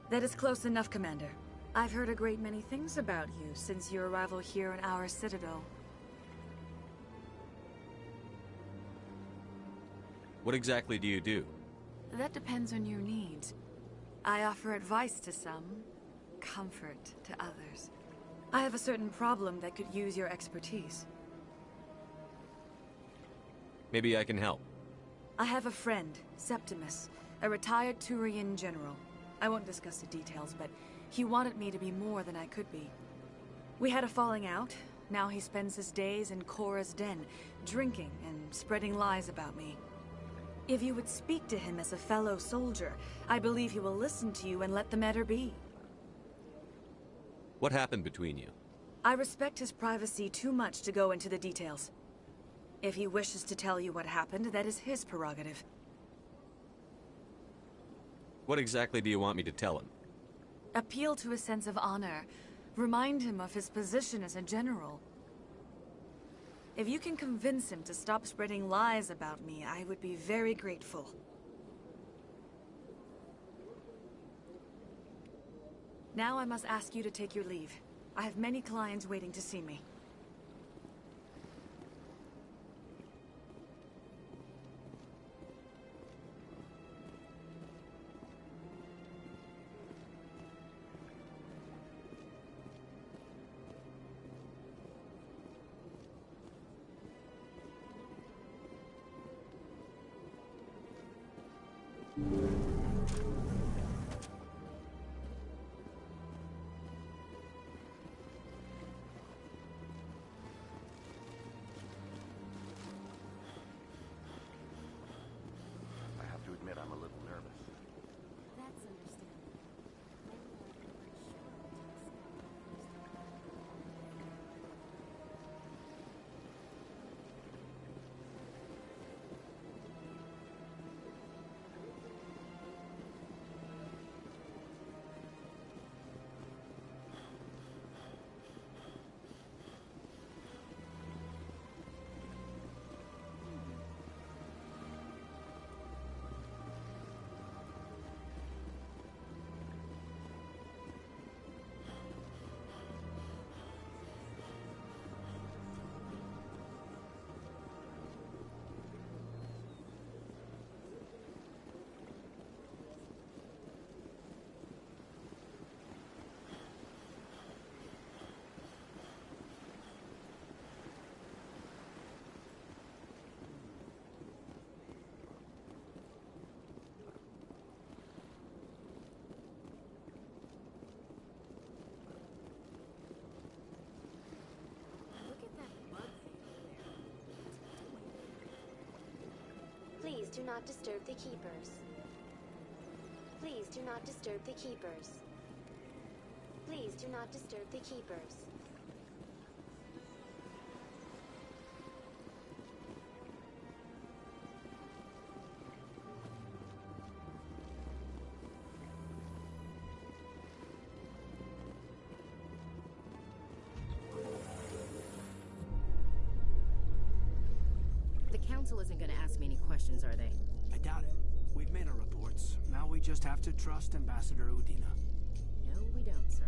That is close enough, Commander. I've heard a great many things about you since your arrival here in our citadel. What exactly do you do? That depends on your needs. I offer advice to some, comfort to others. I have a certain problem that could use your expertise. Maybe I can help. I have a friend, Septimus, a retired Turian general. I won't discuss the details, but he wanted me to be more than I could be. We had a falling out. Now he spends his days in Korra's den, drinking and spreading lies about me. If you would speak to him as a fellow soldier, I believe he will listen to you and let the matter be. What happened between you? I respect his privacy too much to go into the details. If he wishes to tell you what happened, that is his prerogative. What exactly do you want me to tell him? Appeal to his sense of honor. Remind him of his position as a general. If you can convince him to stop spreading lies about me, I would be very grateful. Now I must ask you to take your leave. I have many clients waiting to see me. I have to admit I'm a little nervous. That's understandable. Please do not disturb the keepers. Please do not disturb the keepers. Please do not disturb the keepers. Council isn't gonna ask me any questions, are they? I doubt it. We've made our reports. Now we just have to trust Ambassador Udina. No, we don't, sir.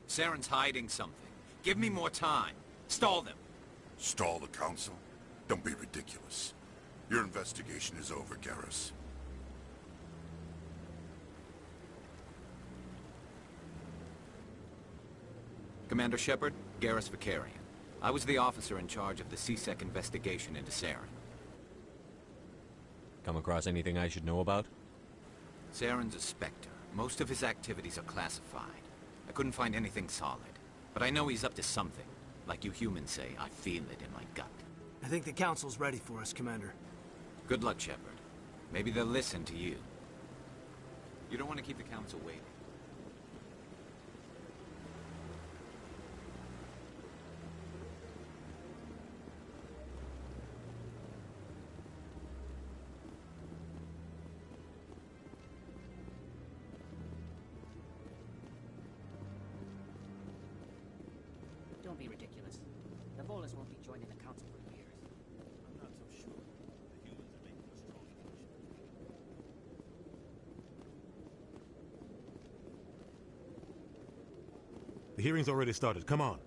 Saren's hiding something. Give me more time. Stall them. Stall the council? Don't be ridiculous. Your investigation is over, Garrus. Commander Shepard, Garrus Vicarian. I was the officer in charge of the CSEC investigation into Saren. Come across anything I should know about? Saren's a Spectre. Most of his activities are classified. I couldn't find anything solid. But I know he's up to something. Like you humans say, I feel it in my gut. I think the Council's ready for us, Commander. Good luck, Shepard. Maybe they'll listen to you. You don't want to keep the Council waiting. Don't be ridiculous. The Volus won't be joining the Council for years. I'm not so sure. The humans are making a strong impression. The hearing's already started. Come on.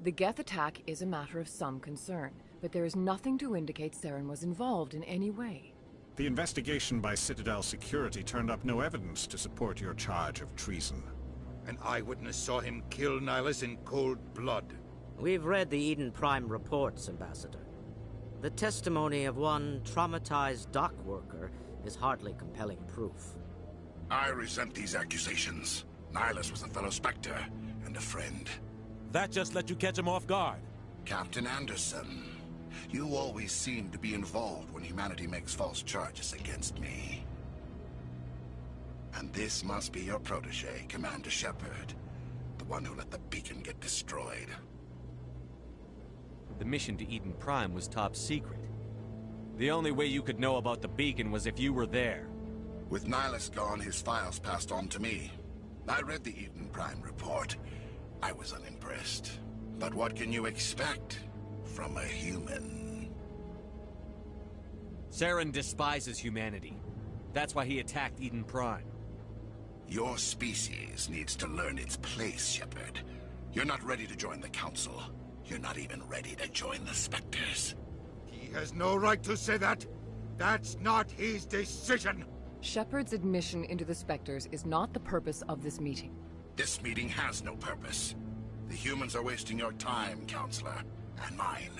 The Geth attack is a matter of some concern, but there is nothing to indicate Saren was involved in any way. The investigation by Citadel Security turned up no evidence to support your charge of treason. An eyewitness saw him kill Nihilus in cold blood. We've read the Eden Prime reports, Ambassador. The testimony of one traumatized dock worker is hardly compelling proof. I resent these accusations. Nihilus was a fellow Spectre and a friend. That just let you catch him off guard. Captain Anderson, you always seem to be involved when humanity makes false charges against me. And this must be your protege, Commander Shepard. The one who let the beacon get destroyed. The mission to Eden Prime was top secret. The only way you could know about the beacon was if you were there. With Nihilus gone, his files passed on to me. I read the Eden Prime report. I was unimpressed. But what can you expect from a human? Saren despises humanity. That's why he attacked Eden Prime. Your species needs to learn its place, Shepard. You're not ready to join the Council. You're not even ready to join the Spectres. He has no right to say that. That's not his decision. Shepard's admission into the Spectres is not the purpose of this meeting. This meeting has no purpose. The humans are wasting your time, Counselor, and mine.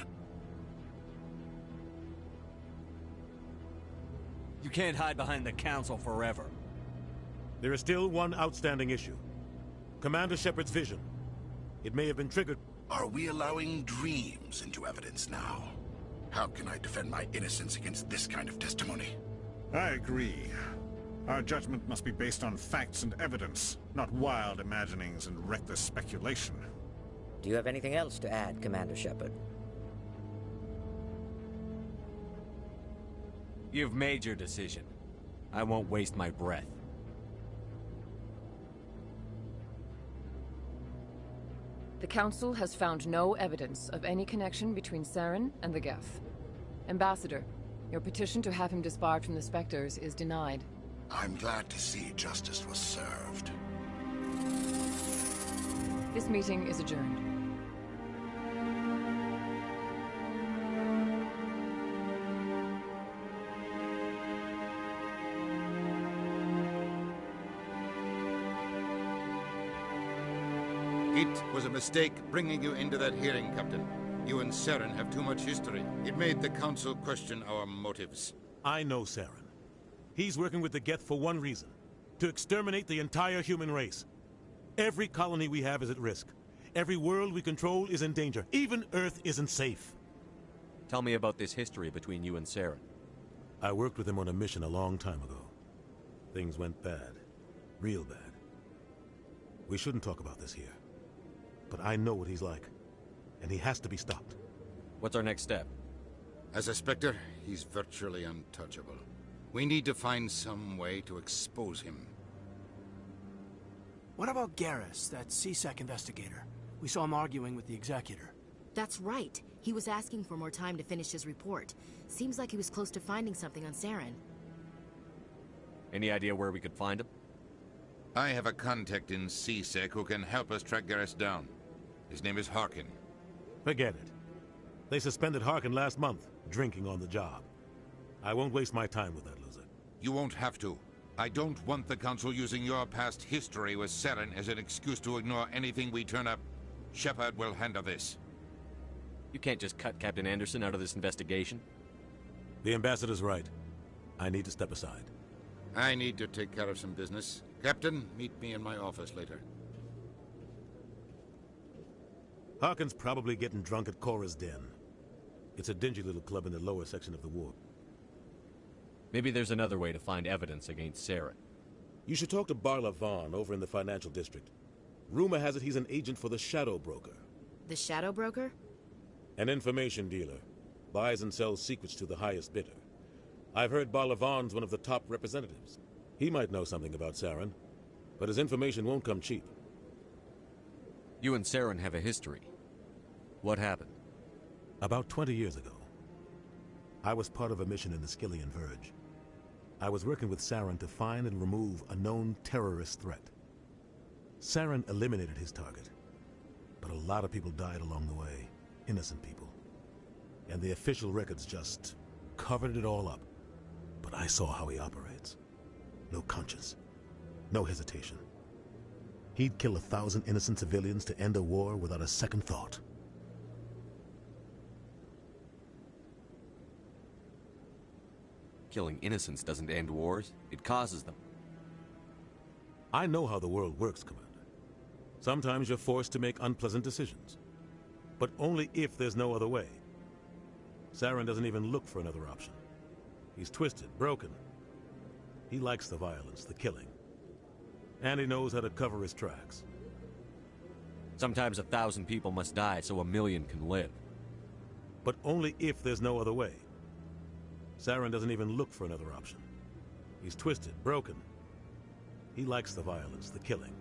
You can't hide behind the Council forever. There is still one outstanding issue. Commander Shepard's vision. It may have been triggered. Are we allowing dreams into evidence now? How can I defend my innocence against this kind of testimony? I agree. Our judgment must be based on facts and evidence, not wild imaginings and reckless speculation. Do you have anything else to add, Commander Shepard? You've made your decision. I won't waste my breath. The Council has found no evidence of any connection between Saren and the Geth. Ambassador, your petition to have him disbarred from the Spectres is denied. I'm glad to see justice was served. This meeting is adjourned. It was a mistake bringing you into that hearing, Captain. You and Saren have too much history. It made the Council question our motives. I know Saren. He's working with the Geth for one reason. To exterminate the entire human race. Every colony we have is at risk. Every world we control is in danger. Even Earth isn't safe. Tell me about this history between you and Saren. I worked with him on a mission a long time ago. Things went bad. Real bad. We shouldn't talk about this here. But I know what he's like. And he has to be stopped. What's our next step? As a Spectre, he's virtually untouchable. We need to find some way to expose him. What about Garrus, that CSEC investigator? We saw him arguing with the Executor. That's right. He was asking for more time to finish his report. Seems like he was close to finding something on Saren. Any idea where we could find him? I have a contact in CSEC who can help us track Garrus down. His name is Harkin. Forget it. They suspended Harkin last month, drinking on the job. I won't waste my time with that loser. You won't have to. I don't want the Council using your past history with Saren as an excuse to ignore anything we turn up. Shepard will handle this. You can't just cut Captain Anderson out of this investigation. The Ambassador's right. I need to step aside. I need to take care of some business. Captain, meet me in my office later. Harkin's probably getting drunk at Cora's Den. It's a dingy little club in the lower section of the warp. Maybe there's another way to find evidence against Saren. You should talk to Barla Vaughn over in the financial district. Rumor has it he's an agent for the Shadow Broker. The Shadow Broker? An information dealer. Buys and sells secrets to the highest bidder. I've heard Barla Vaughn's one of the top representatives. He might know something about Saren, but his information won't come cheap. You and Saren have a history. What happened? About 20 years ago, I was part of a mission in the Skillian Verge. I was working with Saren to find and remove a known terrorist threat. Saren eliminated his target, but a lot of people died along the way, innocent people. And the official records just covered it all up. But I saw how he operates. No conscience, no hesitation. He'd kill 1,000 innocent civilians to end a war without a second thought. Killing innocents doesn't end wars, it causes them. I know how the world works, Commander. Sometimes you're forced to make unpleasant decisions. But only if there's no other way. Saren doesn't even look for another option. He's twisted, broken. He likes the violence, the killing. And he knows how to cover his tracks. Sometimes 1,000 people must die so 1,000,000 can live. But only if there's no other way. Saren doesn't even look for another option. He's twisted, broken. He likes the violence, the killing.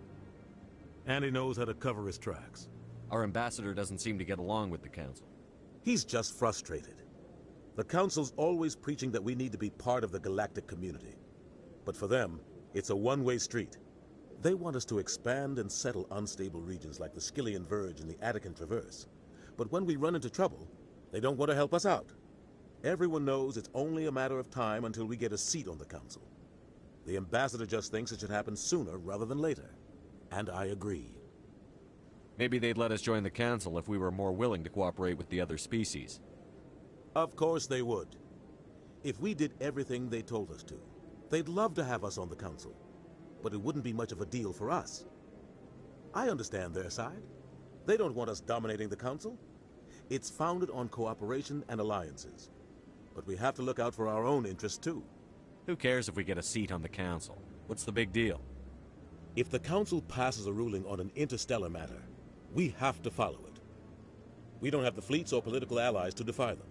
And he knows how to cover his tracks. Our ambassador doesn't seem to get along with the Council. He's just frustrated. The Council's always preaching that we need to be part of the galactic community. But for them, it's a one-way street. They want us to expand and settle unstable regions like the Skillian Verge and the Attican Traverse. But when we run into trouble, they don't want to help us out. Everyone knows it's only a matter of time until we get a seat on the Council. The Ambassador just thinks it should happen sooner rather than later. And I agree. Maybe they'd let us join the Council if we were more willing to cooperate with the other species. Of course they would. If we did everything they told us to, they'd love to have us on the Council. But it wouldn't be much of a deal for us. I understand their side. They don't want us dominating the Council. It's founded on cooperation and alliances. But we have to look out for our own interests too. Who cares if we get a seat on the Council? What's the big deal? If the Council passes a ruling on an interstellar matter, we have to follow it. We don't have the fleets or political allies to defy them.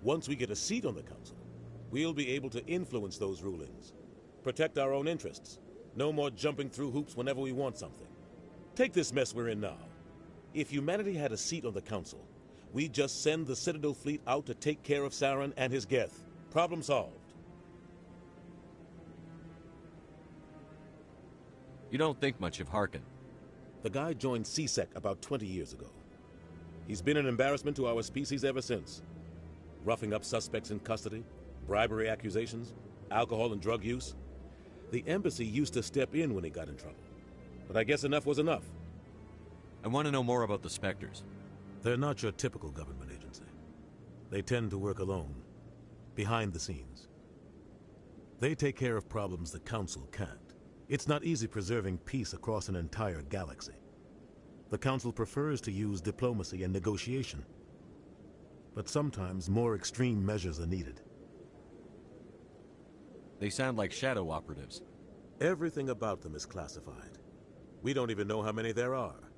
Once we get a seat on the Council, we'll be able to influence those rulings, protect our own interests. No more jumping through hoops whenever we want something. Take this mess we're in now. If humanity had a seat on the Council, we'd just send the Citadel fleet out to take care of Saren and his Geth. Problem solved. You don't think much of Harkin. The guy joined CSEC about 20 years ago. He's been an embarrassment to our species ever since. Roughing up suspects in custody, bribery accusations, alcohol and drug use. The embassy used to step in when he got in trouble. But I guess enough was enough. I want to know more about the Spectres. They're not your typical government agency. They tend to work alone, behind the scenes. They take care of problems the Council can't. It's not easy preserving peace across an entire galaxy. The Council prefers to use diplomacy and negotiation. But sometimes more extreme measures are needed. They sound like shadow operatives. Everything about them is classified. We don't even know how many there are.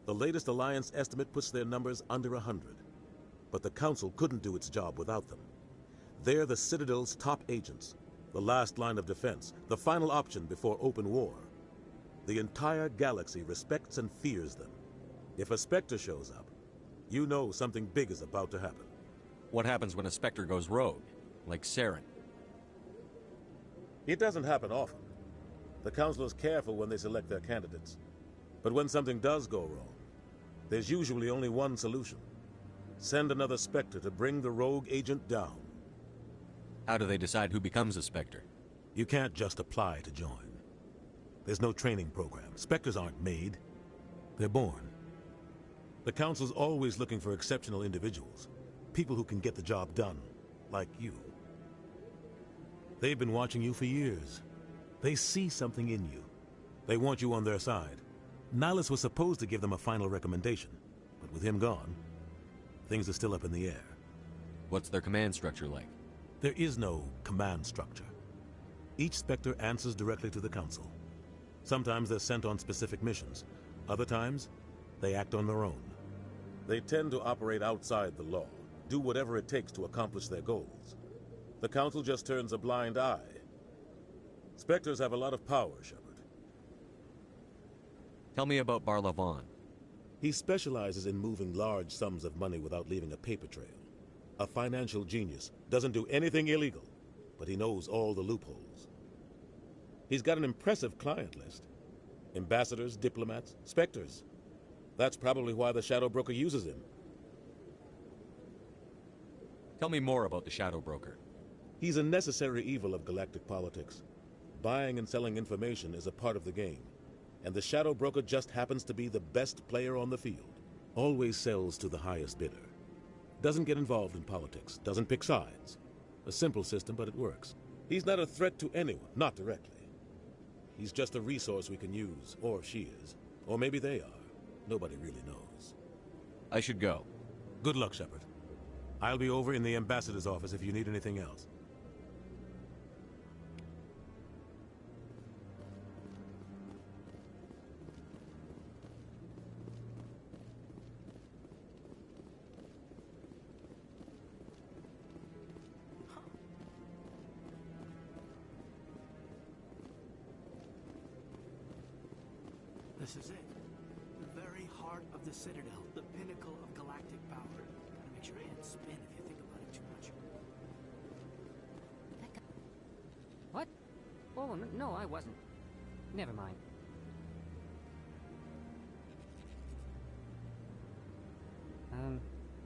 The latest Alliance estimate puts their numbers under 100. But the Council couldn't do its job without them. They're the Citadel's top agents, the last line of defense, the final option before open war. The entire galaxy respects and fears them. If a Spectre shows up, you know something big is about to happen. What happens when a Spectre goes rogue, like Saren? It doesn't happen often. The Council is careful when they select their candidates. But when something does go wrong, there's usually only one solution. Send another Spectre to bring the rogue agent down. How do they decide who becomes a Spectre? You can't just apply to join. There's no training program. Spectres aren't made. They're born. The Council's always looking for exceptional individuals. People who can get the job done, like you. They've been watching you for years. They see something in you. They want you on their side. Nihilus was supposed to give them a final recommendation, but with him gone, things are still up in the air. What's their command structure like? There is no command structure. Each Spectre answers directly to the Council. Sometimes they're sent on specific missions. Other times, they act on their own. They tend to operate outside the law, do whatever it takes to accomplish their goals. The Council just turns a blind eye. Spectres have a lot of power, Shepard. Tell me about Barlavon. He specializes in moving large sums of money without leaving a paper trail. A financial genius, doesn't do anything illegal, but he knows all the loopholes. He's got an impressive client list. Ambassadors, diplomats, Spectres. That's probably why the Shadow Broker uses him. Tell me more about the Shadow Broker. He's a necessary evil of galactic politics. Buying and selling information is a part of the game. And the Shadow Broker just happens to be the best player on the field. Always sells to the highest bidder. Doesn't get involved in politics, doesn't pick sides. A simple system, but it works. He's not a threat to anyone, not directly. He's just a resource we can use, or she is. Or maybe they are. Nobody really knows. I should go. Good luck, Shepard. I'll be over in the Ambassador's office if you need anything else. This is it. The very heart of the Citadel, the pinnacle of galactic power. Kinda makes your head spin if you think about it too much. What? Oh, no, I wasn't. Never mind.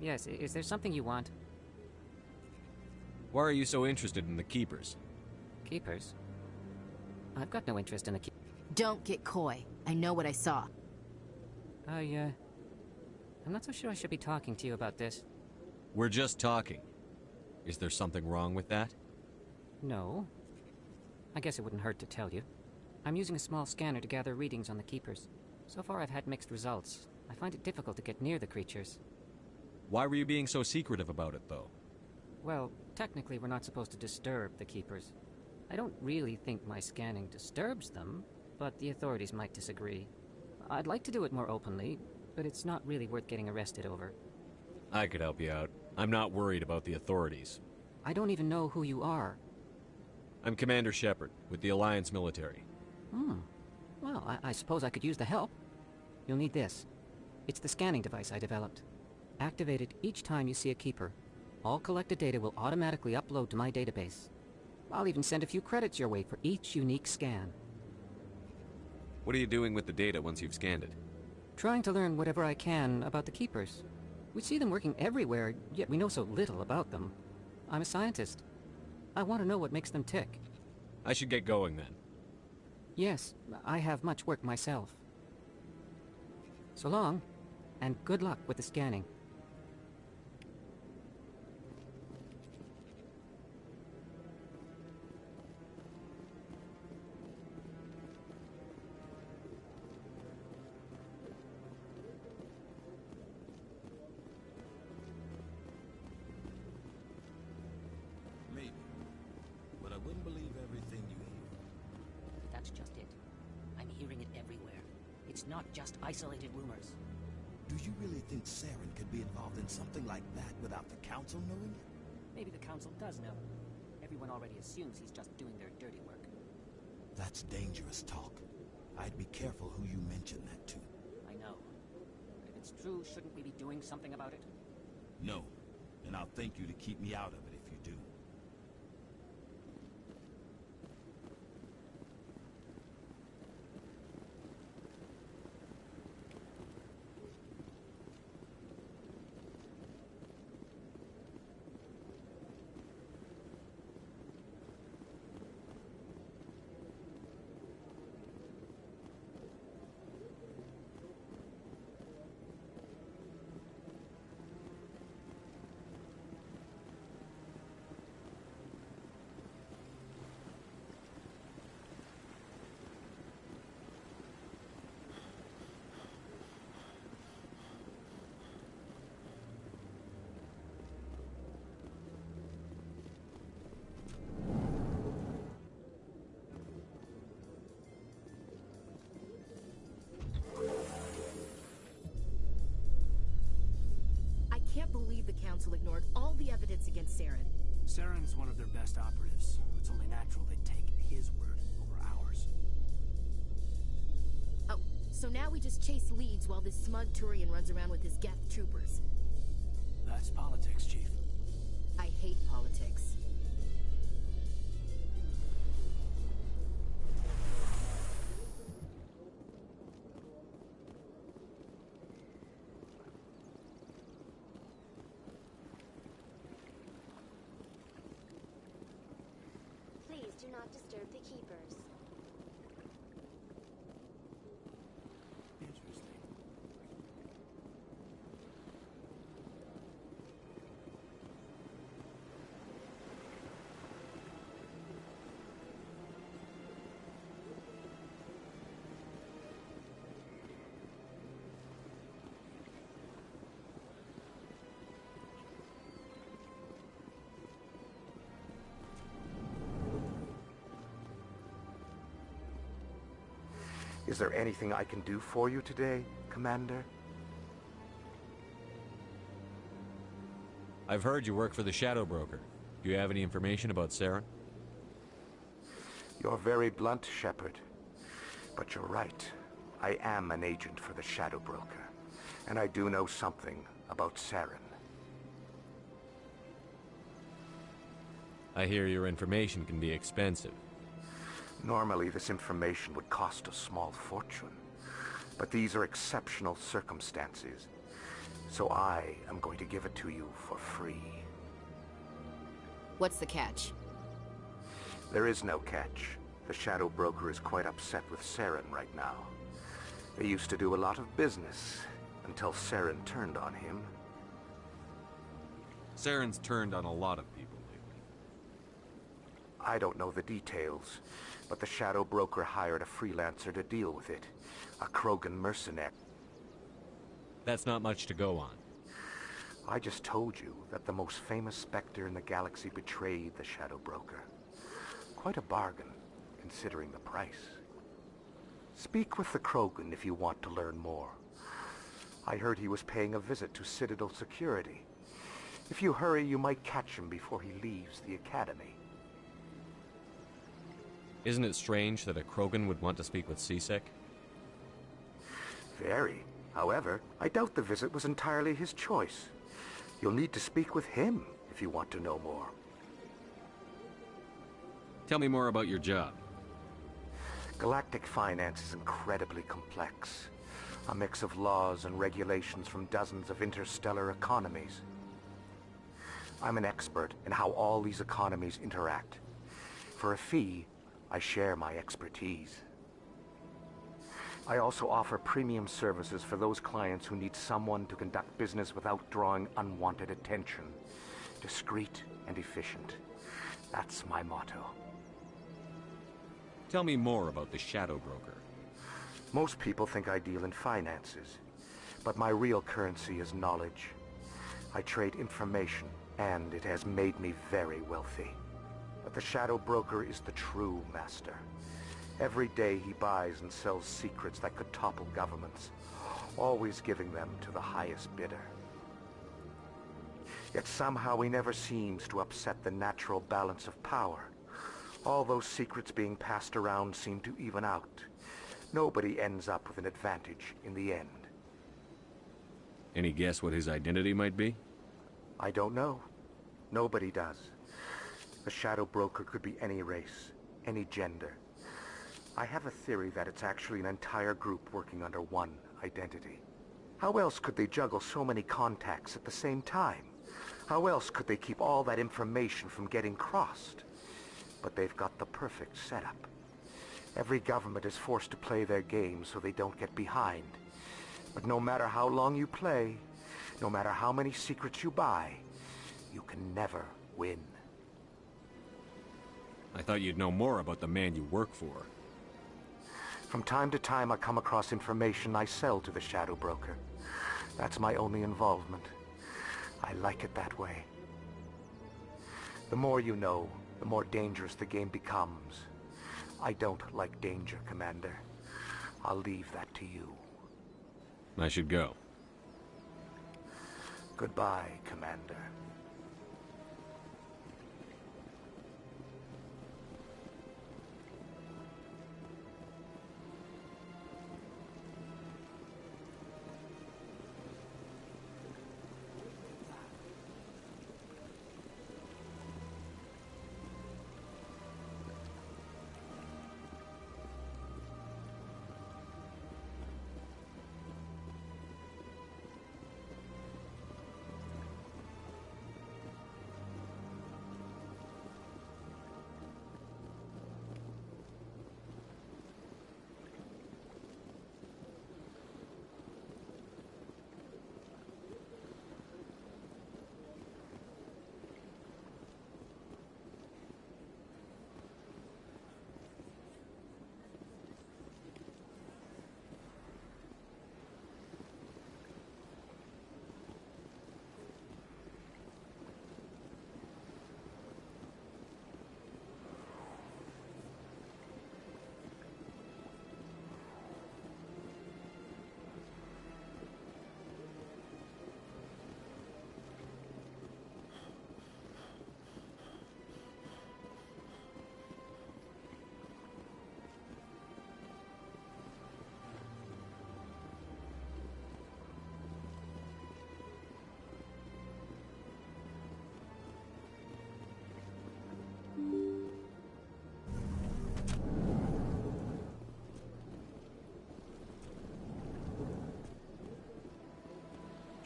Yes, is there something you want? Why are you so interested in the Keepers? Keepers? I've got no interest in the Keepers. Don't get coy. I know what I saw. I'm not so sure I should be talking to you about this. We're just talking. Is there something wrong with that? No. I guess it wouldn't hurt to tell you. I'm using a small scanner to gather readings on the Keepers. So far I've had mixed results. I find it difficult to get near the creatures. Why were you being so secretive about it, though? Well, technically we're not supposed to disturb the Keepers. I don't really think my scanning disturbs them, but the authorities might disagree. I'd like to do it more openly, but it's not really worth getting arrested over. I could help you out. I'm not worried about the authorities. I don't even know who you are. I'm Commander Shepard, with the Alliance military. Well, I suppose I could use the help. You'll need this. It's the scanning device I developed. Activate it each time you see a Keeper. All collected data will automatically upload to my database. I'll even send a few credits your way for each unique scan. What are you doing with the data once you've scanned it? Trying to learn whatever I can about the Keepers. We see them working everywhere, yet we know so little about them. I'm a scientist. I want to know what makes them tick. I should get going then. Yes, I have much work myself. So long, and good luck with the scanning. Maybe. But I wouldn't believe everything you hear. That's just it. I'm hearing it everywhere. It's not just isolated rumors. Do you really think Saren could be involved in something like that without the Council knowing it? Maybe the Council does know. Everyone already assumes he's just doing their dirty work. That's dangerous talk. I'd be careful who you mention that to. I know. But if it's true, shouldn't we be doing something about it? No. And I'll thank you to keep me out of it if you do. I can't believe the Council ignored all the evidence against Saren. Saren's one of their best operatives. It's only natural they'd take his word over ours. Oh, so now we just chase leads while this smug Turian runs around with his Geth troopers. That's politics, Chief. I hate politics. Please do not disturb the Keepers. Interesting. Is there anything I can do for you today, Commander? I've heard you work for the Shadow Broker. Do you have any information about Saren? You're very blunt, Shepard. But you're right. I am an agent for the Shadow Broker. And I do know something about Saren. I hear your information can be expensive. Normally, this information would cost a small fortune. But these are exceptional circumstances. So I am going to give it to you for free. What's the catch? There is no catch. The Shadow Broker is quite upset with Saren right now. They used to do a lot of business, until Saren turned on him. Saren's turned on a lot of people lately. I don't know the details, but the Shadow Broker hired a freelancer to deal with it. A Krogan mercenary. That's not much to go on. I just told you that the most famous Spectre in the galaxy betrayed the Shadow Broker. Quite a bargain, considering the price. Speak with the Krogan if you want to learn more. I heard he was paying a visit to Citadel security. If you hurry, you might catch him before he leaves the Academy. Isn't it strange that a Krogan would want to speak with C-Sec? Very. However, I doubt the visit was entirely his choice. You'll need to speak with him if you want to know more. Tell me more about your job. Galactic finance is incredibly complex. A mix of laws and regulations from dozens of interstellar economies. I'm an expert in how all these economies interact. For a fee, I share my expertise. I also offer premium services for those clients who need someone to conduct business without drawing unwanted attention. Discreet and efficient. That's my motto. Tell me more about the Shadow Broker. Most people think I deal in finances, but my real currency is knowledge. I trade information, and it has made me very wealthy. But the Shadow Broker is the true master. Every day he buys and sells secrets that could topple governments, always giving them to the highest bidder. Yet somehow he never seems to upset the natural balance of power. All those secrets being passed around seem to even out. Nobody ends up with an advantage in the end. Any guess what his identity might be? I don't know. Nobody does. The Shadow Broker could be any race, any gender. I have a theory that it's actually an entire group working under one identity. How else could they juggle so many contacts at the same time? How else could they keep all that information from getting crossed? But they've got the perfect setup. Every government is forced to play their game so they don't get behind. But no matter how long you play, no matter how many secrets you buy, you can never win. I thought you'd know more about the man you work for. From time to time I come across information I sell to the Shadow Broker. That's my only involvement. I like it that way. The more you know, the more dangerous the game becomes. I don't like danger, Commander. I'll leave that to you. I should go. Goodbye, Commander.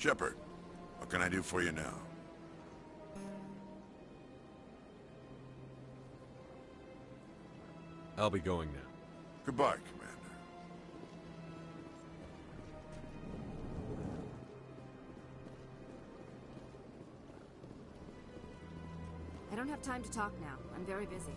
Shepard, what can I do for you now? I'll be going now. Goodbye, Commander. I don't have time to talk now. I'm very busy.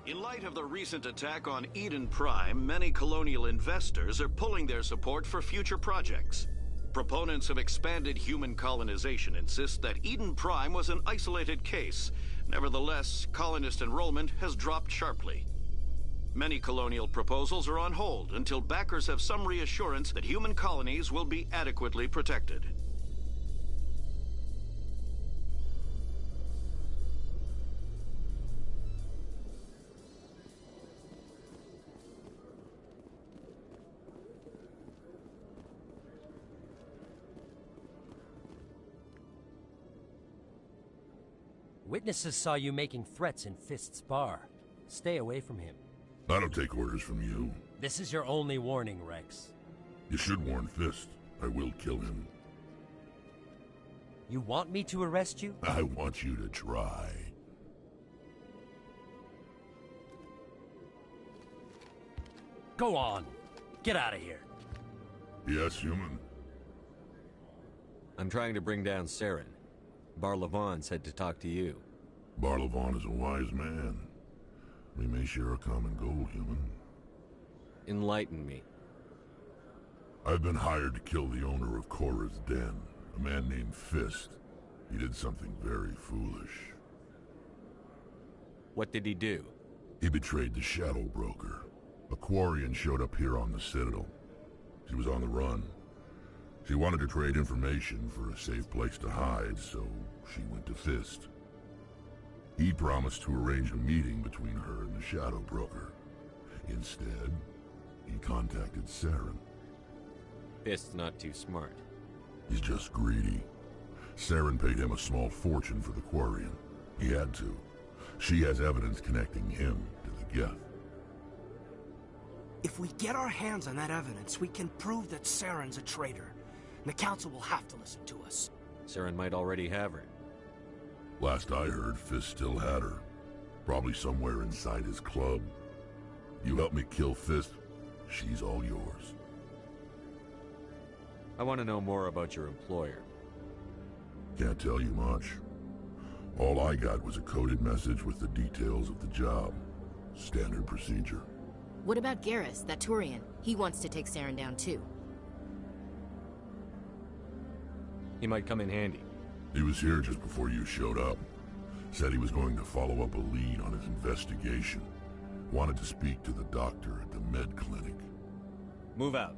In light of the recent attack on Eden Prime, many colonial investors are pulling their support for future projects. Proponents of expanded human colonization insist that Eden Prime was an isolated case. Nevertheless, colonist enrollment has dropped sharply. Many colonial proposals are on hold until backers have some reassurance that human colonies will be adequately protected. Witnesses saw you making threats in Fist's bar. Stay away from him. I don't take orders from you. This is your only warning, Rex. You should warn Fist. I will kill him. You want me to arrest you? I want you to try. Go on. Get out of here. Yes, human. I'm trying to bring down Saren. Barlavon said to talk to you. Barlavon is a wise man. We may share a common goal, human. Enlighten me. I've been hired to kill the owner of Korra's Den, a man named Fist. He did something very foolish. What did he do? He betrayed the Shadow Broker. A Quarian showed up here on the Citadel. She was on the run. She wanted to trade information for a safe place to hide, so she went to Fist. He promised to arrange a meeting between her and the Shadow Broker. Instead, he contacted Saren. Fist's not too smart. He's just greedy. Saren paid him a small fortune for the Quarian. He had to. She has evidence connecting him to the Geth. If we get our hands on that evidence, we can prove that Saren's a traitor. And the Council will have to listen to us. Saren might already have her. Last I heard, Fist still had her. Probably somewhere inside his club. You help me kill Fist, she's all yours. I want to know more about your employer. Can't tell you much. All I got was a coded message with the details of the job. Standard procedure. What about Garrus, that Turian? He wants to take Saren down too. He might come in handy. He was here just before you showed up. Said he was going to follow up a lead on his investigation. Wanted to speak to the doctor at the med clinic. Move out.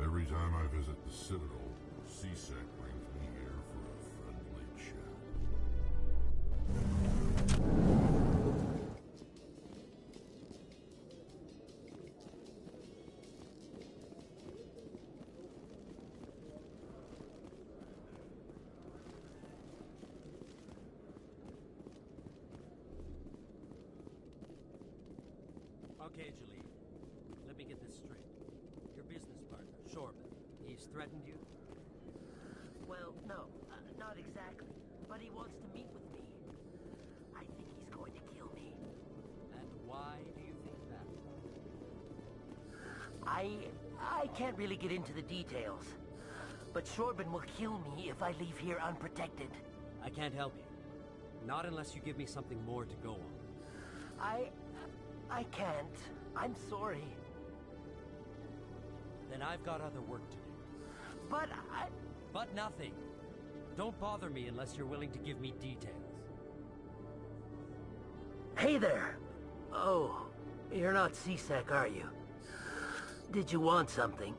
Every time I visit the Citadel, CSEC brings me here for a friendly chat. Okay, Jalil. Let me get this straight. Your business partner, Shorban, he's threatened you? Well, no, not exactly. But he wants to meet with me. I think he's going to kill me. And why do you think that? I can't really get into the details. But Shorban will kill me if I leave here unprotected. I can't help you. Not unless you give me something more to go on. I can't. I'm sorry. Then I've got other work to do. But But nothing. Don't bother me unless you're willing to give me details. Hey there! Oh, you're not CSEC, are you? Did you want something?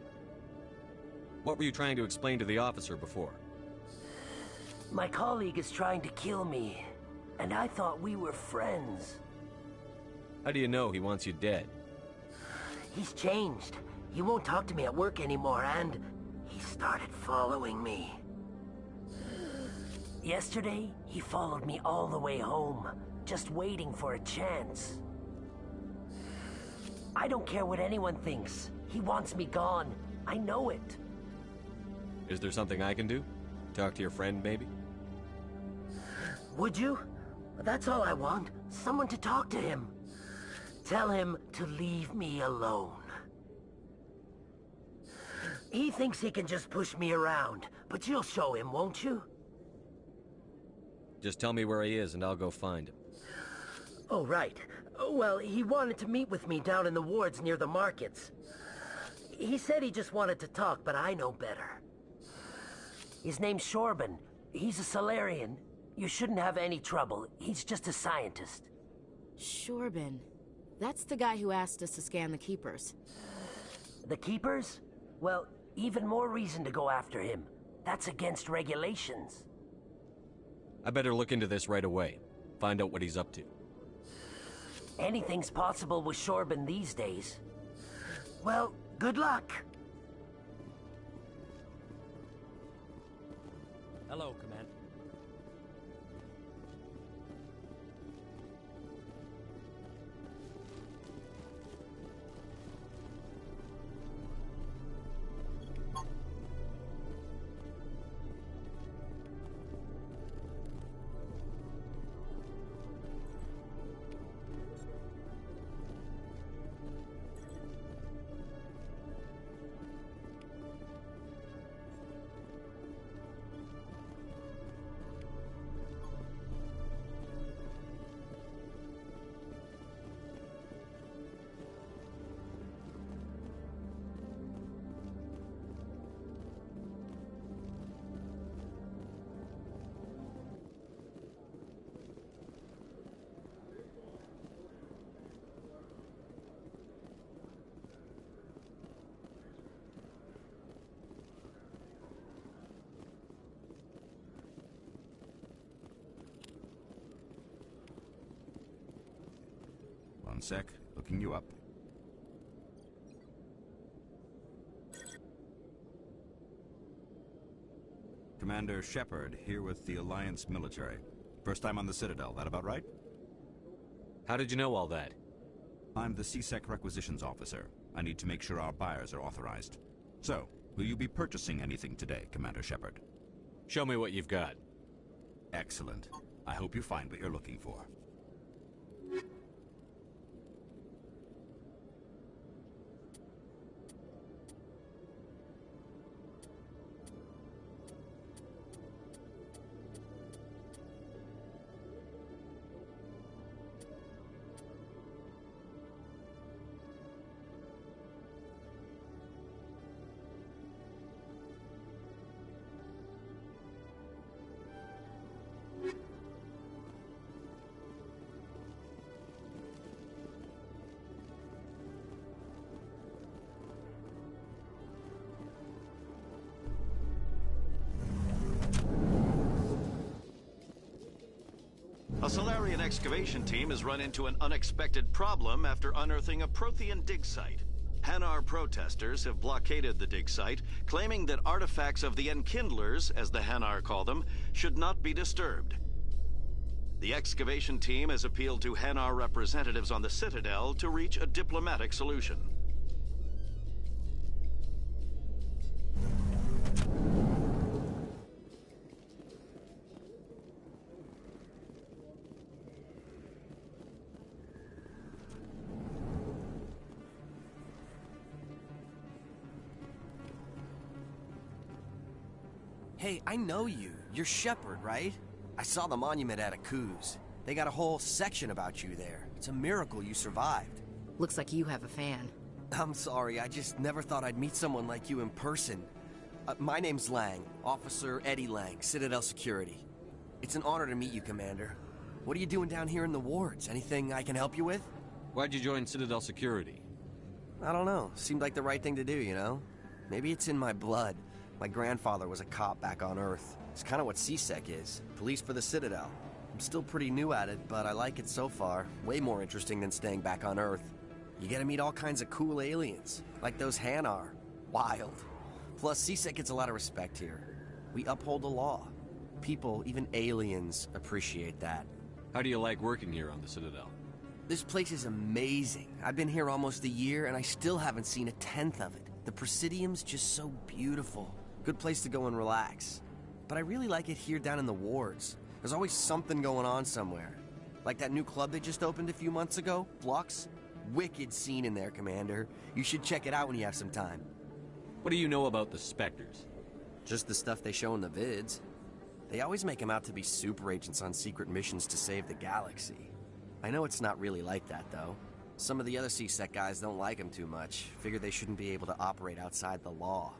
What were you trying to explain to the officer before? My colleague is trying to kill me, and I thought we were friends. How do you know he wants you dead? He's changed. He won't talk to me at work anymore, and he started following me. Yesterday, he followed me all the way home, just waiting for a chance. I don't care what anyone thinks. He wants me gone. I know it. Is there something I can do? Talk to your friend, maybe? Would you? That's all I want. Someone to talk to him. Tell him to leave me alone. He thinks he can just push me around, but you'll show him, won't you? Just tell me where he is and I'll go find him. Oh, right. Well, he wanted to meet with me down in the wards near the markets. He said he just wanted to talk, but I know better. His name's Shorban. He's a Solarian. You shouldn't have any trouble. He's just a scientist. Shorban. That's the guy who asked us to scan the Keepers. The Keepers? Well, even more reason to go after him. That's against regulations. I better look into this right away. Find out what he's up to. Anything's possible with Shorban these days. Well, good luck. Hello, Commander. One sec, looking you up. Commander Shepard, here with the Alliance military. First time on the Citadel, that about right? How did you know all that? I'm the CSEC requisitions officer. I need to make sure our buyers are authorized. So, will you be purchasing anything today, Commander Shepard? Show me what you've got. Excellent. I hope you find what you're looking for. A Solarian excavation team has run into an unexpected problem after unearthing a Prothean dig site. Hanar protesters have blockaded the dig site, claiming that artifacts of the Enkindlers, as the Hanar call them, should not be disturbed. The excavation team has appealed to Hanar representatives on the Citadel to reach a diplomatic solution. Hey, I know you. You're Shepard, right? I saw the monument at Akuz. They got a whole section about you there. It's a miracle you survived. Looks like you have a fan. I'm sorry, I just never thought I'd meet someone like you in person. My name's Lang, Officer Eddie Lang, Citadel Security. It's an honor to meet you, Commander. What are you doing down here in the wards? Anything I can help you with? Why'd you join Citadel Security? I don't know. Seemed like the right thing to do, you know? Maybe it's in my blood. My grandfather was a cop back on Earth. It's kind of what CSEC is. Police for the Citadel. I'm still pretty new at it, but I like it so far. Way more interesting than staying back on Earth. You get to meet all kinds of cool aliens, like those Hanar. Wild. Plus, CSEC gets a lot of respect here. We uphold the law. People, even aliens, appreciate that. How do you like working here on the Citadel? This place is amazing. I've been here almost a year, and I still haven't seen a tenth of it. The Presidium's just so beautiful. Good place to go and relax. But I really like it here down in the wards. There's always something going on somewhere. Like that new club they just opened a few months ago, Flux. Wicked scene in there, Commander. You should check it out when you have some time. What do you know about the Spectres? Just the stuff they show in the vids. They always make them out to be super agents on secret missions to save the galaxy. I know it's not really like that, though. Some of the other CSEC guys don't like them too much. Figure they shouldn't be able to operate outside the law.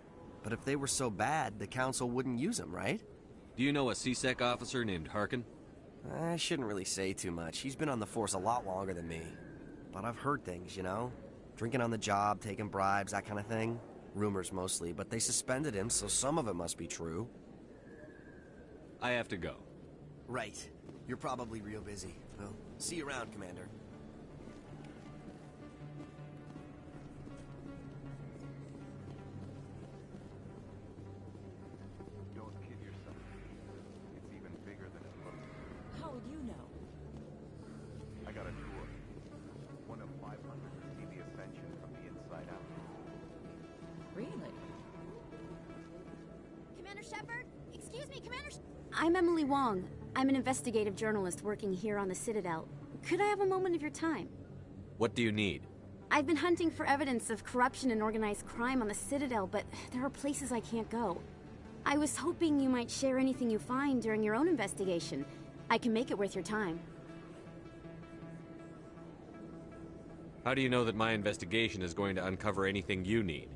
But if they were so bad, the Council wouldn't use them, right? Do you know a CSEC officer named Harkin? I shouldn't really say too much. He's been on the force a lot longer than me. But I've heard things, you know? Drinking on the job, taking bribes, that kind of thing. Rumors mostly, but they suspended him, so some of it must be true. I have to go. Right. You're probably real busy. Well, see you around, Commander. Don't kid yourself. It's even bigger than it looks. How would you know? I got a tour. One of 500 to see the Ascension from the inside out. Really? Commander Shepard? Excuse me, Commander I'm Emily Wong. I'm an investigative journalist working here on the Citadel. Could I have a moment of your time? What do you need? I've been hunting for evidence of corruption and organized crime on the Citadel, but there are places I can't go. I was hoping you might share anything you find during your own investigation. I can make it worth your time. How do you know that my investigation is going to uncover anything you need?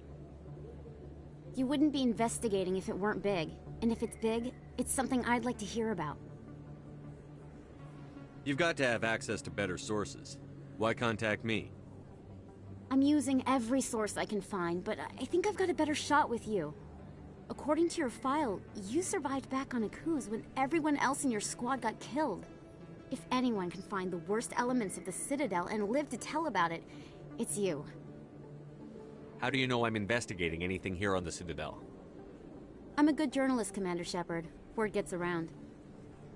You wouldn't be investigating if it weren't big. And if it's big, it's something I'd like to hear about. You've got to have access to better sources. Why contact me? I'm using every source I can find, but I think I've got a better shot with you. According to your file, you survived back on Akuz when everyone else in your squad got killed. If anyone can find the worst elements of the Citadel and live to tell about it, it's you. How do you know I'm investigating anything here on the Citadel? I'm a good journalist, Commander Shepard. Word gets around.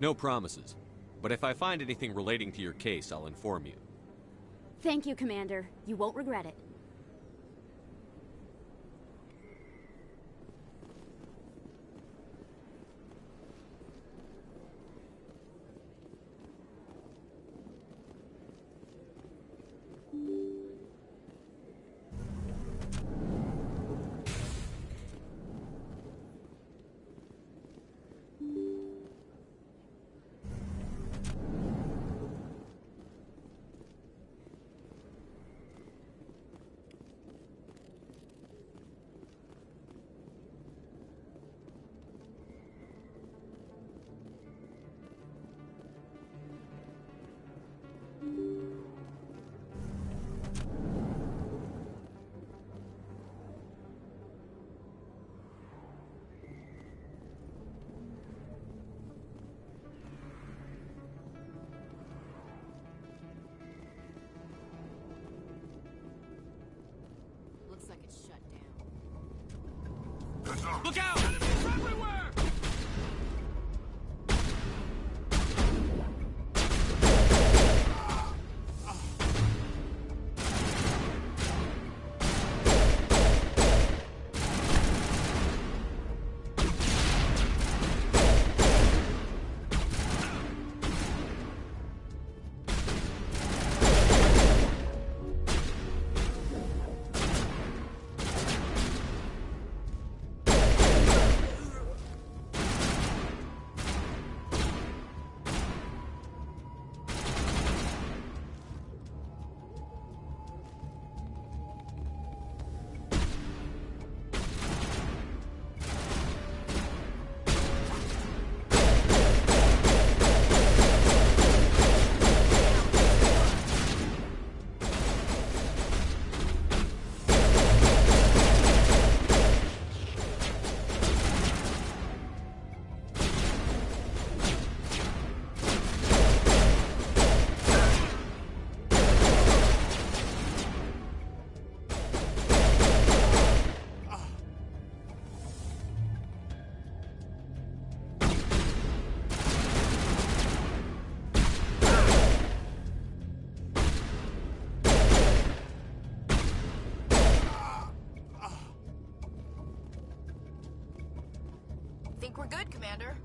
No promises. But if I find anything relating to your case, I'll inform you. Thank you, Commander. You won't regret it. Looks like it's shut down. Look out! Enemies everywhere! think we're good, Commander.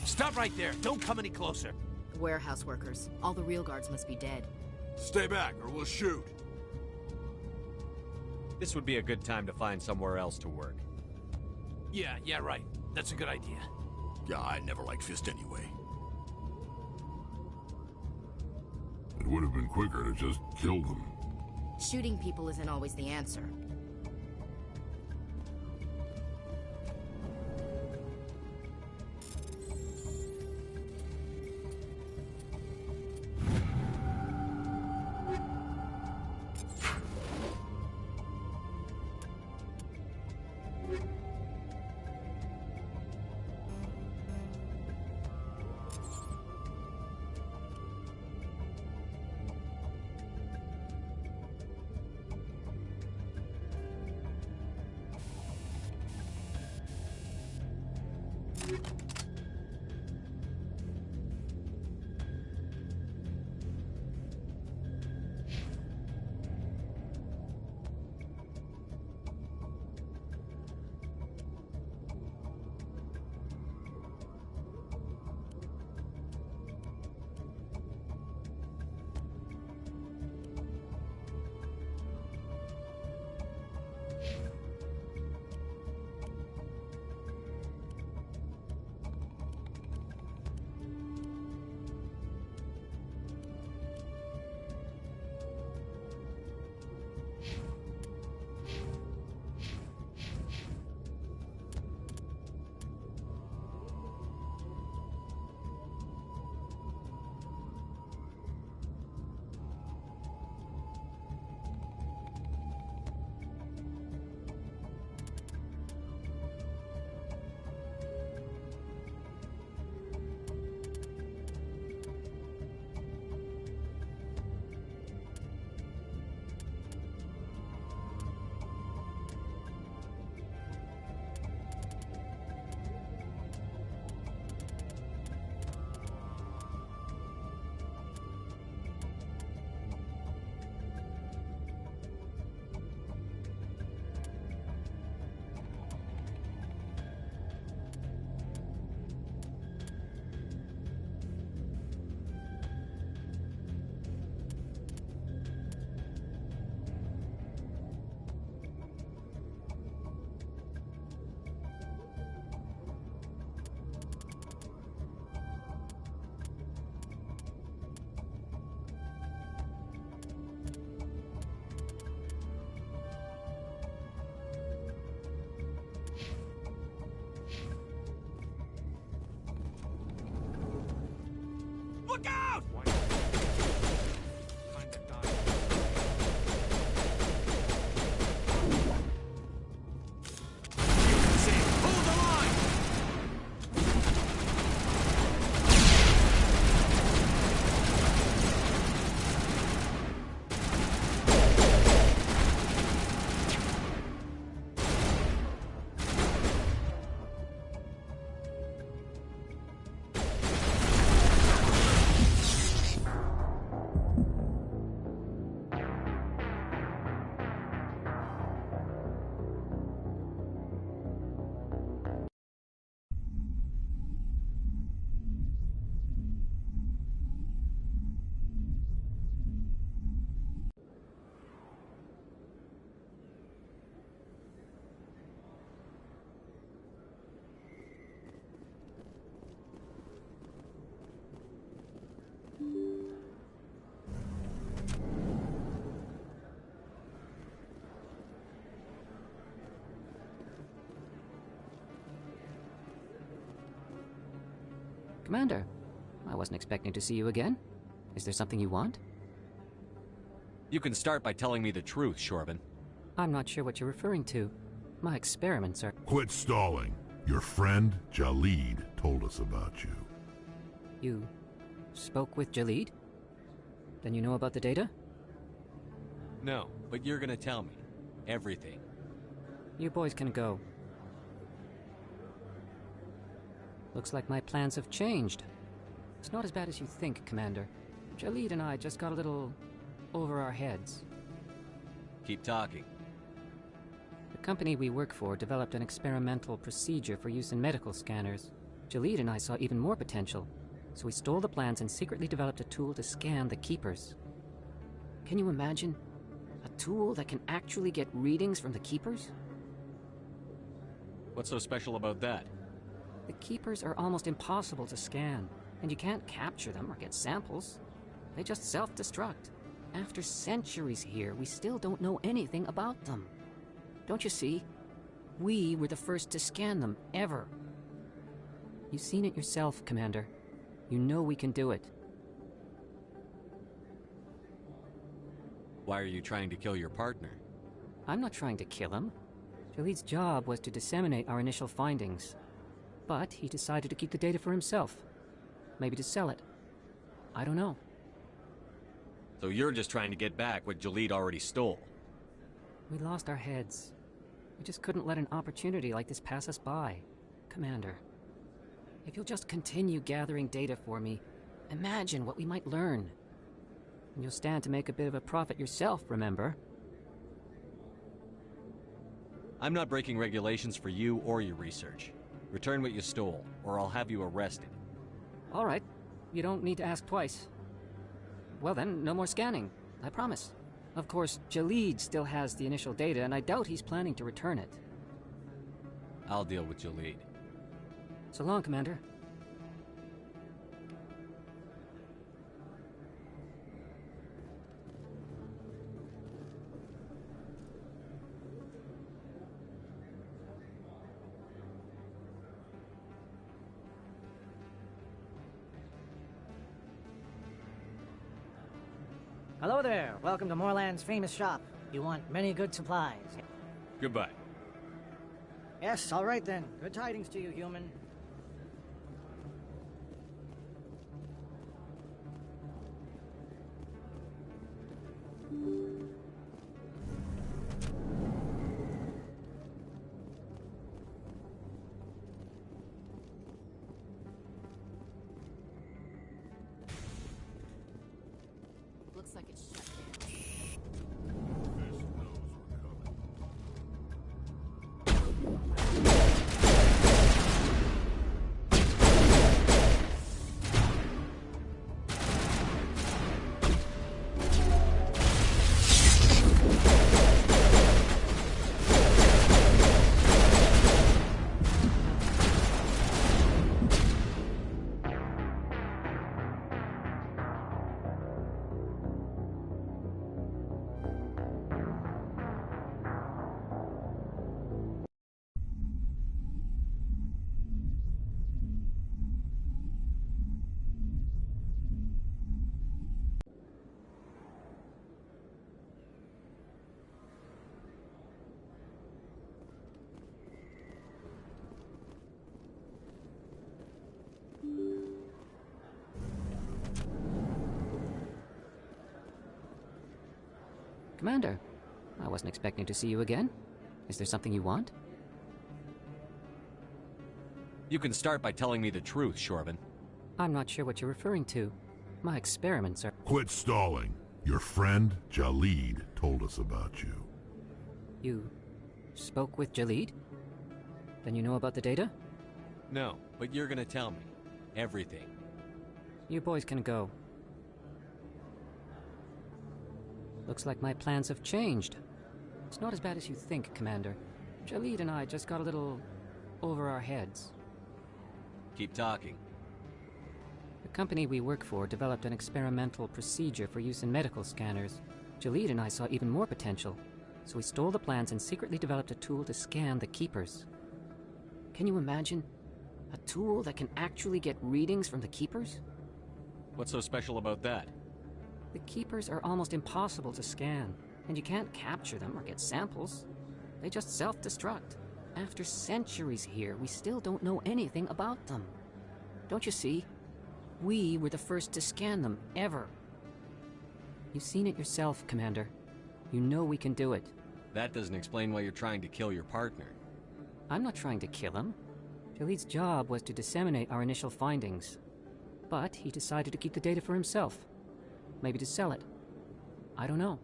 Stop right there. Don't come any closer. Warehouse workers. All the real guards must be dead. Stay back, or we'll shoot. This would be a good time to find somewhere else to work. Yeah, right. That's a good idea. Yeah, I never liked Fist anyway. It would have been quicker to just kill them. Shooting people isn't always the answer. Look out! Hold the line! Commander, I wasn't expecting to see you again. Is there something you want? You can start by telling me the truth, Shorban. I'm not sure what you're referring to. My experiments are... Quit stalling. Your friend, Jalid, told us about you. You spoke with Jalid? Then you know about the data? No, but you're gonna tell me. Everything. You boys can go. Looks like my plans have changed. It's not as bad as you think, Commander. Jalid and I just got a little over our heads. Keep talking. The company we work for developed an experimental procedure for use in medical scanners. Jalid and I saw even more potential, so we stole the plans and secretly developed a tool to scan the Keepers. Can you imagine? A tool that can actually get readings from the Keepers? What's so special about that? The Keepers are almost impossible to scan, and you can't capture them or get samples. They just self-destruct. After centuries here, we still don't know anything about them. Don't you see? We were the first to scan them, ever. You've seen it yourself, Commander. You know we can do it. Why are you trying to kill your partner? I'm not trying to kill him. Jalid's job was to disseminate our initial findings. But he decided to keep the data for himself. Maybe to sell it. I don't know. So you're just trying to get back what Jalid already stole? We lost our heads. We just couldn't let an opportunity like this pass us by. Commander, if you'll just continue gathering data for me, imagine what we might learn. And you'll stand to make a bit of a profit yourself, remember? I'm not breaking regulations for you or your research. Return what you stole, or I'll have you arrested. All right. You don't need to ask twice. Well then, no more scanning. I promise. Of course, Jalid still has the initial data, and I doubt he's planning to return it. I'll deal with Jalid. So long, Commander. Hello there. Welcome to Moorland's famous shop. You want many good supplies. Goodbye. Yes, all right then. Good tidings to you, human. Looks like it's shut down. Commander, I wasn't expecting to see you again. Is there something you want? You can start by telling me the truth, Shorban. I'm not sure what you're referring to. My experiments are... Quit stalling. Your friend, Jalid, told us about you. You spoke with Jalid? Then you know about the data? No, but you're gonna tell me. Everything. You boys can go. Looks like my plans have changed. It's not as bad as you think, Commander. Jalid and I just got a little over our heads. Keep talking. The company we work for developed an experimental procedure for use in medical scanners. Jalid and I saw even more potential, so we stole the plans and secretly developed a tool to scan the Keepers. Can you imagine? A tool that can actually get readings from the Keepers? What's so special about that? The Keepers are almost impossible to scan, and you can't capture them or get samples. They just self-destruct. After centuries here, we still don't know anything about them. Don't you see? We were the first to scan them, ever. You've seen it yourself, Commander. You know we can do it. That doesn't explain why you're trying to kill your partner. I'm not trying to kill him. Jaleed's job was to disseminate our initial findings, but he decided to keep the data for himself. Maybe to sell it. I don't know.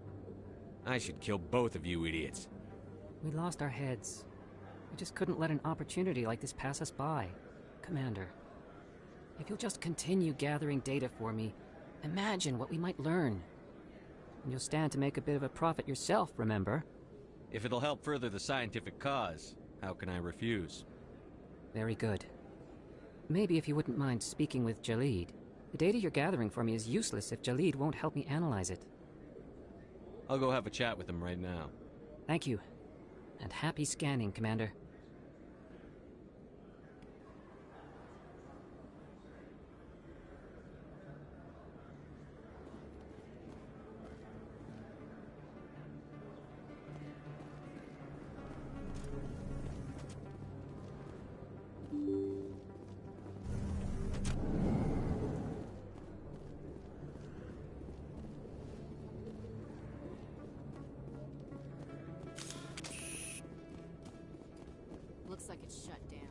I should kill both of you idiots. We lost our heads. We just couldn't let an opportunity like this pass us by. Commander, if you'll just continue gathering data for me, imagine what we might learn. And you'll stand to make a bit of a profit yourself, remember? If it'll help further the scientific cause, how can I refuse? Very good. Maybe if you wouldn't mind speaking with Jaleed. The data you're gathering for me is useless if Jaleed won't help me analyze it. I'll go have a chat with him right now. Thank you. And happy scanning, Commander. Looks like it's shut down.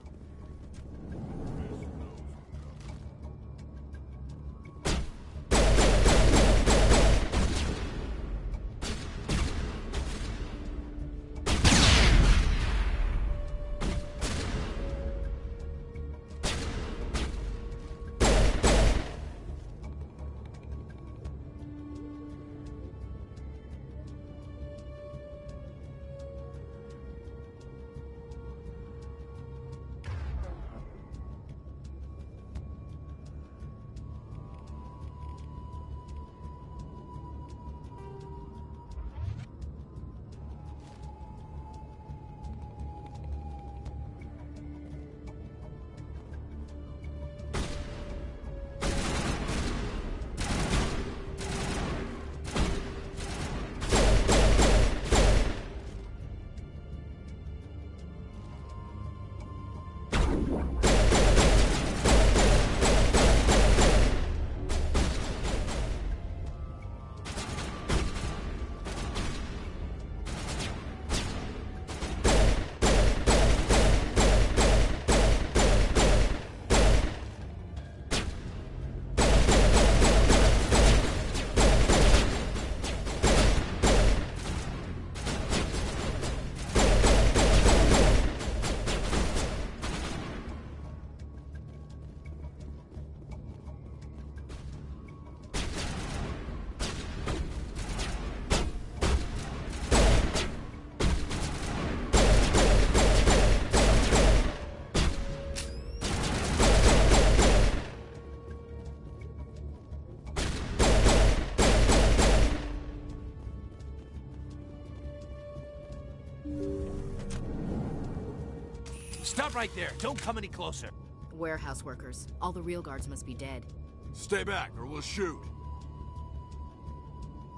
Stop right there. Don't come any closer. Warehouse workers. All the real guards must be dead. Stay back, or we'll shoot.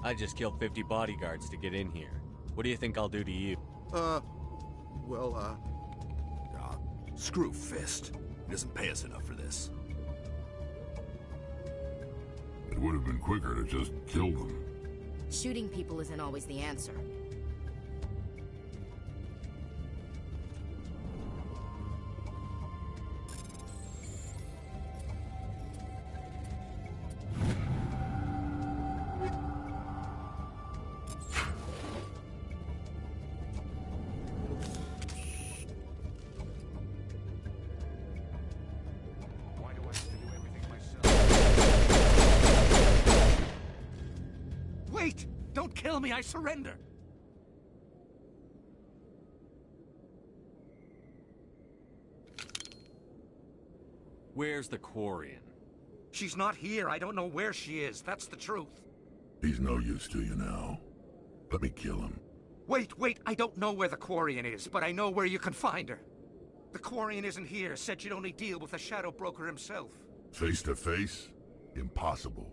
I just killed 50 bodyguards to get in here. What do you think I'll do to you? Screw Fist. He doesn't pay us enough for this. It would have been quicker to just kill them. Shooting people isn't always the answer. Wait! Don't kill me, I surrender! Where's the Quarian? She's not here. I don't know where she is. That's the truth. He's no use to you now. Let me kill him. Wait. I don't know where the Quarian is, but I know where you can find her. The Quarian isn't here. Said you'd only deal with the Shadow Broker himself. Face to face? Impossible.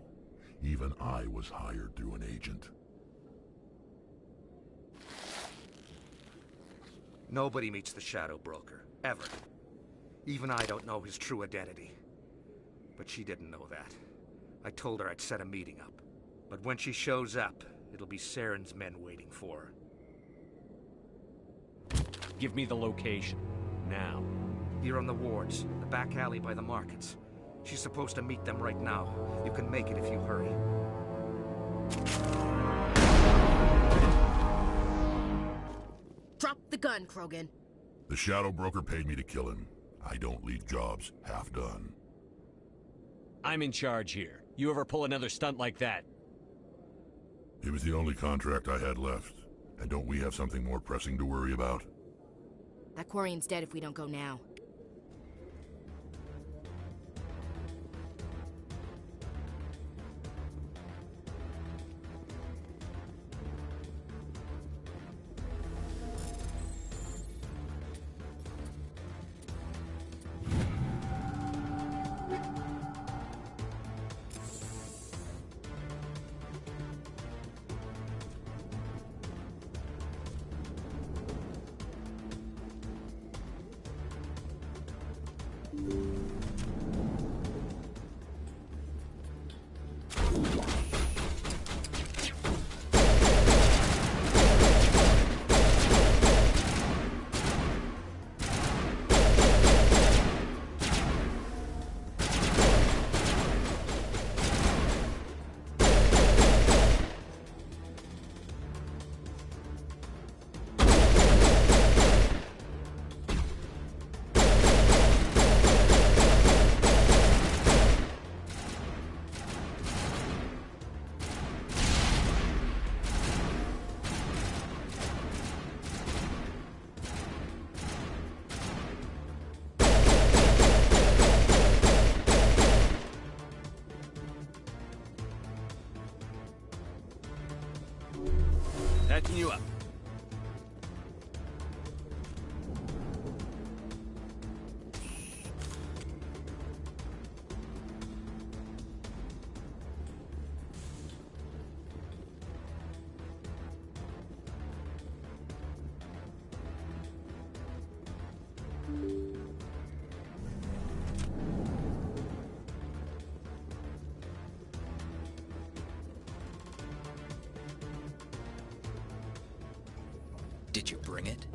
Even I was hired through an agent. Nobody meets the Shadow Broker. Ever. Even I don't know his true identity. But she didn't know that. I told her I'd set a meeting up. But when she shows up, it'll be Saren's men waiting for her. Give me the location. Now. Here on the wards, the back alley by the markets. She's supposed to meet them right now. You can make it if you hurry. Drop the gun, Krogan. The Shadow Broker paid me to kill him. I don't leave jobs half done. I'm in charge here. You ever pull another stunt like that? It was the only contract I had left. And don't we have something more pressing to worry about? That Quarian's dead if we don't go now. Patching you up. Did you bring it?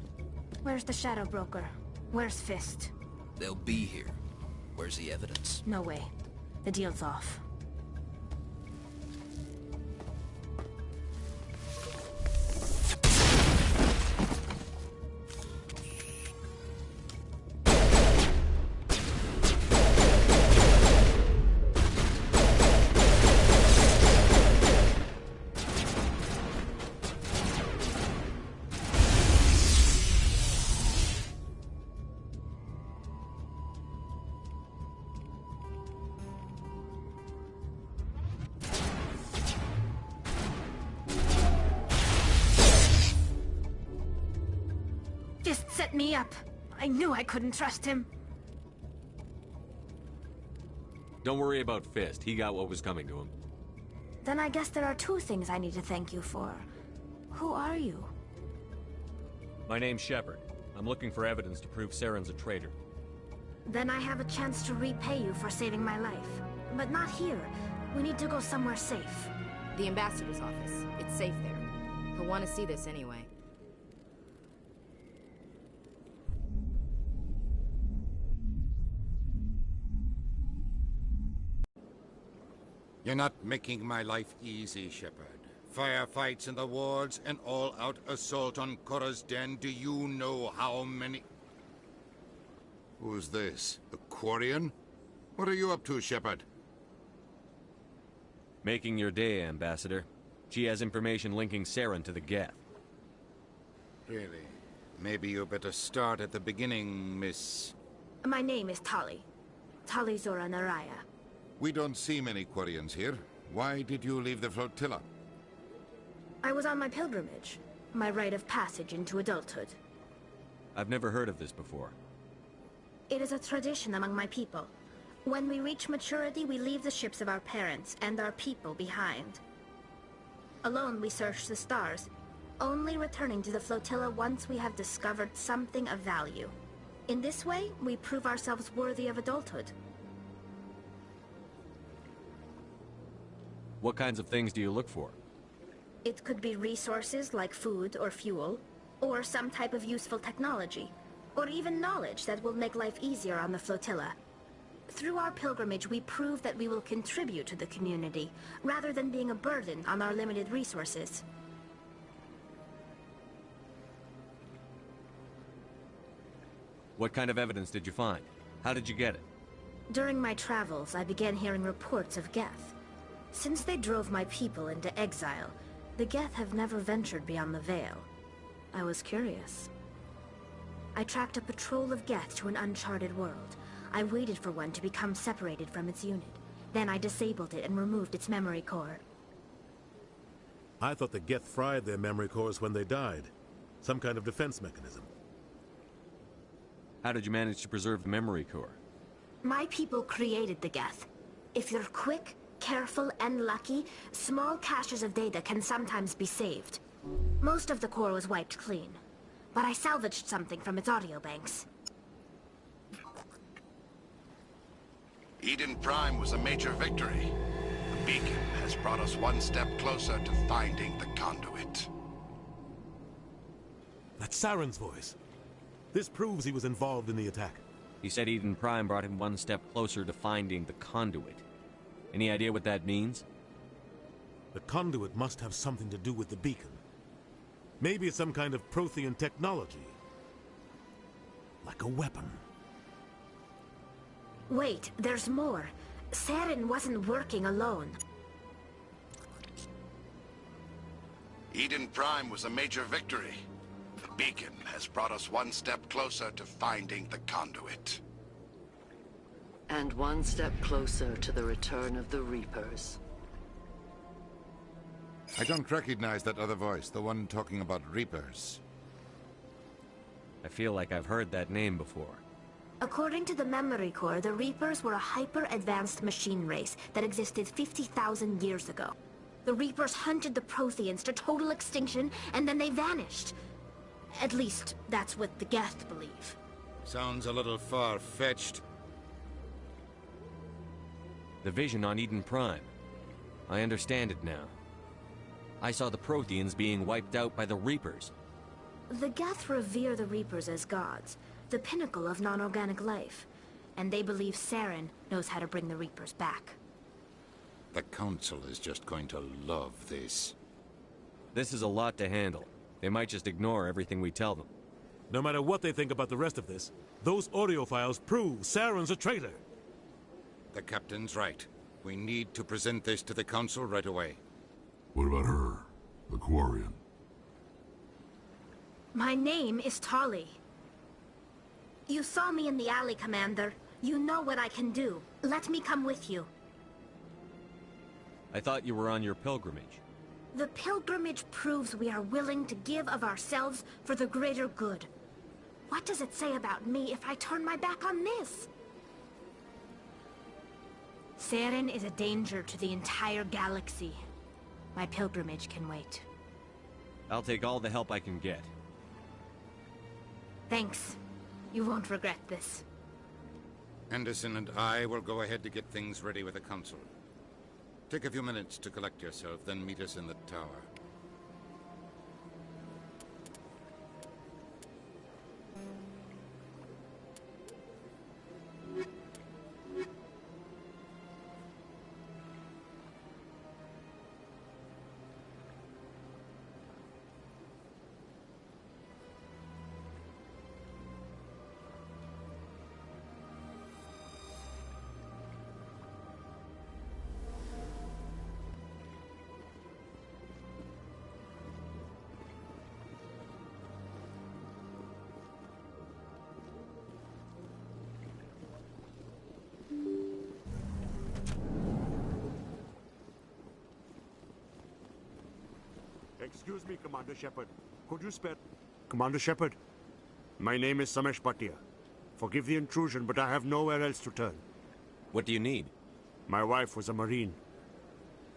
Where's the Shadow Broker? Where's Fist? They'll be here. Where's the evidence? No way. The deal's off. Fist set me up. I knew I couldn't trust him. Don't worry about Fist. He got what was coming to him. Then I guess there are two things I need to thank you for. Who are you? My name's Shepard. I'm looking for evidence to prove Saren's a traitor. Then I have a chance to repay you for saving my life. But not here. We need to go somewhere safe. The ambassador's office. It's safe there. He'll want to see this anyway. You're not making my life easy, Shepard. Firefights in the wards, an all-out assault on Korra's den. Do you know how many... Who's this? A Quarian? What are you up to, Shepard? Making your day, Ambassador. She has information linking Saren to the Geth. Really? Maybe you better start at the beginning, Miss... My name is Tali. Tali Zora Naraya. We don't see many Quarians here. Why did you leave the flotilla? I was on my pilgrimage. My rite of passage into adulthood. I've never heard of this before. It is a tradition among my people. When we reach maturity, we leave the ships of our parents and our people behind. Alone, we search the stars, only returning to the flotilla once we have discovered something of value. In this way, we prove ourselves worthy of adulthood. What kinds of things do you look for? It could be resources like food or fuel, or some type of useful technology. or even knowledge that will make life easier on the flotilla. Through our pilgrimage, we prove that we will contribute to the community, rather than being a burden on our limited resources. What kind of evidence did you find? How did you get it? During my travels, I began hearing reports of Geth. Since they drove my people into exile, the Geth have never ventured beyond the Veil. I was curious. I tracked a patrol of Geth to an uncharted world. I waited for one to become separated from its unit. Then I disabled it and removed its memory core. I thought the Geth fried their memory cores when they died. Some kind of defense mechanism. How did you manage to preserve the memory core? My people created the Geth. If you're quick, careful, and lucky, small caches of data can sometimes be saved. Most of the core was wiped clean, but I salvaged something from its audio banks. Eden Prime was a major victory. The beacon has brought us one step closer to finding the conduit. That's Saren's voice. This proves he was involved in the attack. He said Eden Prime brought him one step closer to finding the conduit. Any idea what that means? The conduit must have something to do with the beacon. Maybe it's some kind of Prothean technology. Like a weapon. Wait, there's more. Saren wasn't working alone. Eden Prime was a major victory. The beacon has brought us one step closer to finding the conduit. And one step closer to the return of the Reapers. I don't recognize that other voice, the one talking about Reapers. I feel like I've heard that name before. According to the memory core, the Reapers were a hyper-advanced machine race that existed 50,000 years ago. The Reapers hunted the Protheans to total extinction, and then they vanished. At least, that's what the Geth believe. Sounds a little far-fetched. The vision on Eden Prime. I understand it now. I saw the Protheans being wiped out by the Reapers. The Geth revere the Reapers as gods, the pinnacle of non-organic life. And they believe Saren knows how to bring the Reapers back. The Council is just going to love this. This is a lot to handle. They might just ignore everything we tell them. No matter what they think about the rest of this, those audio files prove Saren's a traitor. The Captain's right. We need to present this to the Council right away. What about her, the Quarian? My name is Tali. You saw me in the alley, Commander. You know what I can do. Let me come with you. I thought you were on your pilgrimage. The pilgrimage proves we are willing to give of ourselves for the greater good. What does it say about me if I turn my back on this? Saren is a danger to the entire galaxy. My pilgrimage can wait. I'll take all the help I can get. Thanks. You won't regret this. Anderson and I will go ahead to get things ready with the Council. Take a few minutes to collect yourself, then meet us in the tower. Excuse me, Commander Shepard. Could you spare... Commander Shepard, my name is Samesh Bhatia. Forgive the intrusion, but I have nowhere else to turn. What do you need? My wife was a Marine.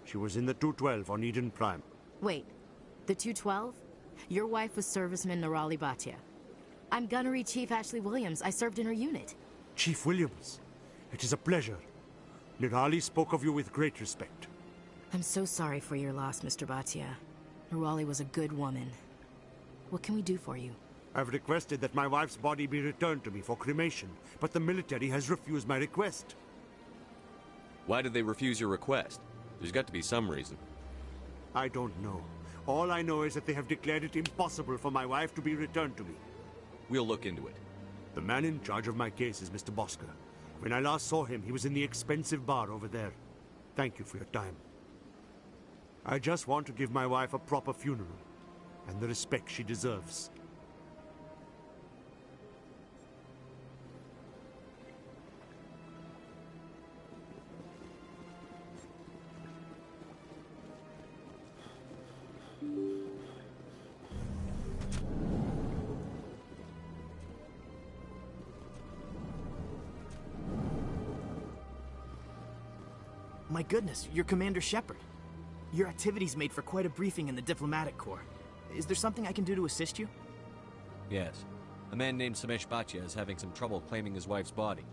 She was in the 212 on Eden Prime. Wait, the 212? Your wife was serviceman Nirali Bhatia. I'm Gunnery Chief Ashley Williams. I served in her unit. Chief Williams, it is a pleasure. Nirali spoke of you with great respect. I'm so sorry for your loss, Mr. Bhatia. Nirali was a good woman. What can we do for you? I've requested that my wife's body be returned to me for cremation, but the military has refused my request. Why did they refuse your request? There's got to be some reason. I don't know. All I know is that they have declared it impossible for my wife to be returned to me. We'll look into it. The man in charge of my case is Mr. Bosker. When I last saw him, he was in the expensive bar over there. Thank you for your time. I just want to give my wife a proper funeral, and the respect she deserves. My goodness, you're Commander Shepard. Your activities made for quite a briefing in the Diplomatic Corps. Is there something I can do to assist you? Yes. A man named Samesh Bhatia is having some trouble claiming his wife's body.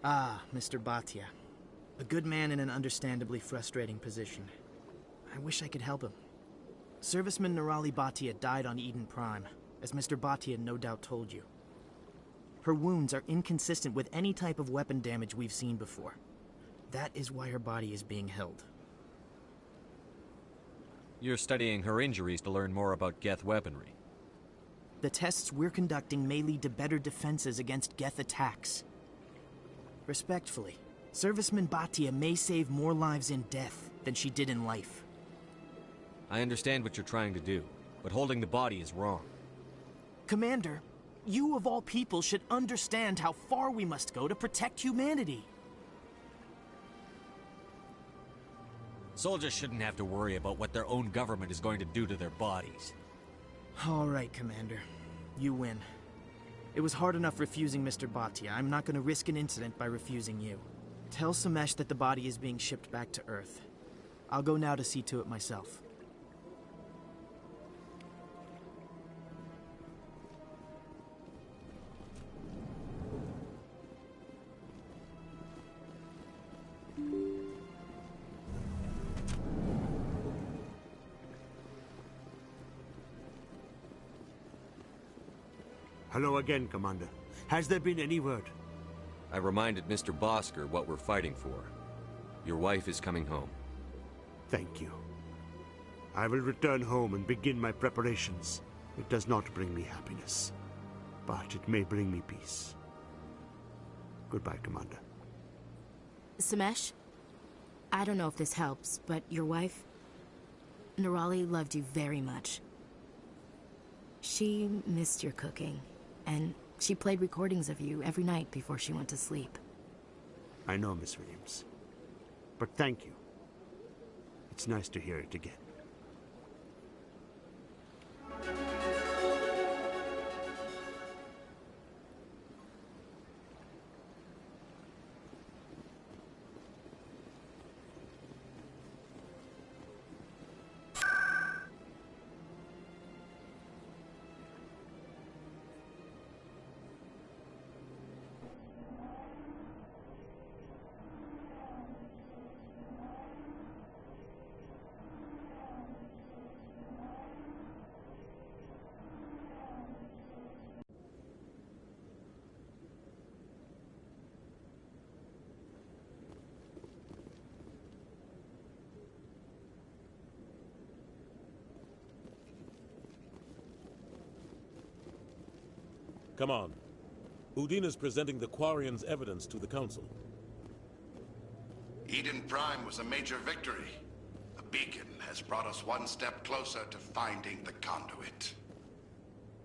Ah, Mr. Bhatia. A good man in an understandably frustrating position. I wish I could help him. Serviceman Nirali Bhatia died on Eden Prime, as Mr. Bhatia no doubt told you. Her wounds are inconsistent with any type of weapon damage we've seen before. That is why her body is being held. You're studying her injuries to learn more about Geth weaponry. The tests we're conducting may lead to better defenses against Geth attacks. Respectfully, Serviceman Bhatia may save more lives in death than she did in life. I understand what you're trying to do, but holding the body is wrong. Commander, you of all people should understand how far we must go to protect humanity. Soldiers shouldn't have to worry about what their own government is going to do to their bodies. All right, Commander. You win. It was hard enough refusing Mr. Bhatia. I'm not going to risk an incident by refusing you. Tell Samesh that the body is being shipped back to Earth. I'll go now to see to it myself. Hello again, Commander. Has there been any word? I reminded Mr. Bosker what we're fighting for. Your wife is coming home. Thank you. I will return home and begin my preparations. It does not bring me happiness, but it may bring me peace. Goodbye, Commander. Samesh? I don't know if this helps, but your wife, Nirali, loved you very much. She missed your cooking, and she played recordings of you every night before she went to sleep. I know, Miss Williams. But thank you. It's nice to hear it again. Come on. Udine is presenting the Quarians' evidence to the Council. Eden Prime was a major victory. The beacon has brought us one step closer to finding the conduit.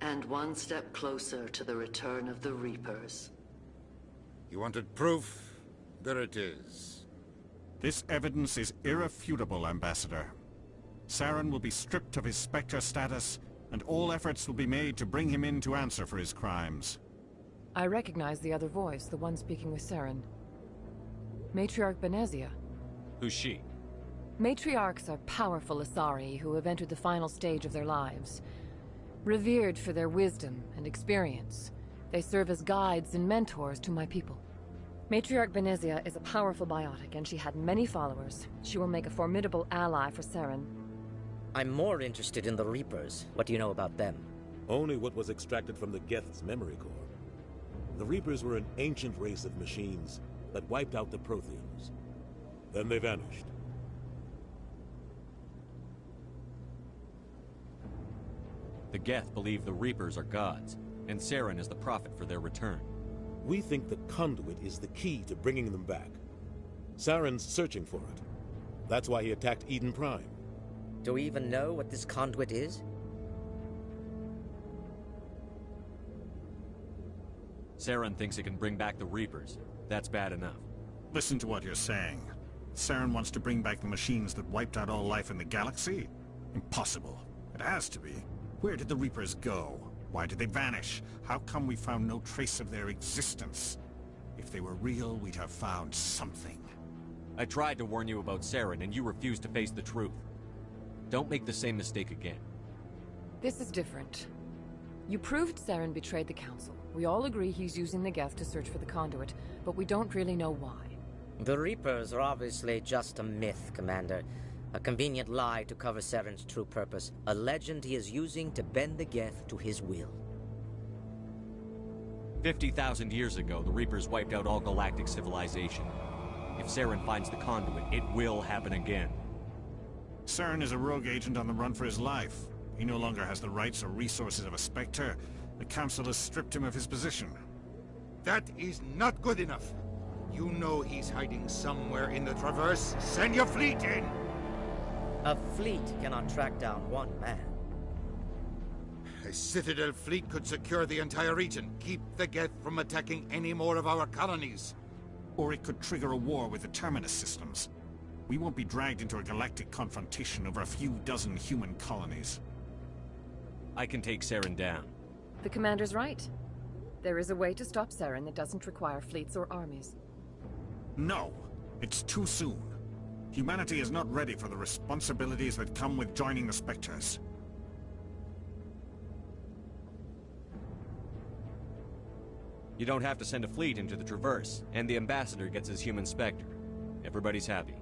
And one step closer to the return of the Reapers. You wanted proof? There it is. This evidence is irrefutable, Ambassador. Saren will be stripped of his Spectre status, and all efforts will be made to bring him in to answer for his crimes. I recognize the other voice, the one speaking with Saren. Matriarch Benezia. Who's she? Matriarchs are powerful Asari who have entered the final stage of their lives. Revered for their wisdom and experience, they serve as guides and mentors to my people. Matriarch Benezia is a powerful biotic, and she had many followers. She will make a formidable ally for Saren. I'm more interested in the Reapers. What do you know about them? Only what was extracted from the Geth's memory core. The Reapers were an ancient race of machines that wiped out the Protheans. Then they vanished. The Geth believe the Reapers are gods, and Saren is the prophet for their return. We think the Conduit is the key to bringing them back. Saren's searching for it. That's why he attacked Eden Prime. Do we even know what this Conduit is? Saren thinks it can bring back the Reapers. That's bad enough. Listen to what you're saying. Saren wants to bring back the machines that wiped out all life in the galaxy? Impossible. It has to be. Where did the Reapers go? Why did they vanish? How come we found no trace of their existence? If they were real, we'd have found something. I tried to warn you about Saren, and you refused to face the truth. Don't make the same mistake again. This is different. You proved Saren betrayed the Council. We all agree he's using the Geth to search for the Conduit, but we don't really know why. The Reapers are obviously just a myth, Commander. A convenient lie to cover Saren's true purpose. A legend he is using to bend the Geth to his will. 50,000 years ago, the Reapers wiped out all galactic civilization. If Saren finds the Conduit, it will happen again. Saren is a rogue agent on the run for his life. He no longer has the rights or resources of a Spectre. The Council has stripped him of his position. That is not good enough. You know he's hiding somewhere in the Traverse. Send your fleet in! A fleet cannot track down one man. A Citadel fleet could secure the entire region. Keep the Geth from attacking any more of our colonies. Or it could trigger a war with the Terminus systems. We won't be dragged into a galactic confrontation over a few dozen human colonies. I can take Saren down. The Commander's right. There is a way to stop Saren that doesn't require fleets or armies. No! It's too soon. Humanity is not ready for the responsibilities that come with joining the Spectres. You don't have to send a fleet into the Traverse, and the Ambassador gets his human Spectre. Everybody's happy.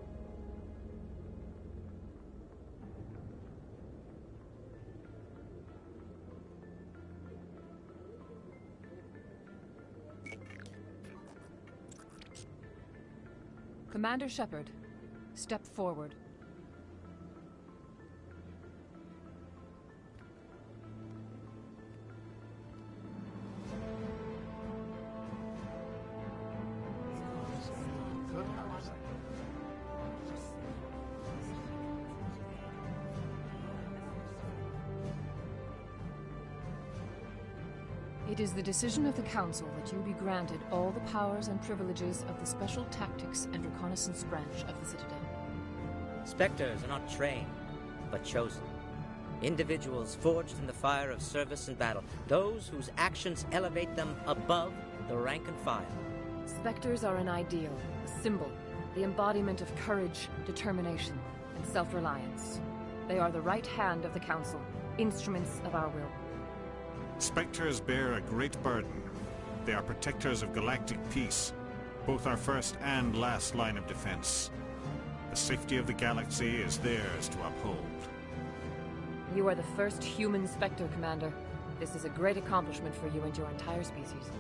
Commander Shepard, step forward. It is the decision of the Council that you be granted all the powers and privileges of the Special Tactics and Reconnaissance branch of the Citadel. Spectres are not trained, but chosen. Individuals forged in the fire of service and battle. Those whose actions elevate them above the rank and file. Spectres are an ideal, a symbol, the embodiment of courage, determination, and self-reliance. They are the right hand of the Council, instruments of our will. Spectres bear a great burden. They are protectors of galactic peace, both our first and last line of defense. The safety of the galaxy is theirs to uphold. You are the first human Spectre, Commander. This is a great accomplishment for you and your entire species.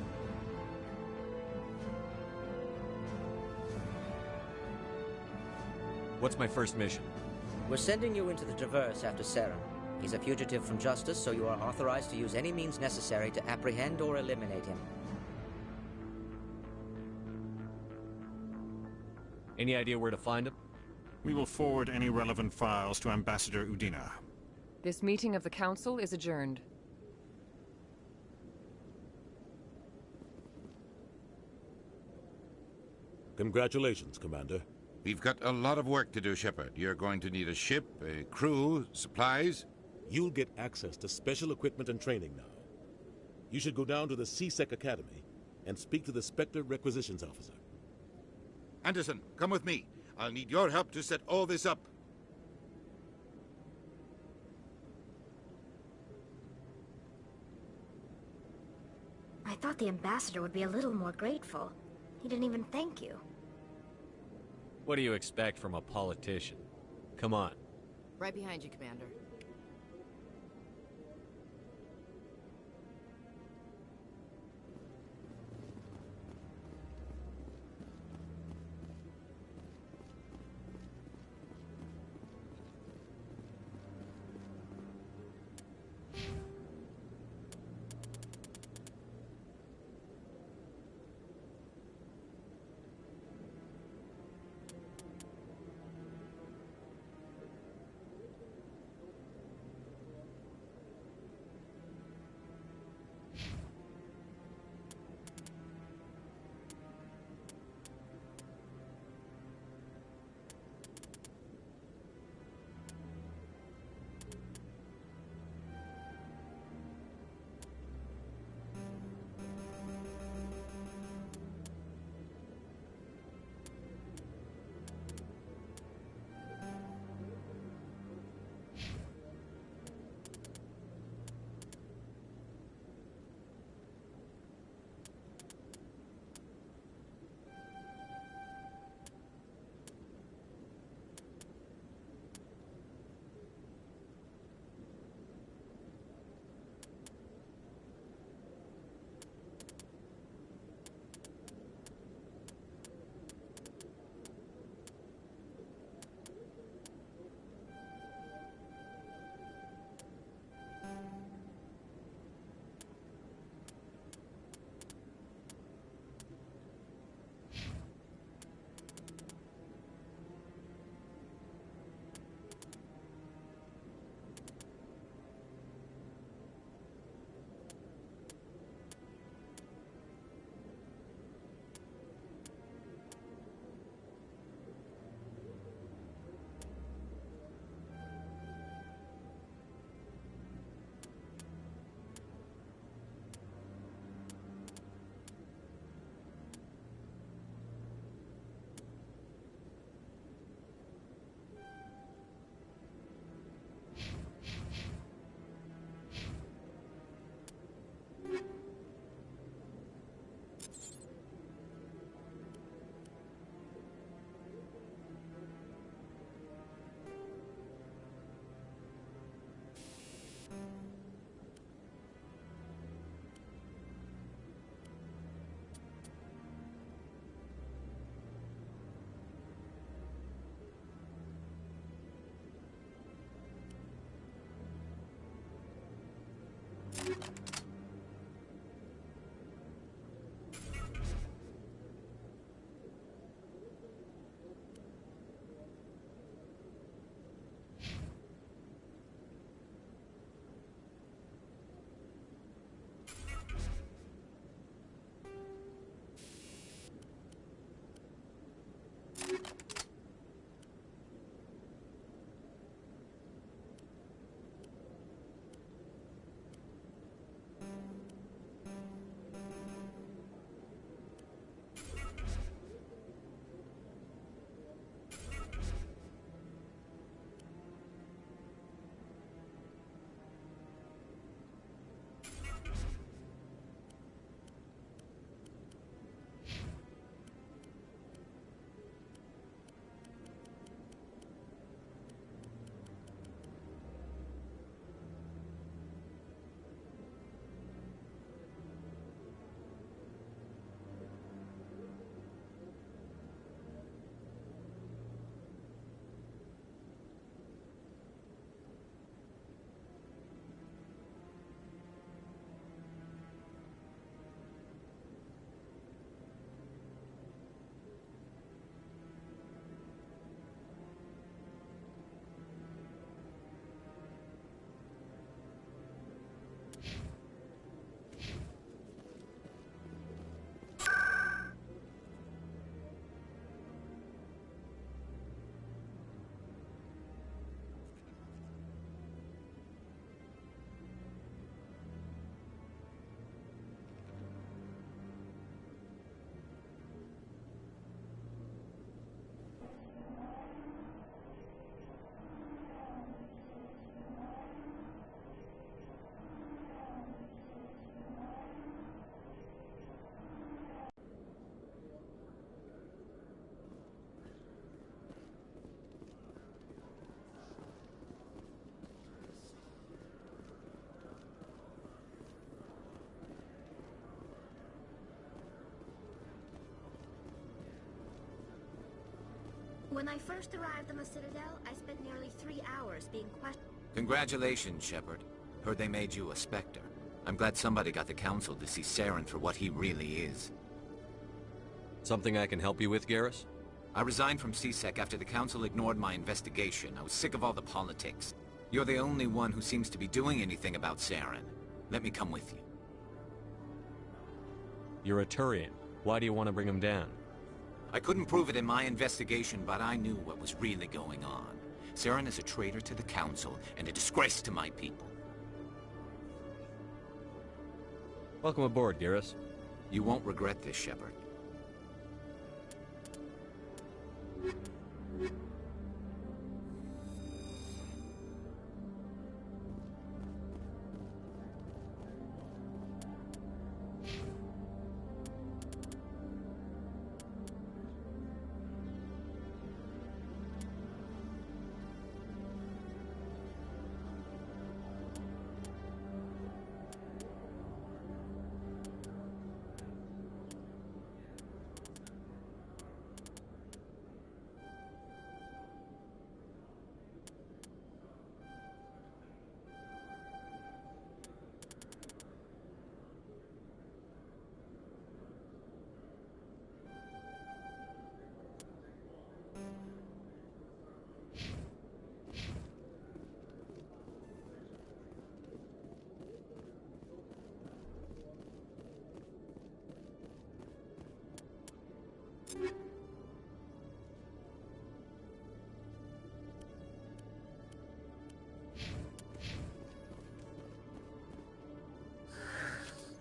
What's my first mission? We're sending you into the Traverse after Saren. He's a fugitive from justice, so you are authorized to use any means necessary to apprehend or eliminate him. Any idea where to find him? We will forward any relevant files to Ambassador Udina. This meeting of the Council is adjourned. Congratulations, Commander. We've got a lot of work to do, Shepard. You're going to need a ship, a crew, supplies. You'll get access to special equipment and training now. You should go down to the C-Sec Academy and speak to the Spectre Requisitions Officer. Anderson, come with me. I'll need your help to set all this up. I thought the Ambassador would be a little more grateful. He didn't even thank you. What do you expect from a politician? Come on. Right behind you, Commander. When I first arrived on the Citadel, I spent nearly 3 hours being questioned. Congratulations, Shepard. Heard they made you a Spectre. I'm glad somebody got the Council to see Saren for what he really is. Something I can help you with, Garrus? I resigned from CSEC after the Council ignored my investigation. I was sick of all the politics. You're the only one who seems to be doing anything about Saren. Let me come with you. You're a Turian. Why do you want to bring him down? I couldn't prove it in my investigation, but I knew what was really going on. Saren is a traitor to the Council and a disgrace to my people. Welcome aboard, Garrus. You won't regret this, Shepard.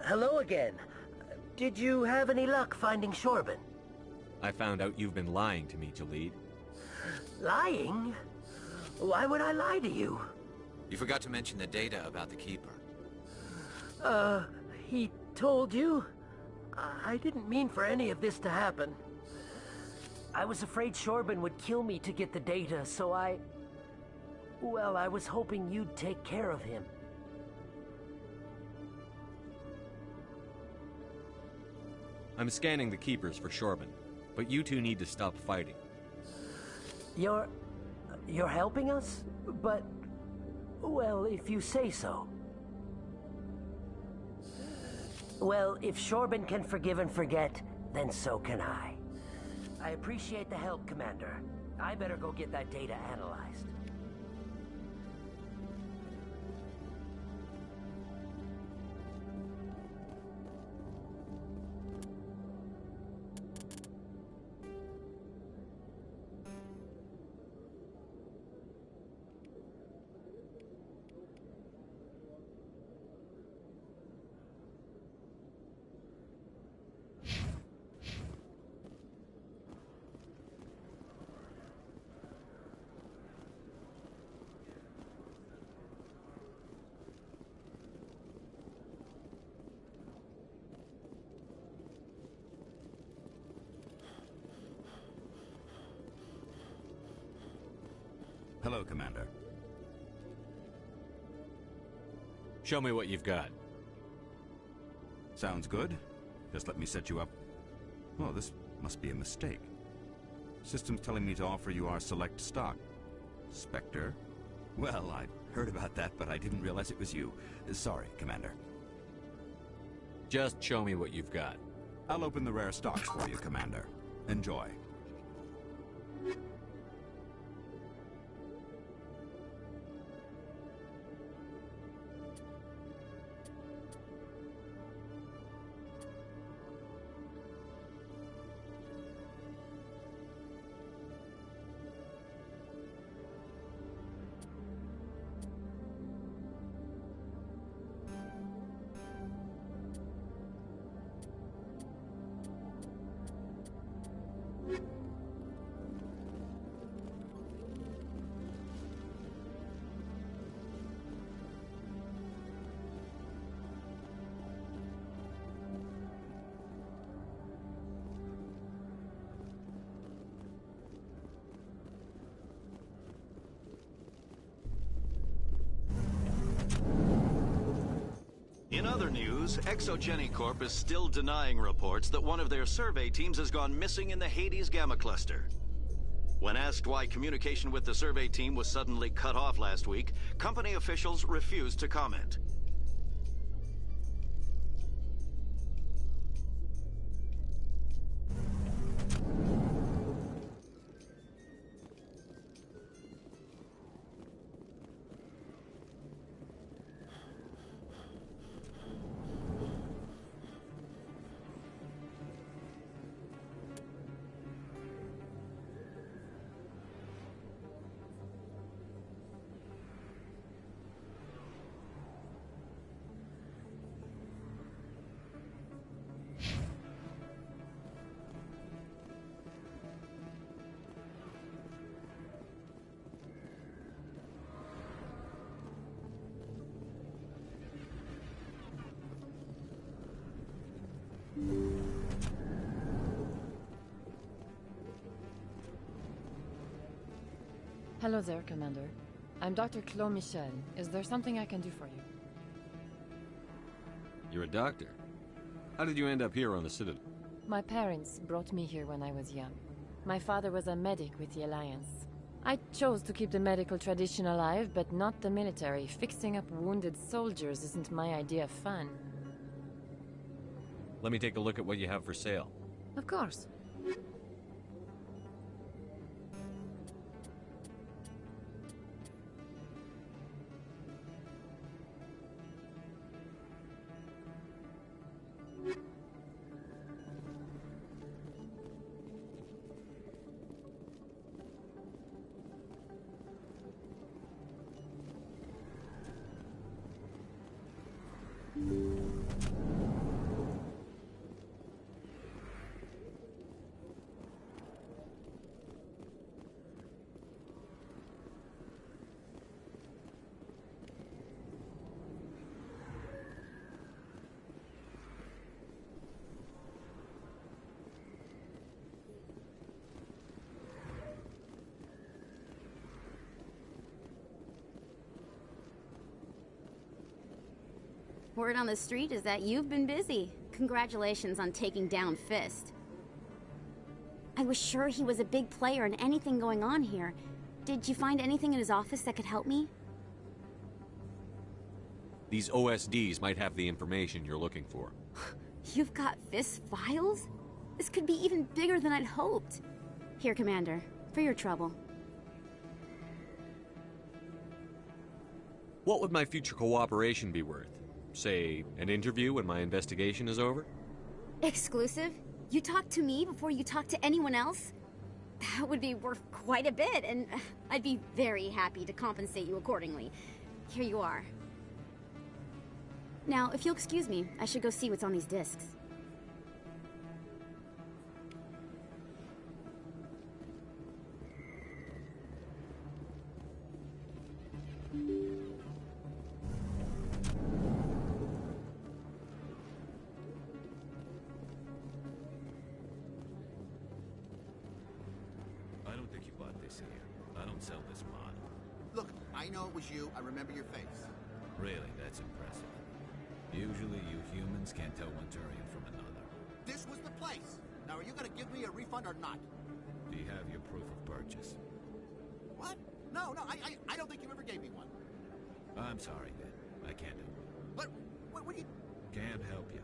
Hello again. Did you have any luck finding Shorban? I found out you've been lying to me, Jalid. Lying? Why would I lie to you? You forgot to mention the data about the Keeper. He told you? I didn't mean for any of this to happen. I was afraid Shorban would kill me to get the data, so well, I was hoping you'd take care of him. I'm scanning the Keepers for Shorban, but you two need to stop fighting. You're helping us? But, well, if you say so. Well, if Shorban can forgive and forget, then so can I. I appreciate the help, Commander. I better go get that data analyzed. Hello, Commander. Show me what you've got. Sounds good. Just let me set you up. Well, this must be a mistake. System's telling me to offer you our select stock. Spectre? Well, I heard about that, but I didn't realize it was you. Sorry, Commander. Just show me what you've got. I'll open the rare stocks for you, Commander. Enjoy. In other news, Exogeny Corp is still denying reports that one of their survey teams has gone missing in the Hades Gamma Cluster. When asked why communication with the survey team was suddenly cut off last week, company officials refused to comment. Hello there, Commander. I'm Dr. Claude Michel. Is there something I can do for you? You're a doctor. How did you end up here on the Citadel? My parents brought me here when I was young. My father was a medic with the Alliance. I chose to keep the medical tradition alive, but not the military. Fixing up wounded soldiers isn't my idea of fun. Let me take a look at what you have for sale. Of course. Word on the street is that you've been busy. Congratulations on taking down Fist. I was sure he was a big player in anything going on here. Did you find anything in his office that could help me? These OSDs might have the information you're looking for. You've got Fist's files? This could be even bigger than I'd hoped. Here, Commander, for your trouble. What would my future cooperation be worth? Say, an interview when my investigation is over? Exclusive? You talk to me before you talk to anyone else? That would be worth quite a bit, and I'd be very happy to compensate you accordingly. Here you are. Now, if you'll excuse me, I should go see what's on these discs. I don't think you bought this here. I don't sell this mod. Look, I know it was you. I remember your face. Really, that's impressive. Usually you humans can't tell one Turian from another. This was the place. Now, are you gonna give me a refund or not? Do you have your proof of purchase? What? No, I don't think you ever gave me one. I'm sorry, then. I can't help you. But, what do you... Can't help you.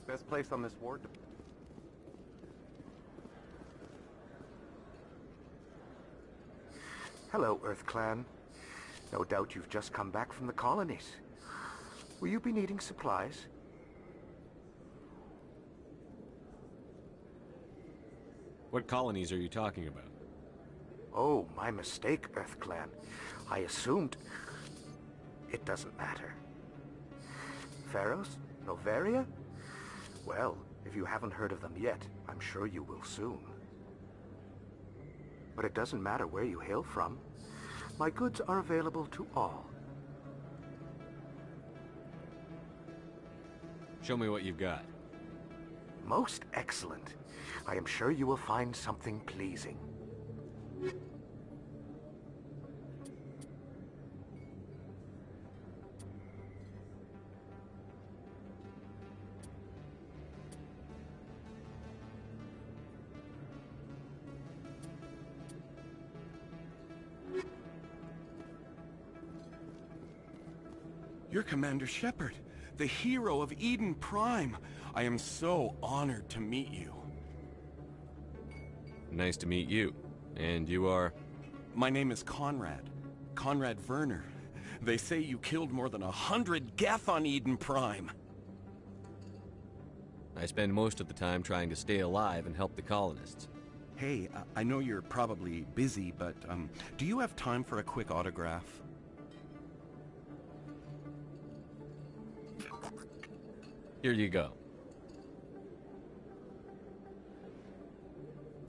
Best place on this ward. Hello, Earth Clan. No doubt you've just come back from the colonies. Will you be needing supplies? What colonies are you talking about? Oh, my mistake, Earth Clan. I assumed... It doesn't matter. Pharaohs? Novaria? Well, if you haven't heard of them yet, I'm sure you will soon. But it doesn't matter where you hail from. My goods are available to all. Show me what you've got. Most excellent. I am sure you will find something pleasing. You're Commander Shepard, the hero of Eden Prime. I am so honored to meet you. Nice to meet you. And you are? My name is Conrad. Conrad Werner. They say you killed more than 100 Geth on Eden Prime. I spend most of the time trying to stay alive and help the colonists. Hey, I know you're probably busy, but do you have time for a quick autograph? Here you go.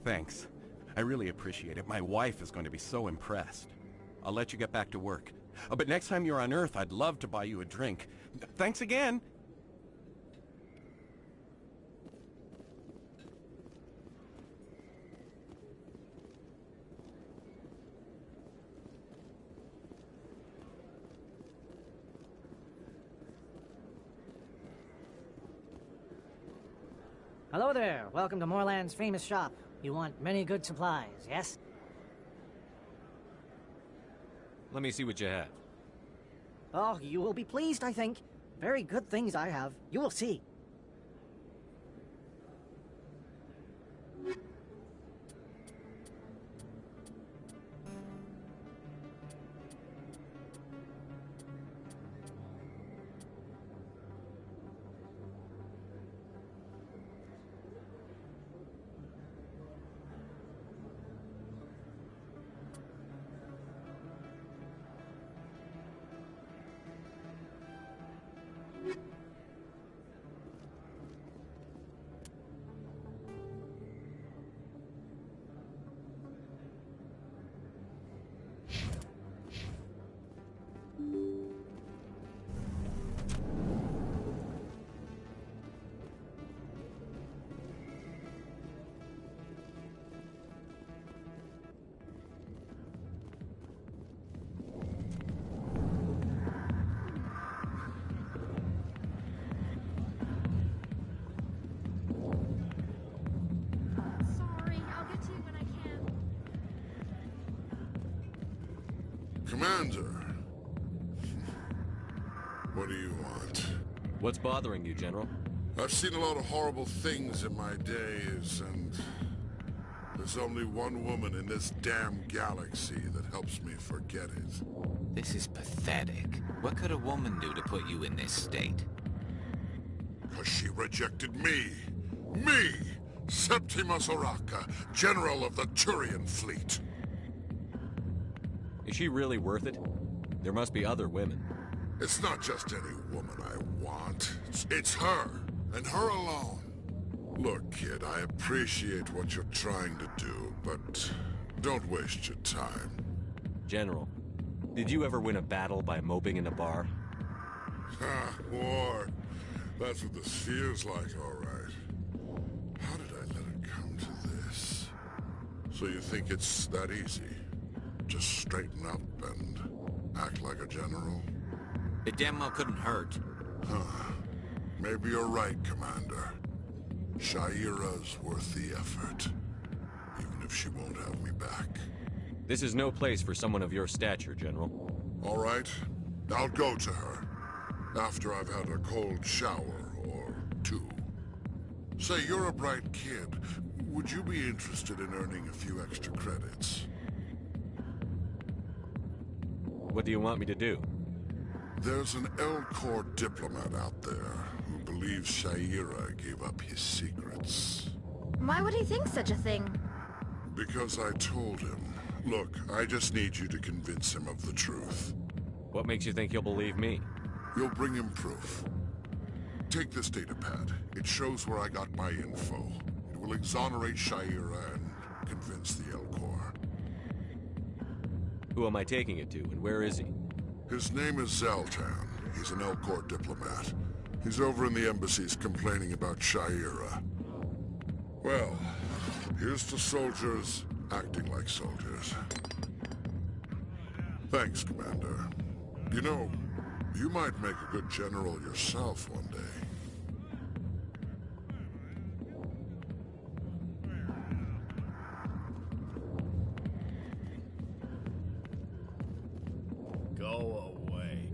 Thanks. I really appreciate it. My wife is going to be so impressed. I'll let you get back to work. But next time you're on Earth, I'd love to buy you a drink. Thanks again! Hello there. Welcome to Moorland's famous shop. You want many good supplies, yes? Let me see what you have. Oh, you will be pleased, I think. Very good things I have. You will see. Commander. What do you want? What's bothering you, General? I've seen a lot of horrible things in my days, and there's only one woman in this damn galaxy that helps me forget it. This is pathetic. What could a woman do to put you in this state? Because she rejected me! Me! Septimus Oraka, General of the Turian Fleet! Is she really worth it? There must be other women. It's not just any woman I want. It's her, and her alone. Look, kid, I appreciate what you're trying to do, but don't waste your time. General, did you ever win a battle by moping in a bar? Ha, war. That's what this feels like, all right. How did I let it come to this? So you think it's that easy? Just straighten up and act like a general? It damn well couldn't hurt. Huh. Maybe you're right, Commander. Shaira's worth the effort. Even if she won't have me back. This is no place for someone of your stature, General. All right. I'll go to her. After I've had a cold shower or two. Say, you're a bright kid. Would you be interested in earning a few extra credits? What do you want me to do? There's an Elcor diplomat out there who believes Shaira gave up his secrets. Why would he think such a thing? Because I told him. Look, I just need you to convince him of the truth. What makes you think he'll believe me? You'll bring him proof. Take this datapad. It shows where I got my info. It will exonerate Shaira and convince the Elcor. Who am I taking it to, and where is he? His name is Zaltan. He's an Elcor diplomat. He's over in the embassies complaining about Shaira. Well, here's to soldiers acting like soldiers. Thanks, Commander. You know, you might make a good general yourself one day. Go away.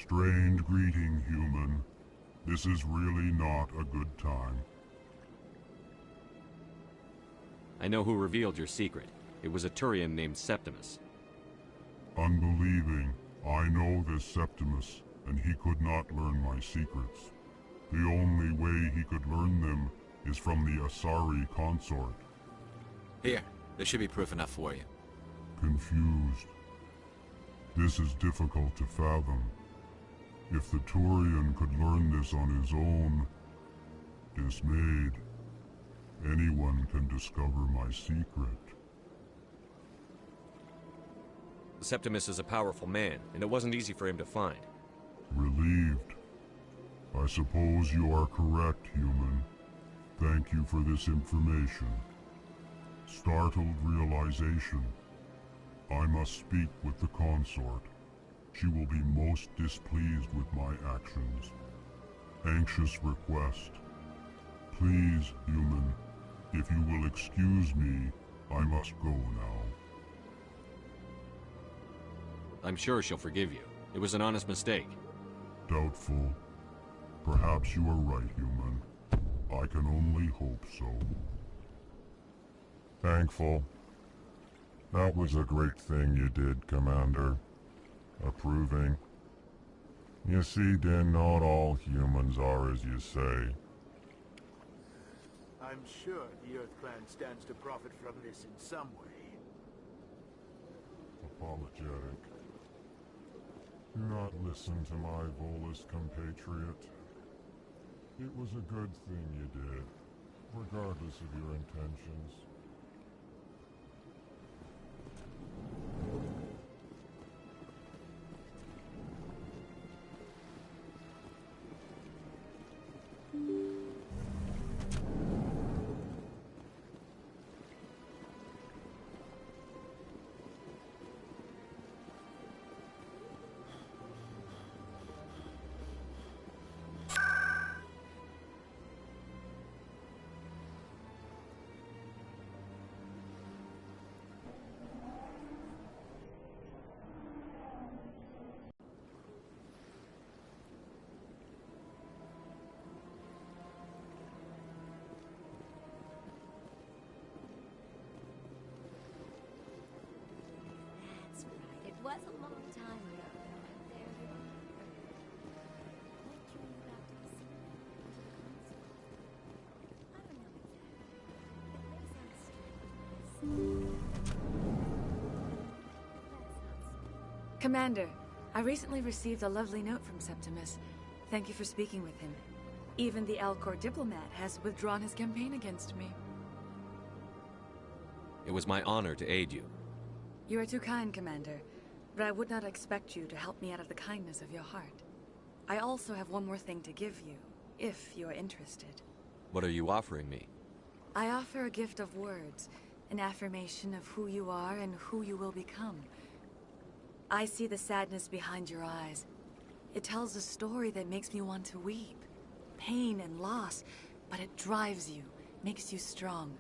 Strange greeting, human. This is really not a good time. I know who revealed your secret. It was a Turian named Septimus. Unbelieving, I know this Septimus, and he could not learn my secrets. The only way he could learn them is from the Asari consort. Here, there should be proof enough for you. Confused. This is difficult to fathom. If the Turian could learn this on his own, dismayed, anyone can discover my secret. Septimus is a powerful man, and it wasn't easy for him to find. Relieved. I suppose you are correct, human. Thank you for this information. Startled realization. I must speak with the consort. She will be most displeased with my actions. Anxious request. Please, human, if you will excuse me, I must go now. I'm sure she'll forgive you. It was an honest mistake. Doubtful. Perhaps you are right, human. I can only hope so. Thankful. That was a great thing you did, Commander. Approving. You see, Din, not all humans are as you say. I'm sure the Earth Clan stands to profit from this in some way. Apologetic. Do not listen to my Volus compatriot. It was a good thing you did, regardless of your intentions. It was a long time ago. There you are. Commander, I recently received a lovely note from Septimus. Thank you for speaking with him. Even the Alcor diplomat has withdrawn his campaign against me. It was my honor to aid you. You are too kind, Commander, but I would not expect you to help me out of the kindness of your heart. I also have one more thing to give you, if you are interested. What are you offering me? I offer a gift of words, an affirmation of who you are and who you will become. I see the sadness behind your eyes. It tells a story that makes me want to weep. Pain and loss, but it drives you, makes you strong.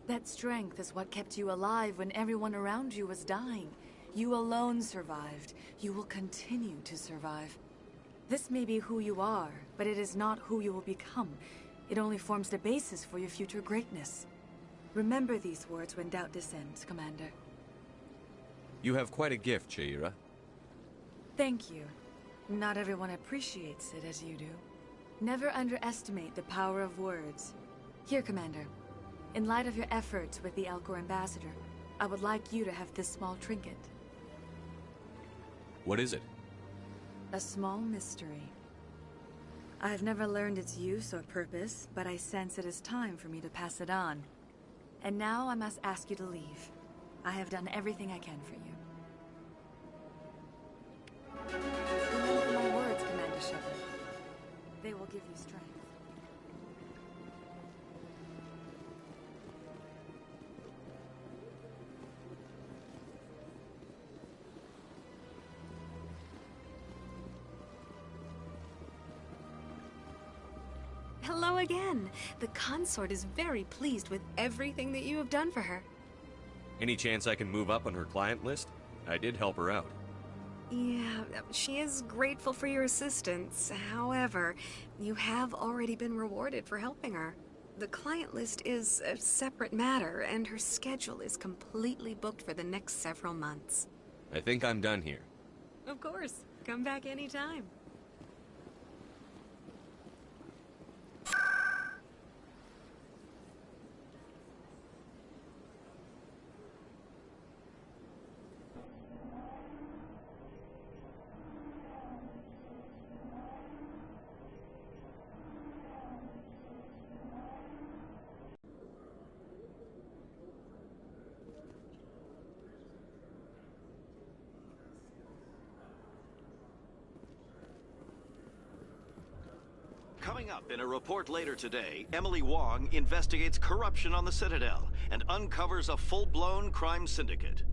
That strength is what kept you alive when everyone around you was dying. You alone survived. You will continue to survive. This may be who you are, but it is not who you will become. It only forms the basis for your future greatness. Remember these words when doubt descends, Commander. You have quite a gift, Shaira. Thank you. Not everyone appreciates it as you do. Never underestimate the power of words. Here, Commander. In light of your efforts with the Alcor ambassador, I would like you to have this small trinket. What is it? A small mystery. I have never learned its use or purpose, but I sense it is time for me to pass it on. And now I must ask you to leave. I have done everything I can for you. Remember my words, Commander Shepard. They will give you strength. Hello again. The consort is very pleased with everything that you have done for her. Any chance I can move up on her client list? I did help her out. Yeah, she is grateful for your assistance. However, you have already been rewarded for helping her. The client list is a separate matter, and her schedule is completely booked for the next several months. I think I'm done here. Of course. Come back anytime. Coming up in a report later today, Emily Wong investigates corruption on the Citadel and uncovers a full-blown crime syndicate.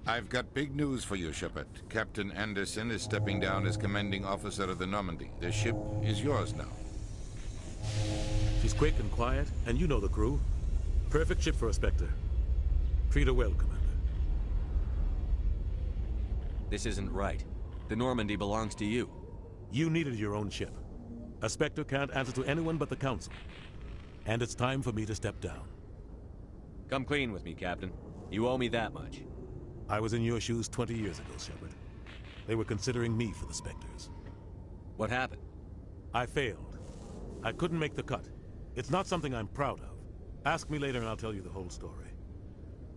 I've got big news for you, Shepard. Captain Anderson is stepping down as commanding officer of the Normandy. The ship is yours now. She's quick and quiet, and you know the crew. Perfect ship for a Spectre. Treat her well, Commander. This isn't right. The Normandy belongs to you. You needed your own ship. A Spectre can't answer to anyone but the Council. And it's time for me to step down. Come clean with me, Captain. You owe me that much. I was in your shoes 20 years ago, Shepard. They were considering me for the Spectres. What happened? I failed. I couldn't make the cut. It's not something I'm proud of. Ask me later and I'll tell you the whole story.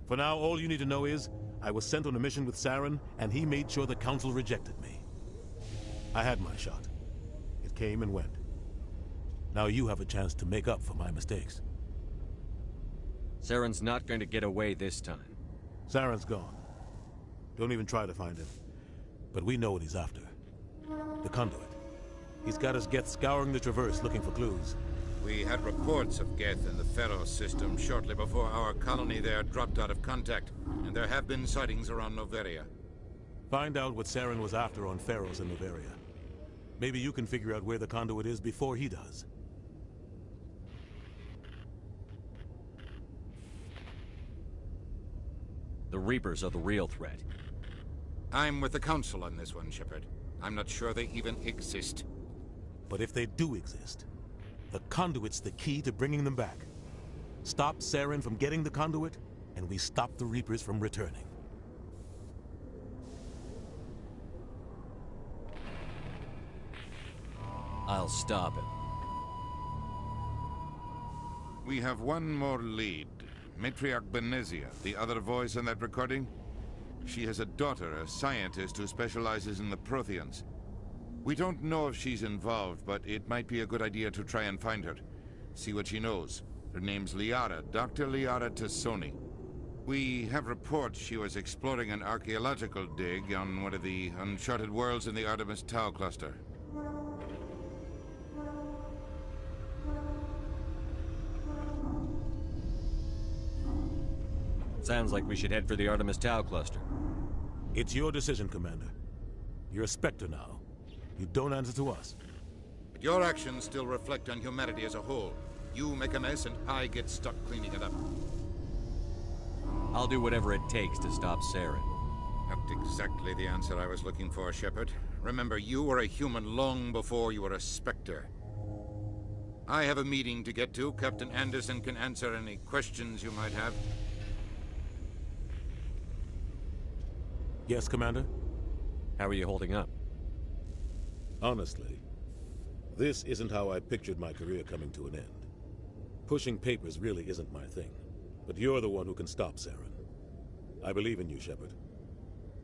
For now, all you need to know is, I was sent on a mission with Saren, and he made sure the Council rejected me. I had my shot. It came and went. Now you have a chance to make up for my mistakes. Saren's not going to get away this time. Saren's gone. Don't even try to find him. But we know what he's after. The conduit. He's got his Geth scouring the Traverse looking for clues. We had reports of Geth in the Pharos system shortly before our colony there dropped out of contact, and there have been sightings around Noveria. Find out what Saren was after on Pharos and Noveria. Maybe you can figure out where the conduit is before he does. The Reapers are the real threat. I'm with the Council on this one, Shepard. I'm not sure they even exist. But if they do exist, the conduit's the key to bringing them back. Stop Saren from getting the conduit, and we stop the Reapers from returning. I'll stop him. We have one more lead. Matriarch Benezia, the other voice in that recording. She has a daughter, a scientist who specializes in the Protheans. We don't know if she's involved, but it might be a good idea to try and find her. See what she knows. Her name's Liara, Dr. Liara Tassoni. We have reports she was exploring an archaeological dig on one of the uncharted worlds in the Artemis Tau cluster. Sounds like we should head for the Artemis Tau cluster. It's your decision, Commander. You're a Spectre now. You don't answer to us. But your actions still reflect on humanity as a whole. You make a mess and I get stuck cleaning it up. I'll do whatever it takes to stop Saren. Not exactly the answer I was looking for, Shepard. Remember, you were a human long before you were a Spectre. I have a meeting to get to. Captain Anderson can answer any questions you might have. Yes, Commander? How are you holding up? Honestly, this isn't how I pictured my career coming to an end. Pushing papers really isn't my thing, but you're the one who can stop Saren. I believe in you, Shepard.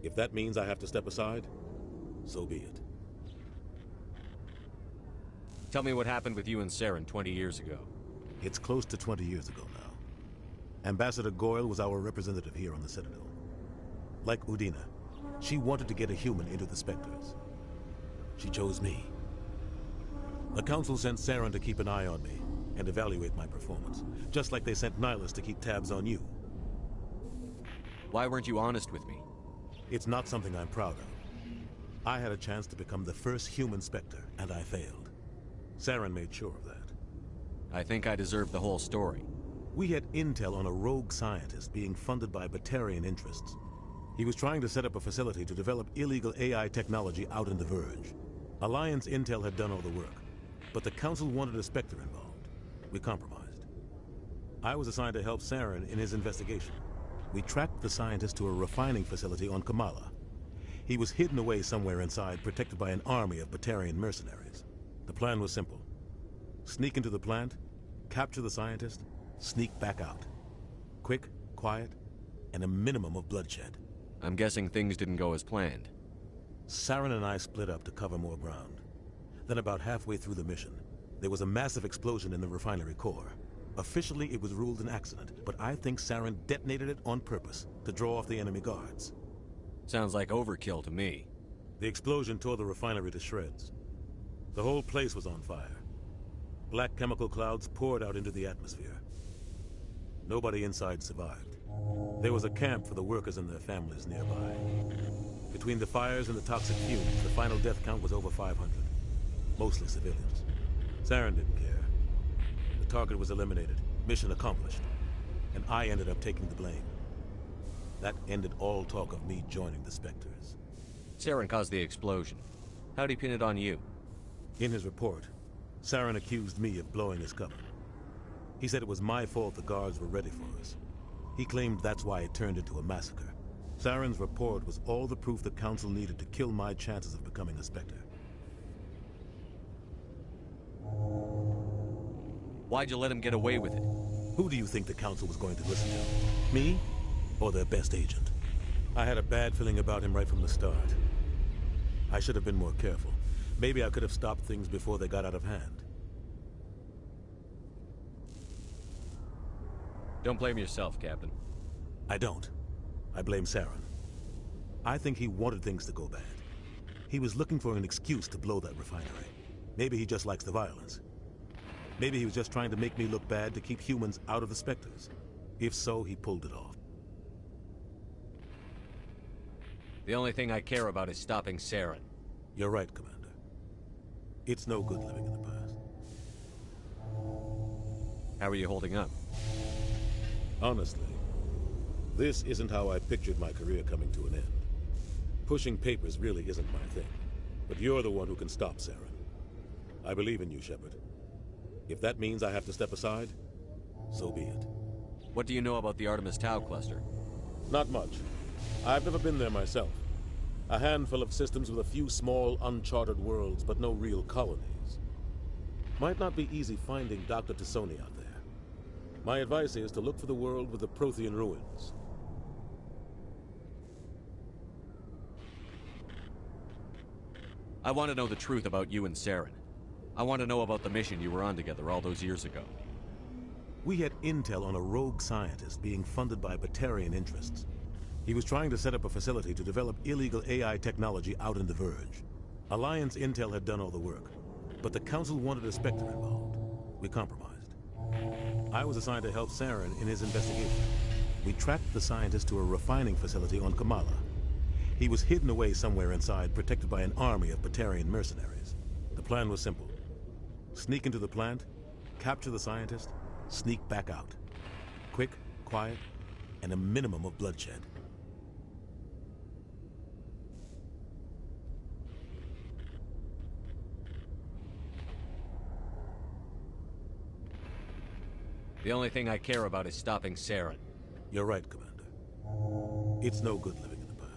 If that means I have to step aside, so be it. Tell me what happened with you and Saren 20 years ago. It's close to 20 years ago now. Ambassador Goyle was our representative here on the Citadel. Like Udina, she wanted to get a human into the Spectres. She chose me. The Council sent Saren to keep an eye on me and evaluate my performance, just like they sent Nihilus to keep tabs on you. Why weren't you honest with me? It's not something I'm proud of. I had a chance to become the first human Spectre, and I failed. Saren made sure of that. I think I deserve the whole story. We had intel on a rogue scientist being funded by Batarian interests. He was trying to set up a facility to develop illegal AI technology out in the Verge. Alliance intel had done all the work, but the Council wanted a Spectre involved. We compromised. I was assigned to help Saren in his investigation. We tracked the scientist to a refining facility on Kamala. He was hidden away somewhere inside, protected by an army of Batarian mercenaries. The plan was simple. Sneak into the plant, capture the scientist, sneak back out. Quick, quiet, and a minimum of bloodshed. I'm guessing things didn't go as planned. Saren and I split up to cover more ground. Then about halfway through the mission, there was a massive explosion in the refinery core. Officially, it was ruled an accident, but I think Saren detonated it on purpose to draw off the enemy guards. Sounds like overkill to me. The explosion tore the refinery to shreds. The whole place was on fire. Black chemical clouds poured out into the atmosphere. Nobody inside survived. There was a camp for the workers and their families nearby. Between the fires and the toxic fumes, the final death count was over 500. Mostly civilians. Saren didn't care. The target was eliminated, mission accomplished, and I ended up taking the blame. That ended all talk of me joining the Spectres. Saren caused the explosion. How'd he pin it on you? In his report, Saren accused me of blowing his cover. He said it was my fault the guards were ready for us. He claimed that's why it turned into a massacre. Saren's report was all the proof the Council needed to kill my chances of becoming a Spectre. Why'd you let him get away with it? Who do you think the Council was going to listen to? Me? Or their best agent? I had a bad feeling about him right from the start. I should have been more careful. Maybe I could have stopped things before they got out of hand. Don't blame yourself, Captain. I don't. I blame Saren. I think he wanted things to go bad. He was looking for an excuse to blow that refinery. Maybe he just likes the violence. Maybe he was just trying to make me look bad to keep humans out of the Spectres. If so, he pulled it off. The only thing I care about is stopping Saren. You're right, Commander. It's no good living in the past. How are you holding up? Honestly, this isn't how I pictured my career coming to an end. Pushing papers really isn't my thing. But you're the one who can stop Saren. I believe in you, Shepard. If that means I have to step aside, so be it. What do you know about the Artemis Tau cluster? Not much. I've never been there myself. A handful of systems with a few small, uncharted worlds, but no real colonies. Might not be easy finding Dr. T'Soni out there. My advice is to look for the world with the Prothean ruins. I want to know the truth about you and Saren. I want to know about the mission you were on together all those years ago. We had intel on a rogue scientist being funded by Batarian interests. He was trying to set up a facility to develop illegal AI technology out in the Verge. Alliance intel had done all the work, but the Council wanted a Spectre involved. We compromised. I was assigned to help Saren in his investigation. We tracked the scientist to a refining facility on Kamala. He was hidden away somewhere inside, protected by an army of Batarian mercenaries. The plan was simple. Sneak into the plant, capture the scientist, sneak back out. Quick, quiet, and a minimum of bloodshed. The only thing I care about is stopping Saren. You're right, Commander. It's no good living in the past.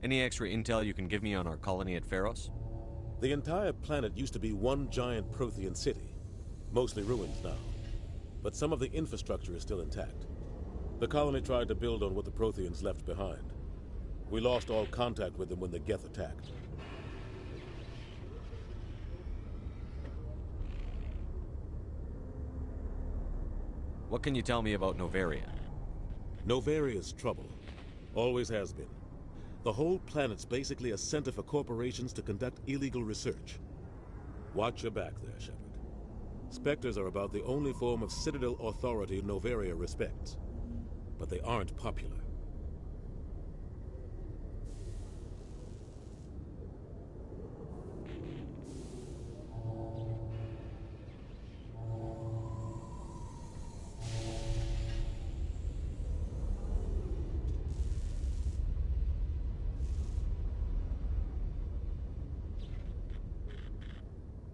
Any extra intel you can give me on our colony at Pharos? The entire planet used to be one giant Prothean city. Mostly ruins now. But some of the infrastructure is still intact. The colony tried to build on what the Protheans left behind. We lost all contact with them when the Geth attacked. What can you tell me about Novaria? Novaria's trouble. Always has been. The whole planet's basically a center for corporations to conduct illegal research. Watch your back there, Shepard. Spectres are about the only form of Citadel authority Noveria respects. But they aren't popular.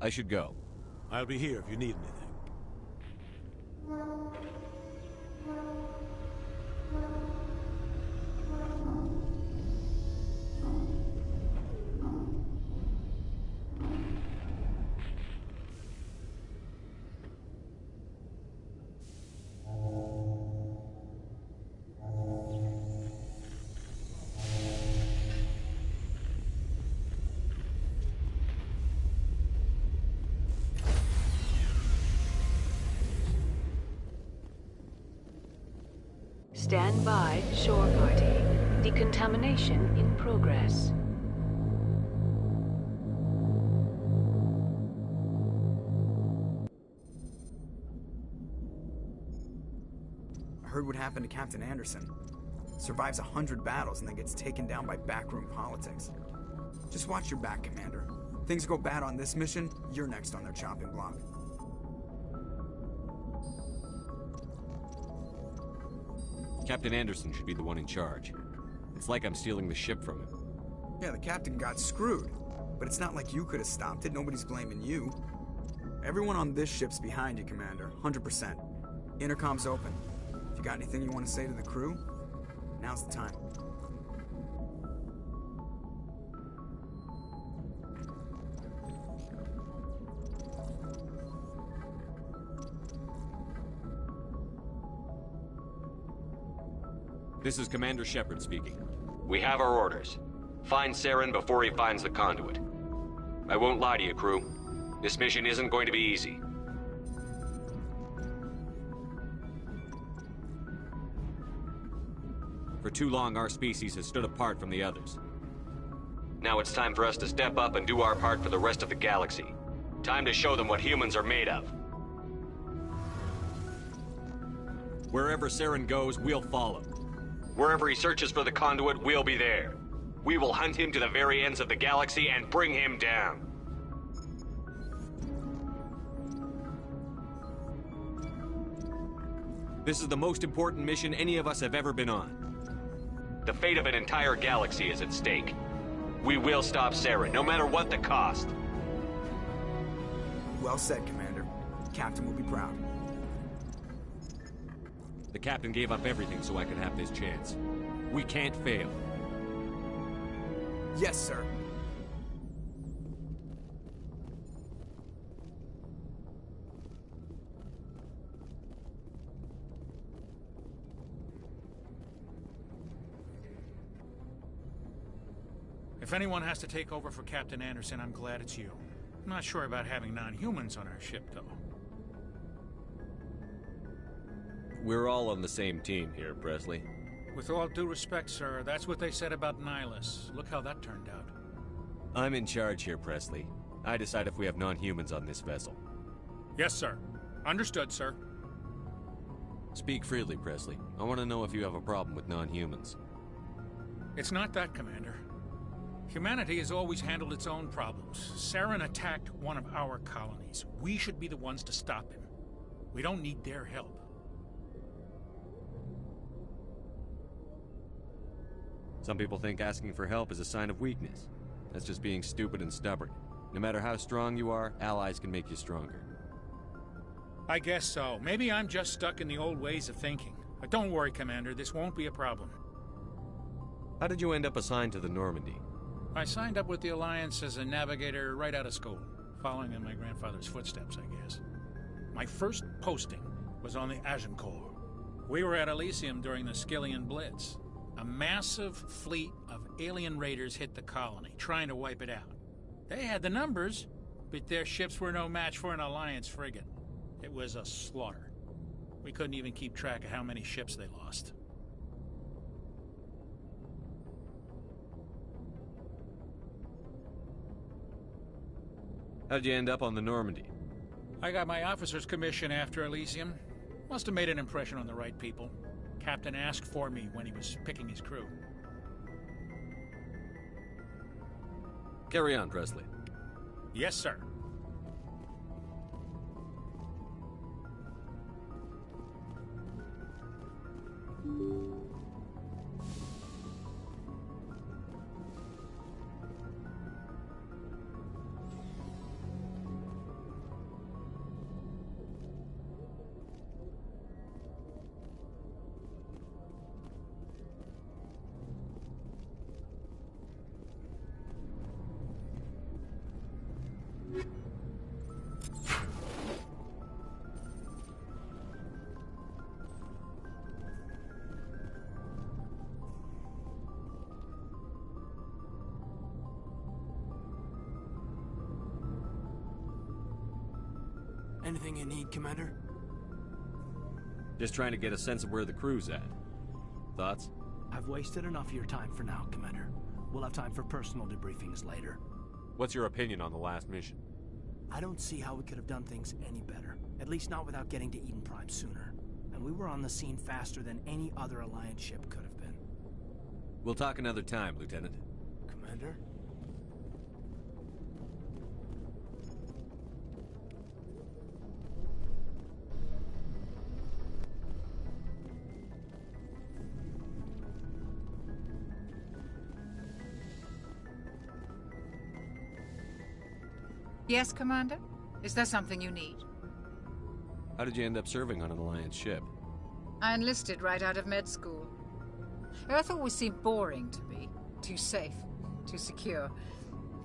I should go. I'll be here if you need anything. Stand by, shore party. Decontamination in progress. I heard what happened to Captain Anderson. Survives 100 battles and then gets taken down by backroom politics. Just watch your back, Commander. Things go bad on this mission, you're next on their chopping block. Captain Anderson should be the one in charge. It's like I'm stealing the ship from him. Yeah, the captain got screwed. But it's not like you could have stopped it. Nobody's blaming you. Everyone on this ship's behind you, Commander. 100%. Intercom's open. If you got anything you want to say to the crew, now's the time. This is Commander Shepard speaking. We have our orders. Find Saren before he finds the conduit. I won't lie to you, crew. This mission isn't going to be easy. For too long, our species has stood apart from the others. Now it's time for us to step up and do our part for the rest of the galaxy. Time to show them what humans are made of. Wherever Saren goes, we'll follow. Wherever he searches for the conduit, we'll be there. We will hunt him to the very ends of the galaxy and bring him down. This is the most important mission any of us have ever been on. The fate of an entire galaxy is at stake. We will stop Saren, no matter what the cost. Well said, Commander. Captain will be proud. The captain gave up everything so I could have this chance. We can't fail. Yes, sir. If anyone has to take over for Captain Anderson, I'm glad it's you. I'm not sure about having non-humans on our ship, though. We're all on the same team here, Presley. With all due respect, sir, that's what they said about Nihilus. Look how that turned out. I'm in charge here, Presley. I decide if we have non-humans on this vessel. Yes, sir. Understood, sir. Speak freely, Presley. I want to know if you have a problem with non-humans. It's not that, Commander. Humanity has always handled its own problems. Saren attacked one of our colonies. We should be the ones to stop him. We don't need their help. Some people think asking for help is a sign of weakness. That's just being stupid and stubborn. No matter how strong you are, allies can make you stronger. I guess so. Maybe I'm just stuck in the old ways of thinking. But don't worry, Commander. This won't be a problem. How did you end up assigned to the Normandy? I signed up with the Alliance as a navigator right out of school, following in my grandfather's footsteps, I guess. My first posting was on the Agincourt. We were at Elysium during the Skillian Blitz. A massive fleet of alien raiders hit the colony, trying to wipe it out. They had the numbers, but their ships were no match for an Alliance frigate. It was a slaughter. We couldn't even keep track of how many ships they lost. How'd you end up on the Normandy? I got my officer's commission after Elysium. Must have made an impression on the right people. Captain asked for me when he was picking his crew. Carry on, Presley. Yes, sir. Anything you need, Commander? Just trying to get a sense of where the crew's at. Thoughts? I've wasted enough of your time for now, Commander. We'll have time for personal debriefings later. What's your opinion on the last mission? I don't see how we could have done things any better. At least not without getting to Eden Prime sooner. And we were on the scene faster than any other Alliance ship could have been. We'll talk another time, Lieutenant. Commander? Yes, Commander? Is there something you need? How did you end up serving on an Alliance ship? I enlisted right out of med school. Earth always seemed boring to me. Too safe, too secure.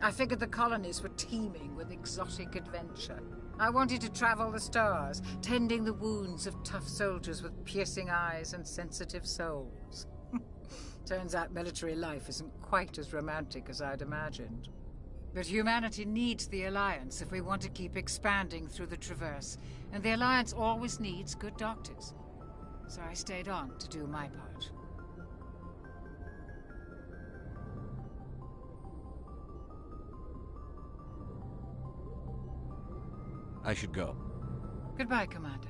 I figured the colonies were teeming with exotic adventure. I wanted to travel the stars, tending the wounds of tough soldiers with piercing eyes and sensitive souls. Turns out military life isn't quite as romantic as I'd imagined. But humanity needs the Alliance if we want to keep expanding through the Traverse, and the Alliance always needs good doctors. So I stayed on to do my part. I should go. Goodbye, Commander.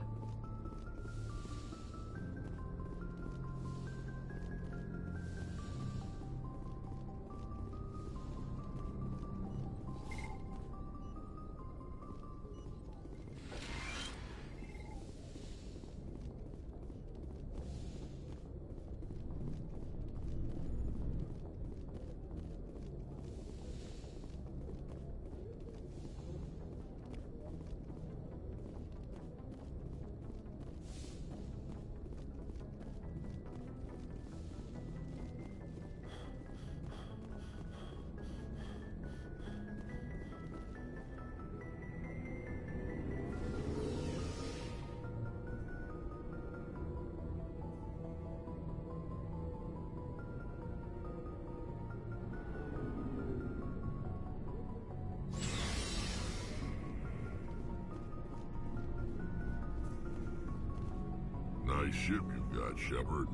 Nice ship you've got, Shepard.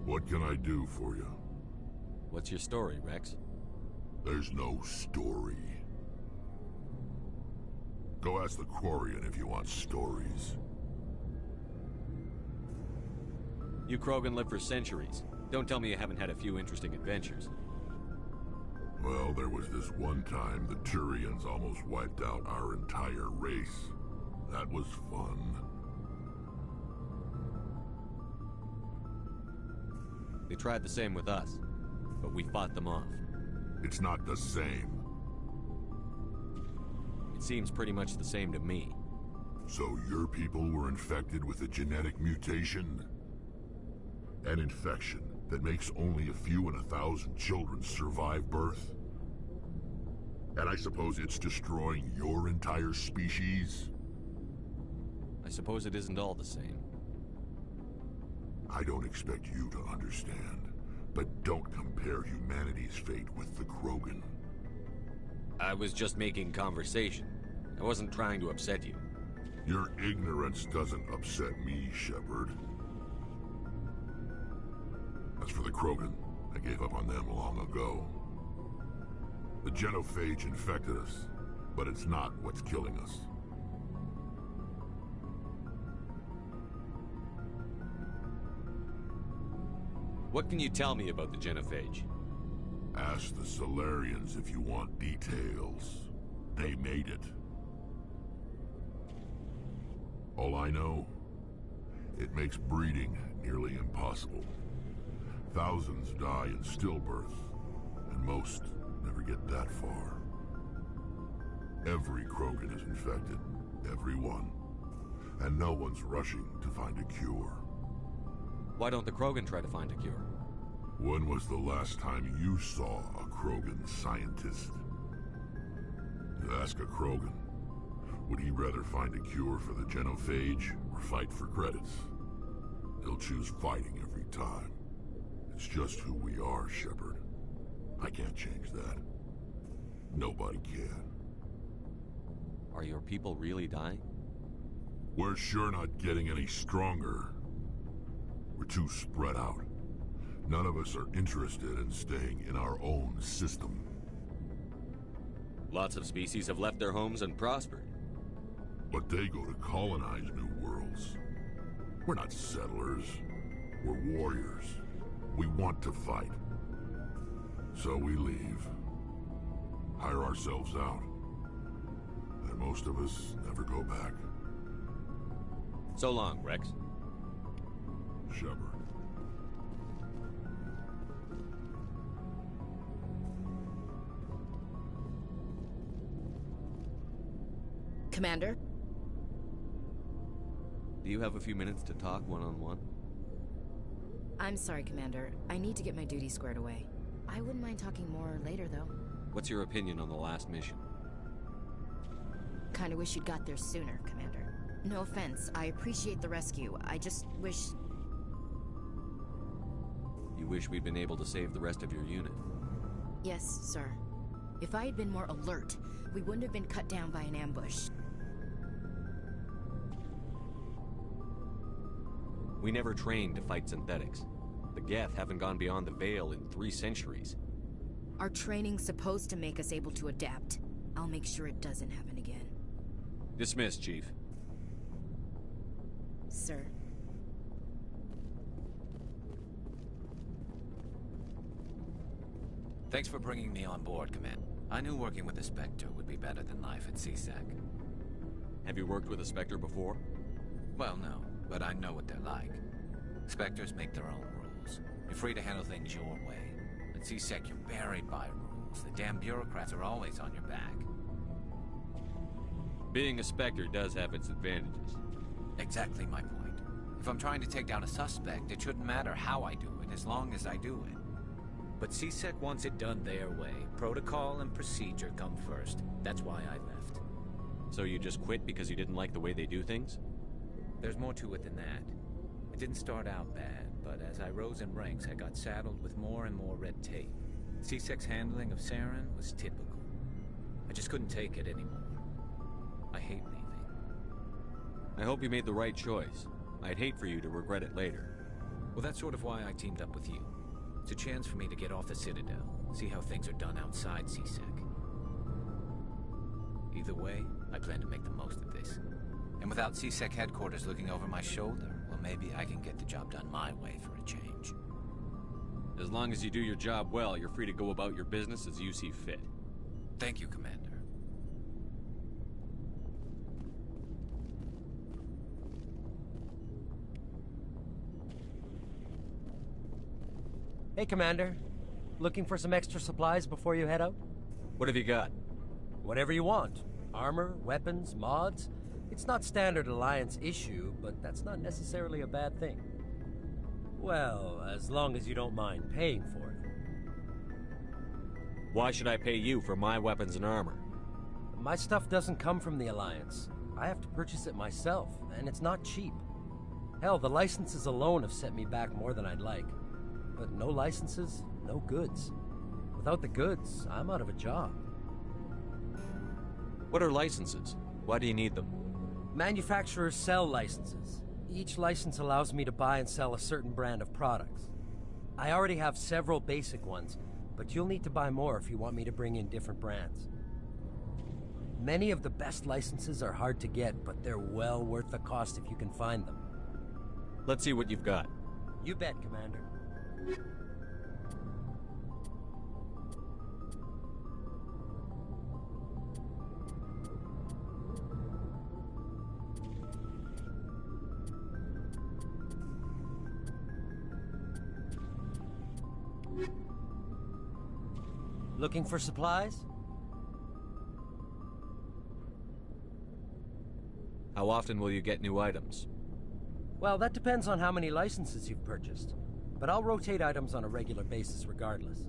What can I do for you? What's your story, Rex? There's no story. Go ask the Quarian if you want stories. You Krogan live for centuries. Don't tell me you haven't had a few interesting adventures. Well, there was this one time the Turians almost wiped out our entire race. That was fun. They tried the same with us, but we fought them off. It's not the same. It seems pretty much the same to me. So your people were infected with a genetic mutation? An infection that makes only a few in 1,000 children survive birth? And I suppose it's destroying your entire species? I suppose it isn't all the same. I don't expect you to understand, but don't compare humanity's fate with the Krogan. I was just making conversation. I wasn't trying to upset you. Your ignorance doesn't upset me, Shepard. As for the Krogan, I gave up on them long ago. The genophage infected us. but it's not what's killing us. What can you tell me about the genophage? Ask the Solarians if you want details. They made it. All I know, it makes breeding nearly impossible. Thousands die in stillbirth, and most never get that far. Every Krogan is infected, every one. And no one's rushing to find a cure. Why don't the Krogan try to find a cure? When was the last time you saw a Krogan scientist? Ask a Krogan. Would he rather find a cure for the genophage or fight for credits? He'll choose fighting every time. It's just who we are, Shepard. I can't change that. Nobody can. Are your people really dying? We're sure not getting any stronger. We're too spread out. None of us are interested in staying in our own system. Lots of species have left their homes and prospered. But they go to colonize new worlds. We're not settlers. We're warriors. We want to fight. So we leave. Hire ourselves out. And most of us never go back. So long, Rex. Shepard. Commander? Do you have a few minutes to talk one-on-one? I'm sorry, Commander. I need to get my duty squared away. I wouldn't mind talking more later, though. What's your opinion on the last mission? Kinda wish you'd got there sooner, Commander. No offense, I appreciate the rescue. I just wish... You wish we'd been able to save the rest of your unit? Yes, sir. If I had been more alert, we wouldn't have been cut down by an ambush. We never trained to fight synthetics. The Geth haven't gone beyond the Veil in 3 centuries. Our training's supposed to make us able to adapt. I'll make sure it doesn't happen again. Dismissed, Chief. Sir. Thanks for bringing me on board, Command. I knew working with the Spectre would be better than life at CSEC. Have you worked with a Spectre before? Well, no, but I know what they're like. Spectres make their own rules. You're free to handle things your way. At CSEC, you're buried by rules. The damn bureaucrats are always on your back. Being a Spectre does have its advantages. Exactly my point. If I'm trying to take down a suspect, it shouldn't matter how I do it, as long as I do it. But CSEC wants it done their way. Protocol and procedure come first. That's why I left. So you just quit because you didn't like the way they do things? There's more to it than that. It didn't start out bad, but as I rose in ranks, I got saddled with more and more red tape. CSEC's handling of Saren was typical. I just couldn't take it anymore. I hate leaving. I hope you made the right choice. I'd hate for you to regret it later. Well, that's sort of why I teamed up with you. It's a chance for me to get off the Citadel, see how things are done outside CSEC. Either way, I plan to make the most of this. And without CSEC headquarters looking over my shoulder, well, maybe I can get the job done my way for a change. As long as you do your job well, you're free to go about your business as you see fit. Thank you, Commander. Hey, Commander. Looking for some extra supplies before you head out? What have you got? Whatever you want. Armor, weapons, mods. It's not standard Alliance issue, but that's not necessarily a bad thing. Well, as long as you don't mind paying for it. Why should I pay you for my weapons and armor? My stuff doesn't come from the Alliance. I have to purchase it myself, and it's not cheap. Hell, the licenses alone have set me back more than I'd like. But no licenses, no goods. Without the goods, I'm out of a job. What are licenses? Why do you need them? Manufacturers sell licenses. Each license allows me to buy and sell a certain brand of products. I already have several basic ones, but you'll need to buy more if you want me to bring in different brands. Many of the best licenses are hard to get, but they're well worth the cost if you can find them. Let's see what you've got. You bet, Commander. Looking for supplies? How often will you get new items? Well, that depends on how many licenses you've purchased. But I'll rotate items on a regular basis regardless.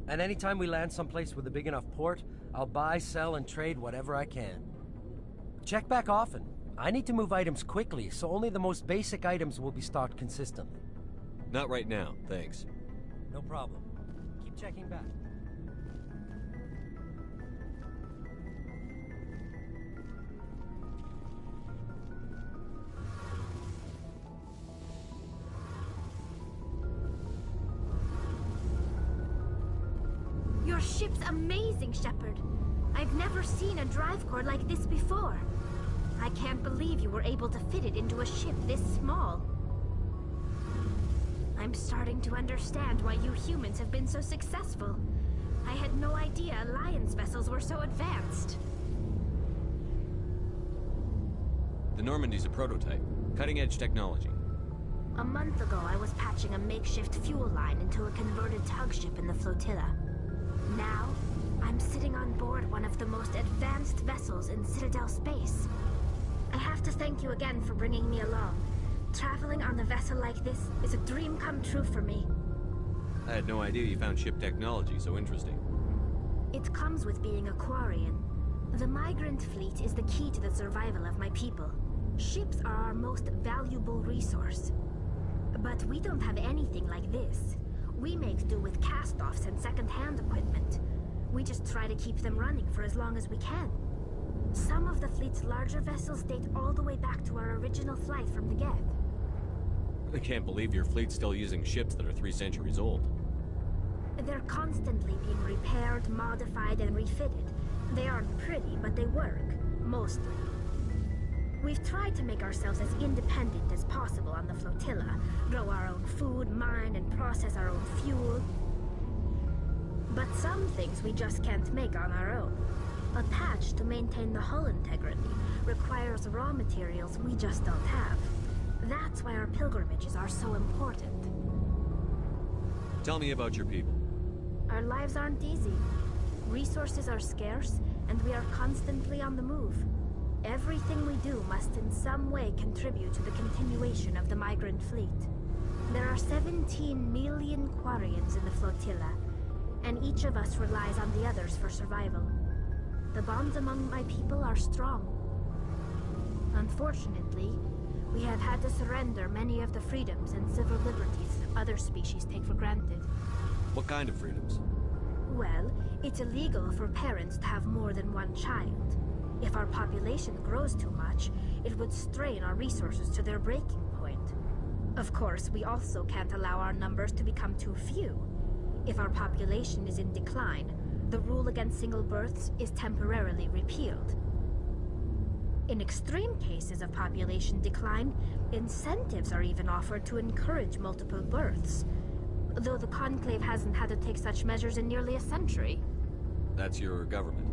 And anytime we land someplace with a big enough port, I'll buy, sell, and trade whatever I can. Check back often. I need to move items quickly, so only the most basic items will be stocked consistently. Not right now, thanks. No problem. Keep checking back. Your ship's amazing, Shepard. I've never seen a drive core like this before. I can't believe you were able to fit it into a ship this small. I'm starting to understand why you humans have been so successful. I had no idea Alliance vessels were so advanced. The Normandy's a prototype. Cutting-edge technology. A month ago, I was patching a makeshift fuel line into a converted tug ship in the flotilla. Now, I'm sitting on board one of the most advanced vessels in Citadel space. I have to thank you again for bringing me along. Traveling on a vessel like this is a dream come true for me. I had no idea you found ship technology so interesting. It comes with being a Quarian. The migrant fleet is the key to the survival of my people. Ships are our most valuable resource. But we don't have anything like this. We make do with cast-offs and second-hand equipment. We just try to keep them running for as long as we can. Some of the fleet's larger vessels date all the way back to our original flight from the Geth. I can't believe your fleet's still using ships that are 3 centuries old. They're constantly being repaired, modified, and refitted. They aren't pretty, but they work. Mostly. We've tried to make ourselves as independent as possible on the flotilla, grow our own food, mine, and process our own fuel. But some things we just can't make on our own. A patch to maintain the hull integrity requires raw materials we just don't have. That's why our pilgrimages are so important. Tell me about your people. Our lives aren't easy. Resources are scarce, and we are constantly on the move. Everything we do must in some way contribute to the continuation of the migrant fleet. There are 17 million Quarians in the flotilla, and each of us relies on the others for survival. The bonds among my people are strong. Unfortunately, we have had to surrender many of the freedoms and civil liberties other species take for granted. What kind of freedoms? Well, it's illegal for parents to have more than one child. If our population grows too much, it would strain our resources to their breaking point. Of course, we also can't allow our numbers to become too few. If our population is in decline, the rule against single births is temporarily repealed. In extreme cases of population decline, incentives are even offered to encourage multiple births, though the Conclave hasn't had to take such measures in nearly a century. That's your government.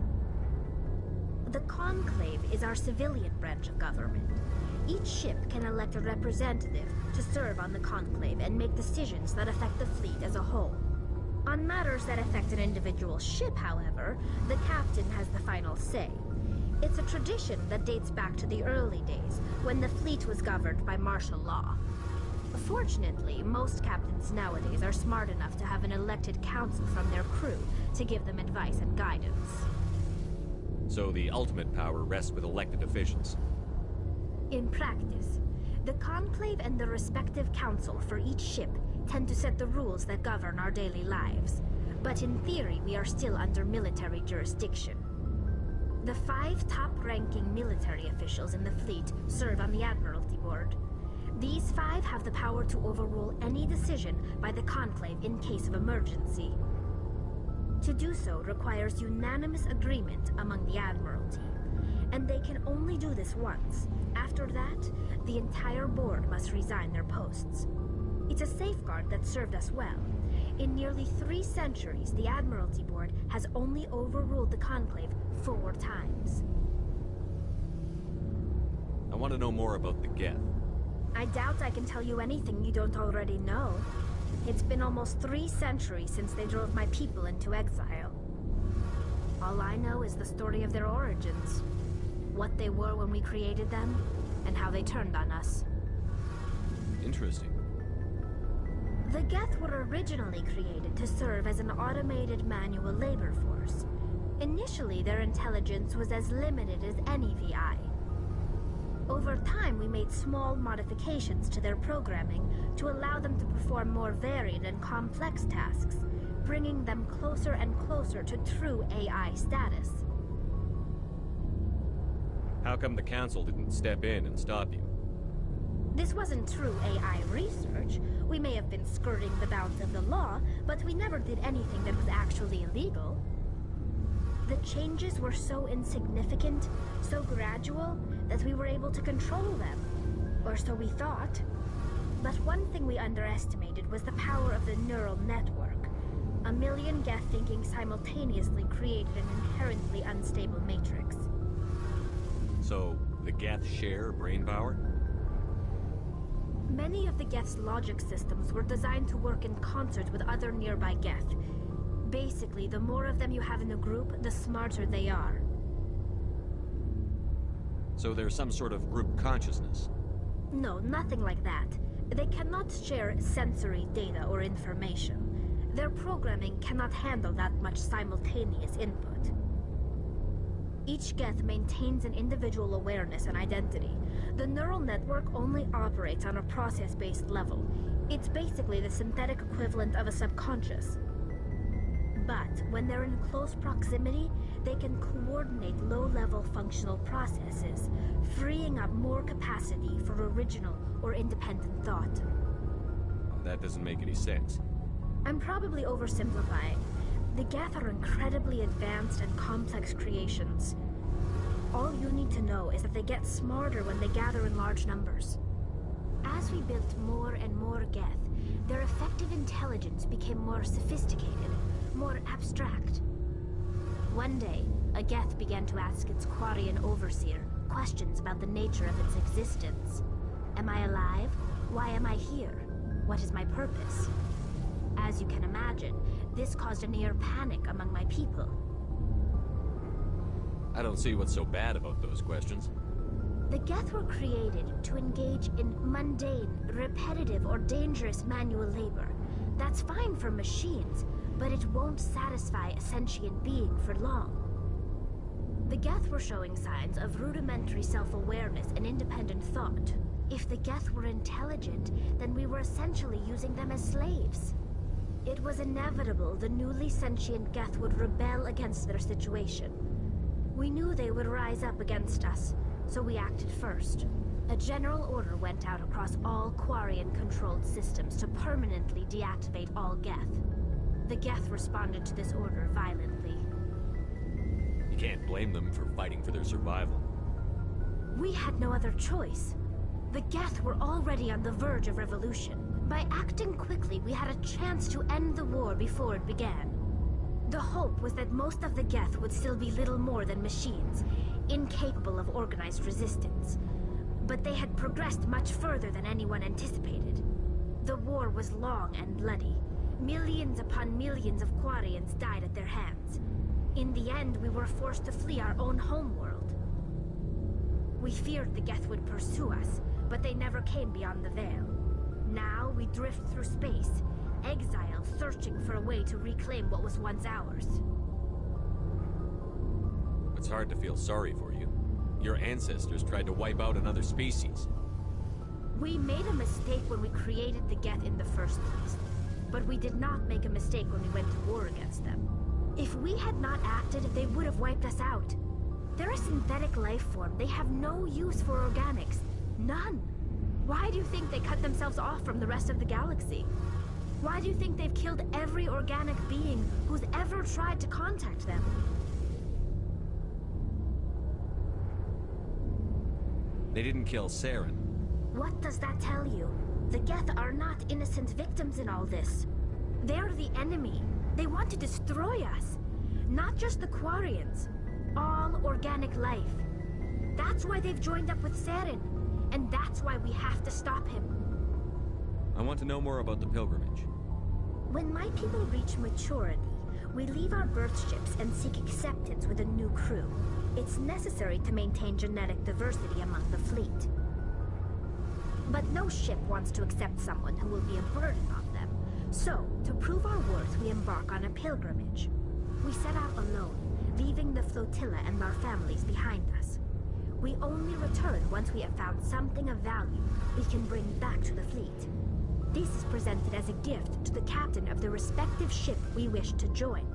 The Conclave is our civilian branch of government. Each ship can elect a representative to serve on the Conclave and make decisions that affect the fleet as a whole. On matters that affect an individual ship, however, the captain has the final say. It's a tradition that dates back to the early days, when the fleet was governed by martial law. Fortunately, most captains nowadays are smart enough to have an elected council from their crew to give them advice and guidance. So the ultimate power rests with elected officials. In practice, the Conclave and the respective council for each ship tend to set the rules that govern our daily lives. But in theory, we are still under military jurisdiction. The 5 top-ranking military officials in the fleet serve on the Admiralty Board. These 5 have the power to overrule any decision by the Conclave in case of emergency. To do so requires unanimous agreement among the Admiralty, and they can only do this once. After that, the entire board must resign their posts. It's a safeguard that served us well. In nearly 3 centuries, the Admiralty Board has only overruled the Conclave 4 times. I want to know more about the Geth. I doubt I can tell you anything you don't already know. It's been almost 3 centuries since they drove my people into exile. All I know is the story of their origins. What they were when we created them, and how they turned on us. Interesting. The Geth were originally created to serve as an automated manual labor force. Initially, their intelligence was as limited as any VI. Over time, we made small modifications to their programming to allow them to perform more varied and complex tasks, bringing them closer and closer to true AI status. How come the Council didn't step in and stop you? This wasn't true AI research. We may have been skirting the bounds of the law, but we never did anything that was actually illegal. The changes were so insignificant, so gradual, that we were able to control them. Or so we thought. But one thing we underestimated was the power of the neural network. 1 million Geth thinking simultaneously created an inherently unstable matrix. So, the Geth share brain power? Many of the Geth's logic systems were designed to work in concert with other nearby Geth. Basically, the more of them you have in a group, the smarter they are. So there's some sort of group consciousness? No, nothing like that. They cannot share sensory data or information. Their programming cannot handle that much simultaneous input. Each Geth maintains an individual awareness and identity. The neural network only operates on a process-based level. It's basically the synthetic equivalent of a subconscious. But when they're in close proximity, they can coordinate low-level functional processes, freeing up more capacity for original or independent thought. That doesn't make any sense. I'm probably oversimplifying. The Geth are incredibly advanced and complex creations. All you need to know is that they get smarter when they gather in large numbers. As we built more and more Geth, their effective intelligence became more sophisticated, more abstract. One day, a Geth began to ask its Quarian overseer questions about the nature of its existence. Am I alive? Why am I here? What is my purpose? As you can imagine, this caused a near panic among my people. I don't see what's so bad about those questions. The Geth were created to engage in mundane, repetitive, or dangerous manual labor. That's fine for machines, but it won't satisfy a sentient being for long. The Geth were showing signs of rudimentary self-awareness and independent thought. If the Geth were intelligent, then we were essentially using them as slaves. It was inevitable the newly sentient Geth would rebel against their situation. We knew they would rise up against us, so we acted first. A general order went out across all Quarian-controlled systems to permanently deactivate all Geth. The Geth responded to this order violently. You can't blame them for fighting for their survival. We had no other choice. The Geth were already on the verge of revolution. By acting quickly, we had a chance to end the war before it began. The hope was that most of the Geth would still be little more than machines, incapable of organized resistance. But they had progressed much further than anyone anticipated. The war was long and bloody. Millions upon millions of Quarians died at their hands. In the end, we were forced to flee our own homeworld. We feared the Geth would pursue us, but they never came beyond the Veil. Now we drift through space, exile, searching for a way to reclaim what was once ours. It's hard to feel sorry for you. Your ancestors tried to wipe out another species. We made a mistake when we created the Geth in the first place, but we did not make a mistake when we went to war against them. If we had not acted, they would have wiped us out. They're a synthetic life form. They have no use for organics. None. Why do you think they cut themselves off from the rest of the galaxy? Why do you think they've killed every organic being who's ever tried to contact them. They didn't kill Saren. What does that tell you? The Geth are not innocent victims in all this. They're the enemy. They want to destroy us. Not just the Quarians. All organic life. That's why they've joined up with Saren. And that's why we have to stop him. I want to know more about the pilgrimage. When my people reach maturity, we leave our birth ships and seek acceptance with a new crew. It's necessary to maintain genetic diversity among the fleet. But no ship wants to accept someone who will be a burden on them. So, to prove our worth, we embark on a pilgrimage. We set out alone, leaving the flotilla and our families behind us. We only return once we have found something of value we can bring back to the fleet. This is presented as a gift to the captain of the respective ship we wish to join.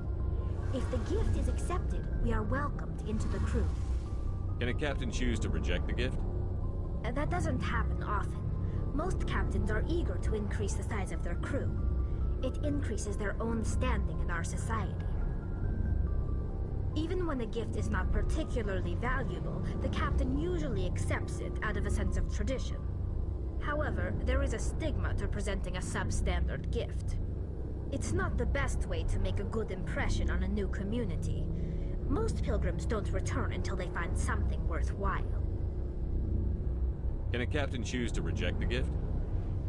If the gift is accepted, we are welcomed into the crew. Can a captain choose to reject the gift? That doesn't happen often. Most captains are eager to increase the size of their crew. It increases their own standing in our society. Even when a gift is not particularly valuable, the captain usually accepts it out of a sense of tradition. However, there is a stigma to presenting a substandard gift. It's not the best way to make a good impression on a new community. Most pilgrims don't return until they find something worthwhile. Can a captain choose to reject the gift?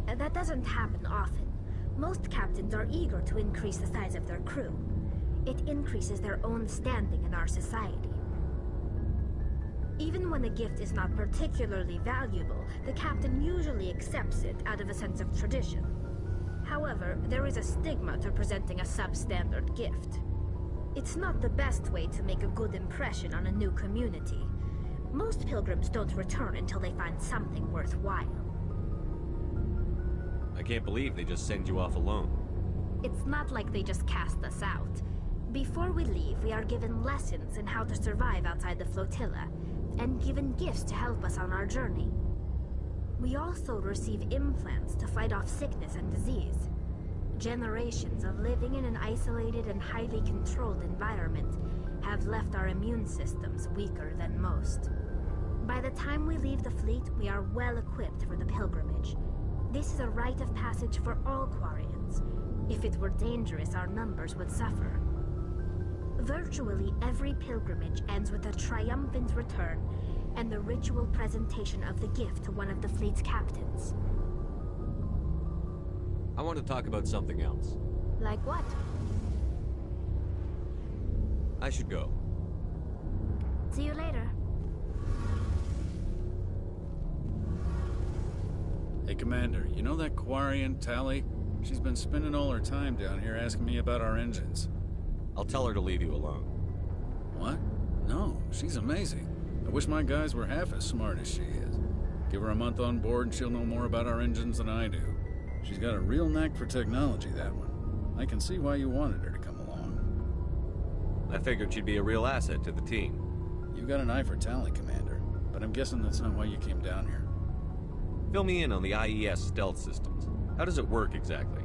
That doesn't happen often. Most captains are eager to increase the size of their crew. It increases their own standing in our society. Even when a gift is not particularly valuable, the captain usually accepts it out of a sense of tradition. However, there is a stigma to presenting a substandard gift. It's not the best way to make a good impression on a new community. Most pilgrims don't return until they find something worthwhile. I can't believe they just send you off alone. It's not like they just cast us out. Before we leave, we are given lessons in how to survive outside the flotilla, and given gifts to help us on our journey. We also receive implants to fight off sickness and disease. Generations of living in an isolated and highly controlled environment have left our immune systems weaker than most. By the time we leave the fleet, we are well equipped for the pilgrimage. This is a rite of passage for all Quarians. If it were dangerous, our numbers would suffer. Virtually every pilgrimage ends with a triumphant return and the ritual presentation of the gift to one of the fleet's captains. I want to talk about something else. Like what? I should go. See you later. Hey, Commander, you know that Quarian, Tally? She's been spending all her time down here asking me about our engines. I'll tell her to leave you alone. What? No, she's amazing. I wish my guys were half as smart as she is. Give her a month on board and she'll know more about our engines than I do. She's got a real knack for technology, that one. I can see why you wanted her to come along. I figured she'd be a real asset to the team. You got an eye for Tally, Commander, but I'm guessing that's not why you came down here. Fill me in on the IES stealth systems. How does it work exactly?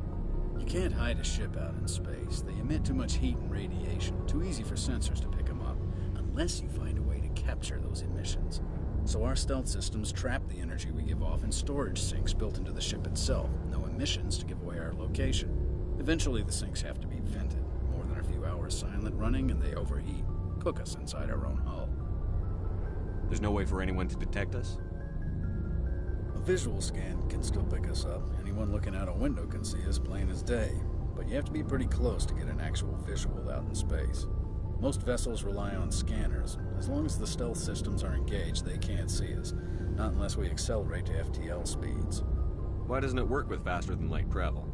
You can't hide a ship out in space. They emit too much heat and radiation. Too easy for sensors to pick them up, unless you find a way to capture those emissions. So our stealth systems trap the energy we give off in storage sinks built into the ship itself. No emissions to give away our location. Eventually the sinks have to be vented. More than a few hours silent running and they overheat. Cook us inside our own hull. There's no way for anyone to detect us? A visual scan can still pick us up. Anyone looking out a window can see us plain as day. But you have to be pretty close to get an actual visual out in space. Most vessels rely on scanners. As long as the stealth systems are engaged, they can't see us. Not unless we accelerate to FTL speeds. Why doesn't it work with faster-than-light travel?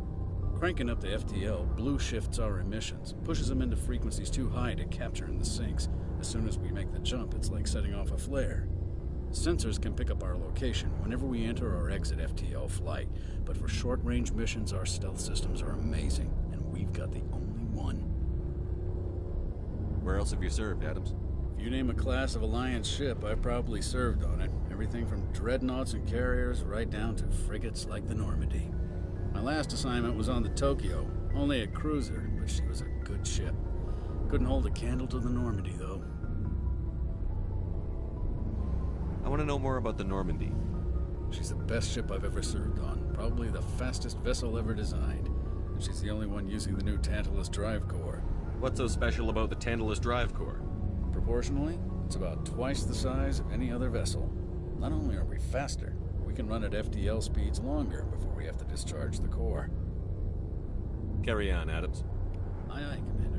Cranking up the FTL blue shifts our emissions, pushes them into frequencies too high to capture in the sinks. As soon as we make the jump, it's like setting off a flare. Sensors can pick up our location whenever we enter or exit FTL flight, but for short-range missions, our stealth systems are amazing, and we've got the only one. Where else have you served, Adams? If you name a class of Alliance ship, I've probably served on it. Everything from dreadnoughts and carriers right down to frigates like the Normandy. My last assignment was on the Tokyo, only a cruiser, but she was a good ship. Couldn't hold a candle to the Normandy, though. I want to know more about the Normandy. She's the best ship I've ever served on. Probably the fastest vessel ever designed. And she's the only one using the new Tantalus drive core. What's so special about the Tantalus drive core? Proportionally, it's about twice the size of any other vessel. Not only are we faster, we can run at FDL speeds longer before we have to discharge the core. Carry on, Adams. Aye, aye, Commander.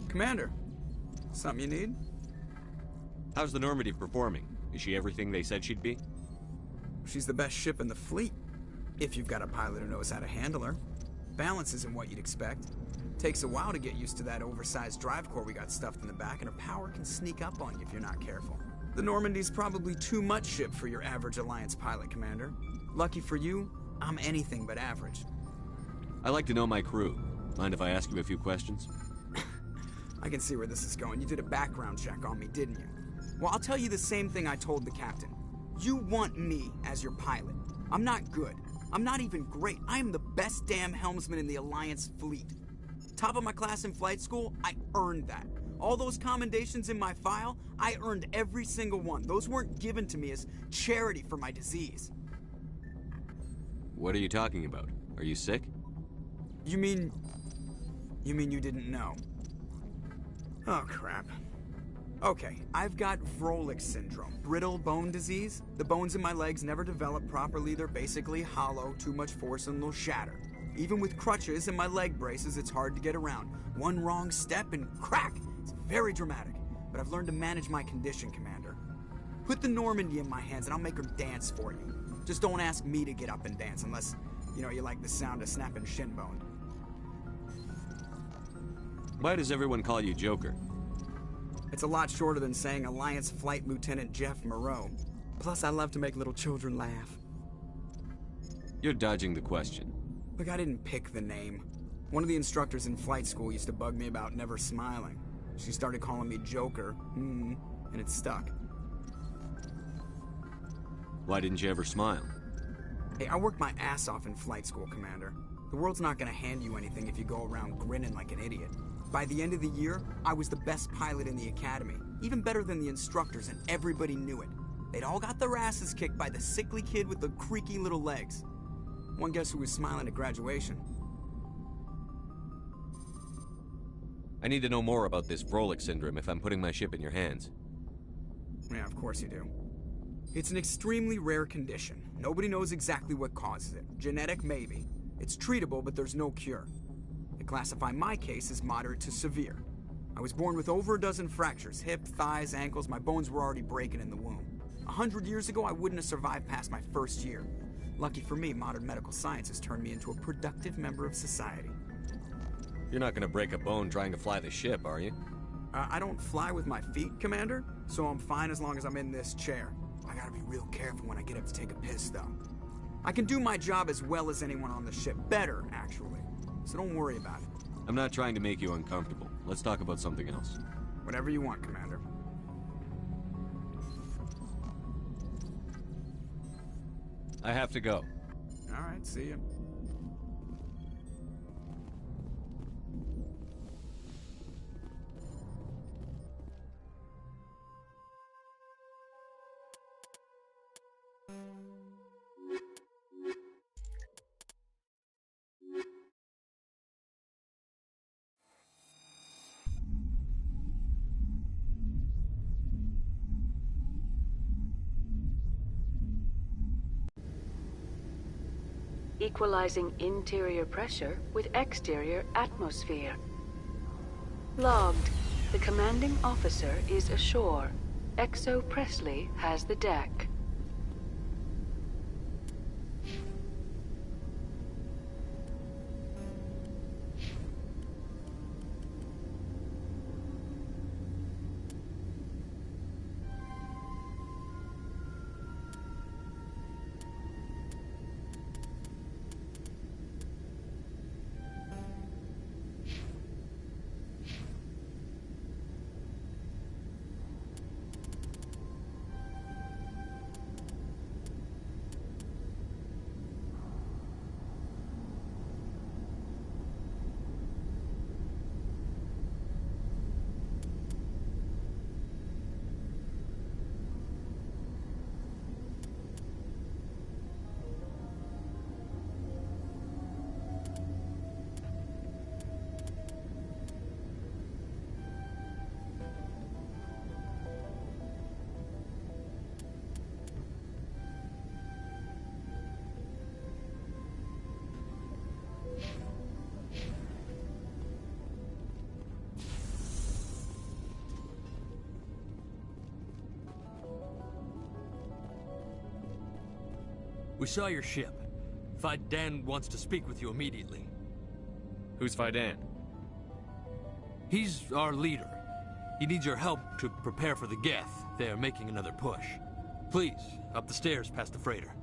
Commander, something you need? How's the Normandy performing? Is she everything they said she'd be? She's the best ship in the fleet, if you've got a pilot who knows how to handle her. Balance isn't what you'd expect. Takes a while to get used to that oversized drive core we got stuffed in the back, and her power can sneak up on you if you're not careful. The Normandy's probably too much ship for your average Alliance pilot, Commander. Lucky for you, I'm anything but average. I like to know my crew. Mind if I ask you a few questions? I can see where this is going. You did a background check on me, didn't you? Well, I'll tell you the same thing I told the captain. You want me as your pilot. I'm not good. I'm not even great. I am the best damn helmsman in the Alliance fleet. Top of my class in flight school, I earned that. All those commendations in my file, I earned every single one. Those weren't given to me as charity for my disease. What are you talking about? Are you sick? You mean you didn't know? Oh, crap. Okay, I've got Vrolik syndrome, brittle bone disease. The bones in my legs never develop properly. They're basically hollow, too much force and they'll shatter. Even with crutches and my leg braces, it's hard to get around. One wrong step and crack! It's very dramatic, but I've learned to manage my condition, Commander. Put the Normandy in my hands and I'll make her dance for you. Just don't ask me to get up and dance unless, you like the sound of snapping shin bone. Why does everyone call you Joker? It's a lot shorter than saying Alliance Flight Lieutenant Jeff Moreau. Plus, I love to make little children laugh. You're dodging the question. Look, I didn't pick the name. One of the instructors in flight school used to bug me about never smiling. She started calling me Joker, and it stuck. Why didn't you ever smile? Hey, I worked my ass off in flight school, Commander. The world's not gonna hand you anything if you go around grinning like an idiot. By the end of the year, I was the best pilot in the academy, even better than the instructors, and everybody knew it. They'd all got their asses kicked by the sickly kid with the creaky little legs. One guess who was smiling at graduation? I need to know more about this Vrolik syndrome if I'm putting my ship in your hands. Yeah, of course you do. It's an extremely rare condition. Nobody knows exactly what causes it. Genetic, maybe. It's treatable, but there's no cure. They classify my case as moderate to severe. I was born with over a dozen fractures, hip, thighs, ankles. My bones were already breaking in the womb. 100 years ago, I wouldn't have survived past my first year. Lucky for me, modern medical science has turned me into a productive member of society. You're not gonna break a bone trying to fly the ship, are you? I don't fly with my feet, Commander, so I'm fine as long as I'm in this chair. I gotta be real careful when I get up to take a piss, though. I can do my job as well as anyone on the ship. Better, actually. So don't worry about it. I'm not trying to make you uncomfortable. Let's talk about something else. Whatever you want, Commander. I have to go. All right, see ya. Equalizing interior pressure with exterior atmosphere. Logged. The commanding officer is ashore. Exo Presley has the deck. We saw your ship. Fidan wants to speak with you immediately. Who's Fidan? He's our leader. He needs your help to prepare for the Geth. They are making another push. Please, up the stairs past the freighter.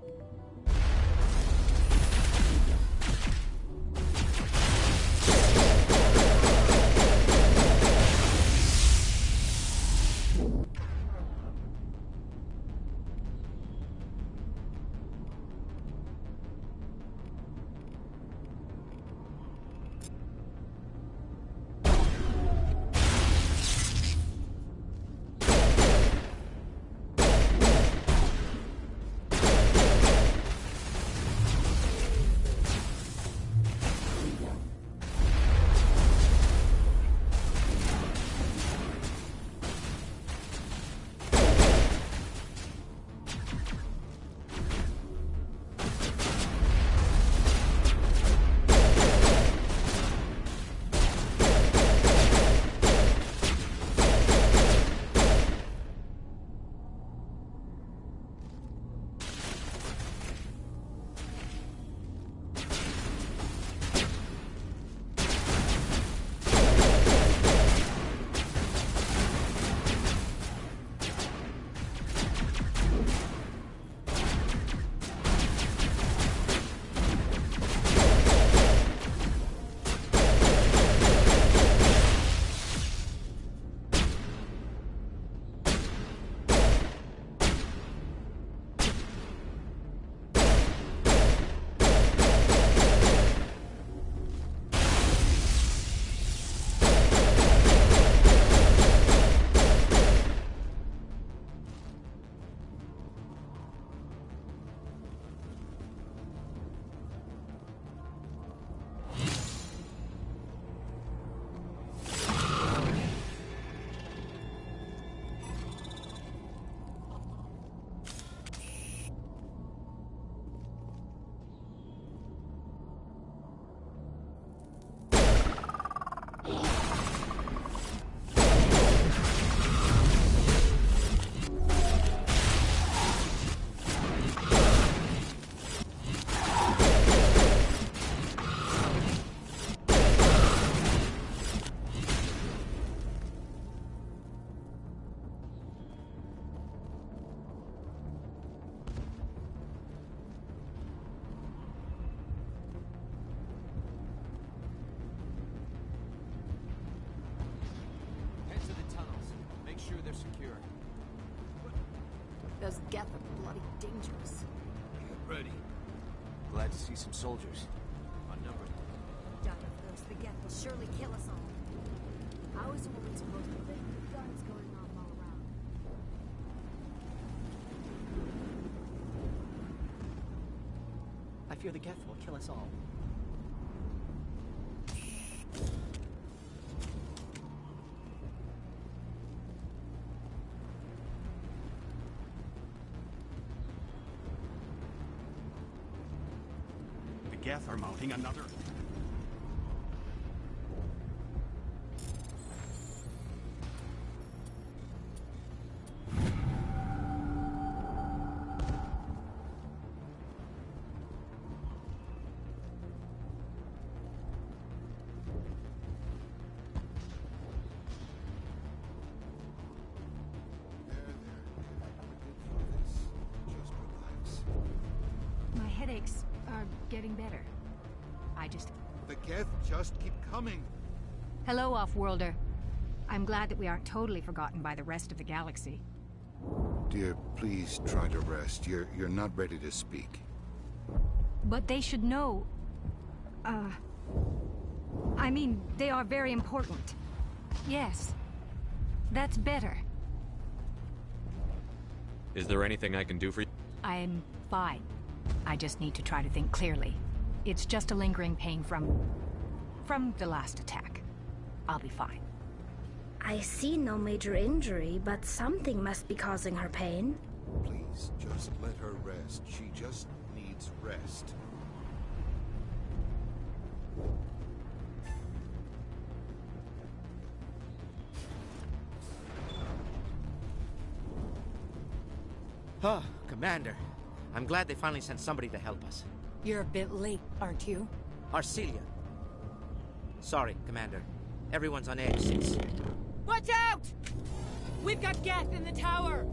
Those Geth are bloody dangerous. Get ready. Glad to see some soldiers. Unnumbered. Doubt if those, the Geth will surely kill us all. How is a woman supposed to live with guns going off all around? I fear the Geth will kill us all. The Geth are mounting another... My headaches are getting better. I just... The Geth just keep coming. Hello, Off-Worlder. I'm glad that we aren't totally forgotten by the rest of the galaxy. Dear, please try to rest. You're not ready to speak. But they should know... I mean, they are very important. Yes. That's better. Is there anything I can do for you? I'm fine. I just need to try to think clearly. It's just a lingering pain from the last attack. I'll be fine. I see no major injury, but something must be causing her pain. Please, just let her rest. She just needs rest. Huh, Commander. I'm glad they finally sent somebody to help us. You're a bit late, aren't you? Arcelia. Sorry, Commander. Everyone's on edge since... Watch out! We've got Geth in the tower!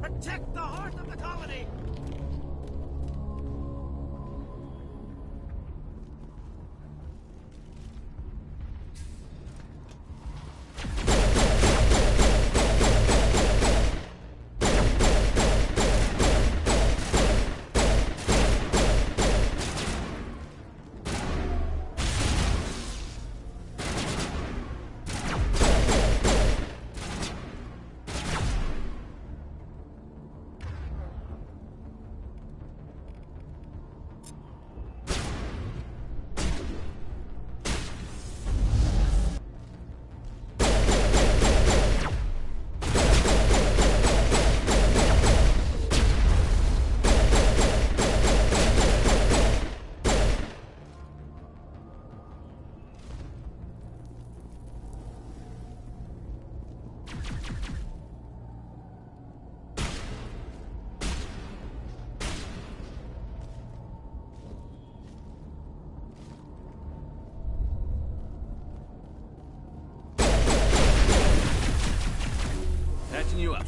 Protect the heart of the colony! Patching you up.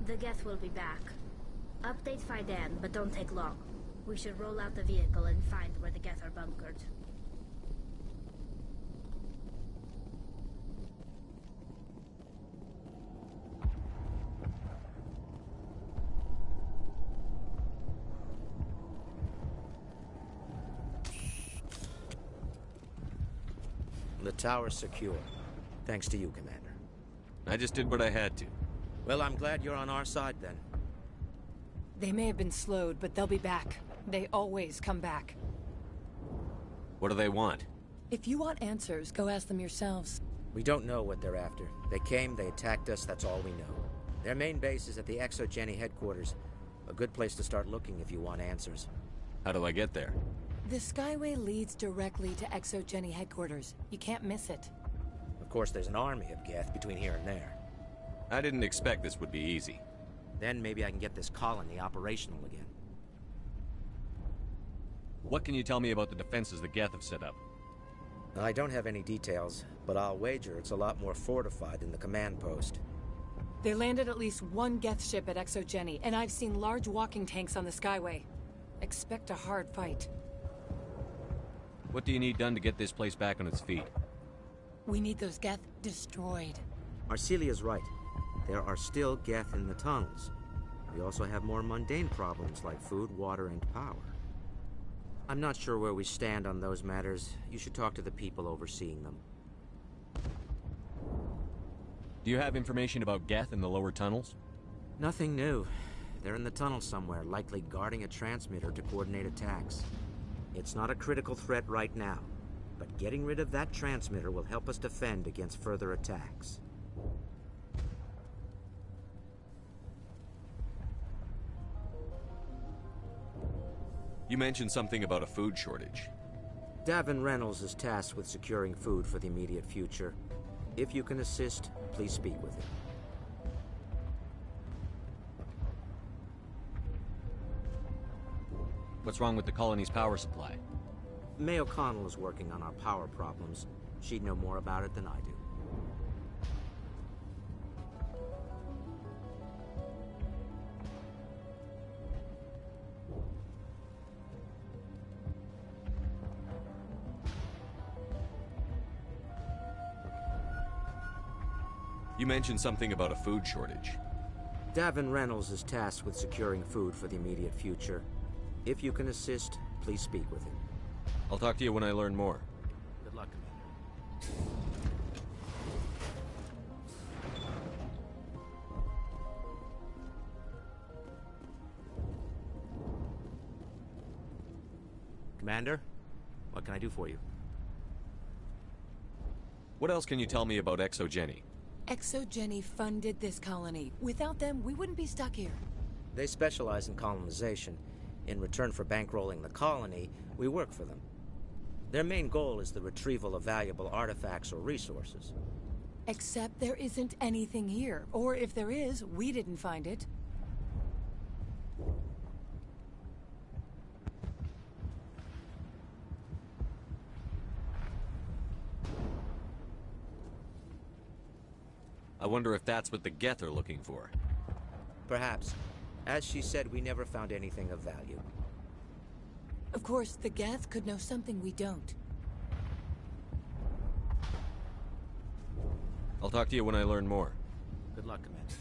The Geth will be back. Update Fidan, but don't take long. We should roll out the vehicle and find where the Geth are bunkered. The tower's secure. Thanks to you, Commander. I just did what I had to. Well, I'm glad you're on our side, then. They may have been slowed, but they'll be back. They always come back. What do they want? If you want answers, go ask them yourselves. We don't know what they're after. They came, they attacked us, that's all we know. Their main base is at the ExoGeni headquarters. A good place to start looking if you want answers. How do I get there? The Skyway leads directly to ExoGeni headquarters. You can't miss it. Of course, there's an army of Geth between here and there. I didn't expect this would be easy. Then maybe I can get this colony operational again. What can you tell me about the defenses the Geth have set up? I don't have any details, but I'll wager it's a lot more fortified than the command post. They landed at least one Geth ship at Exogeny, and I've seen large walking tanks on the Skyway. Expect a hard fight. What do you need done to get this place back on its feet? We need those Geth destroyed. Arcelia's right. There are still Geth in the tunnels. We also have more mundane problems like food, water, and power. I'm not sure where we stand on those matters. You should talk to the people overseeing them. Do you have information about Geth in the lower tunnels? Nothing new. They're in the tunnel somewhere, likely guarding a transmitter to coordinate attacks. It's not a critical threat right now, but getting rid of that transmitter will help us defend against further attacks. You mentioned something about a food shortage. Davin Reynolds is tasked with securing food for the immediate future. If you can assist, please speak with him. What's wrong with the colony's power supply? May O'Connell is working on our power problems. She'd know more about it than I do. You mentioned something about a food shortage. Davin Reynolds is tasked with securing food for the immediate future. If you can assist, please speak with him. I'll talk to you when I learn more. Good luck, Commander. Commander, what can I do for you? What else can you tell me about Exogeny? Exogeny funded this colony. Without them, we wouldn't be stuck here. They specialize in colonization. In return for bankrolling the colony, we work for them. Their main goal is the retrieval of valuable artifacts or resources. Except there isn't anything here. Or if there is, we didn't find it. I wonder if that's what the Geth are looking for. Perhaps. As she said, we never found anything of value. Of course, the Geth could know something we don't. I'll talk to you when I learn more. Good luck, Commander.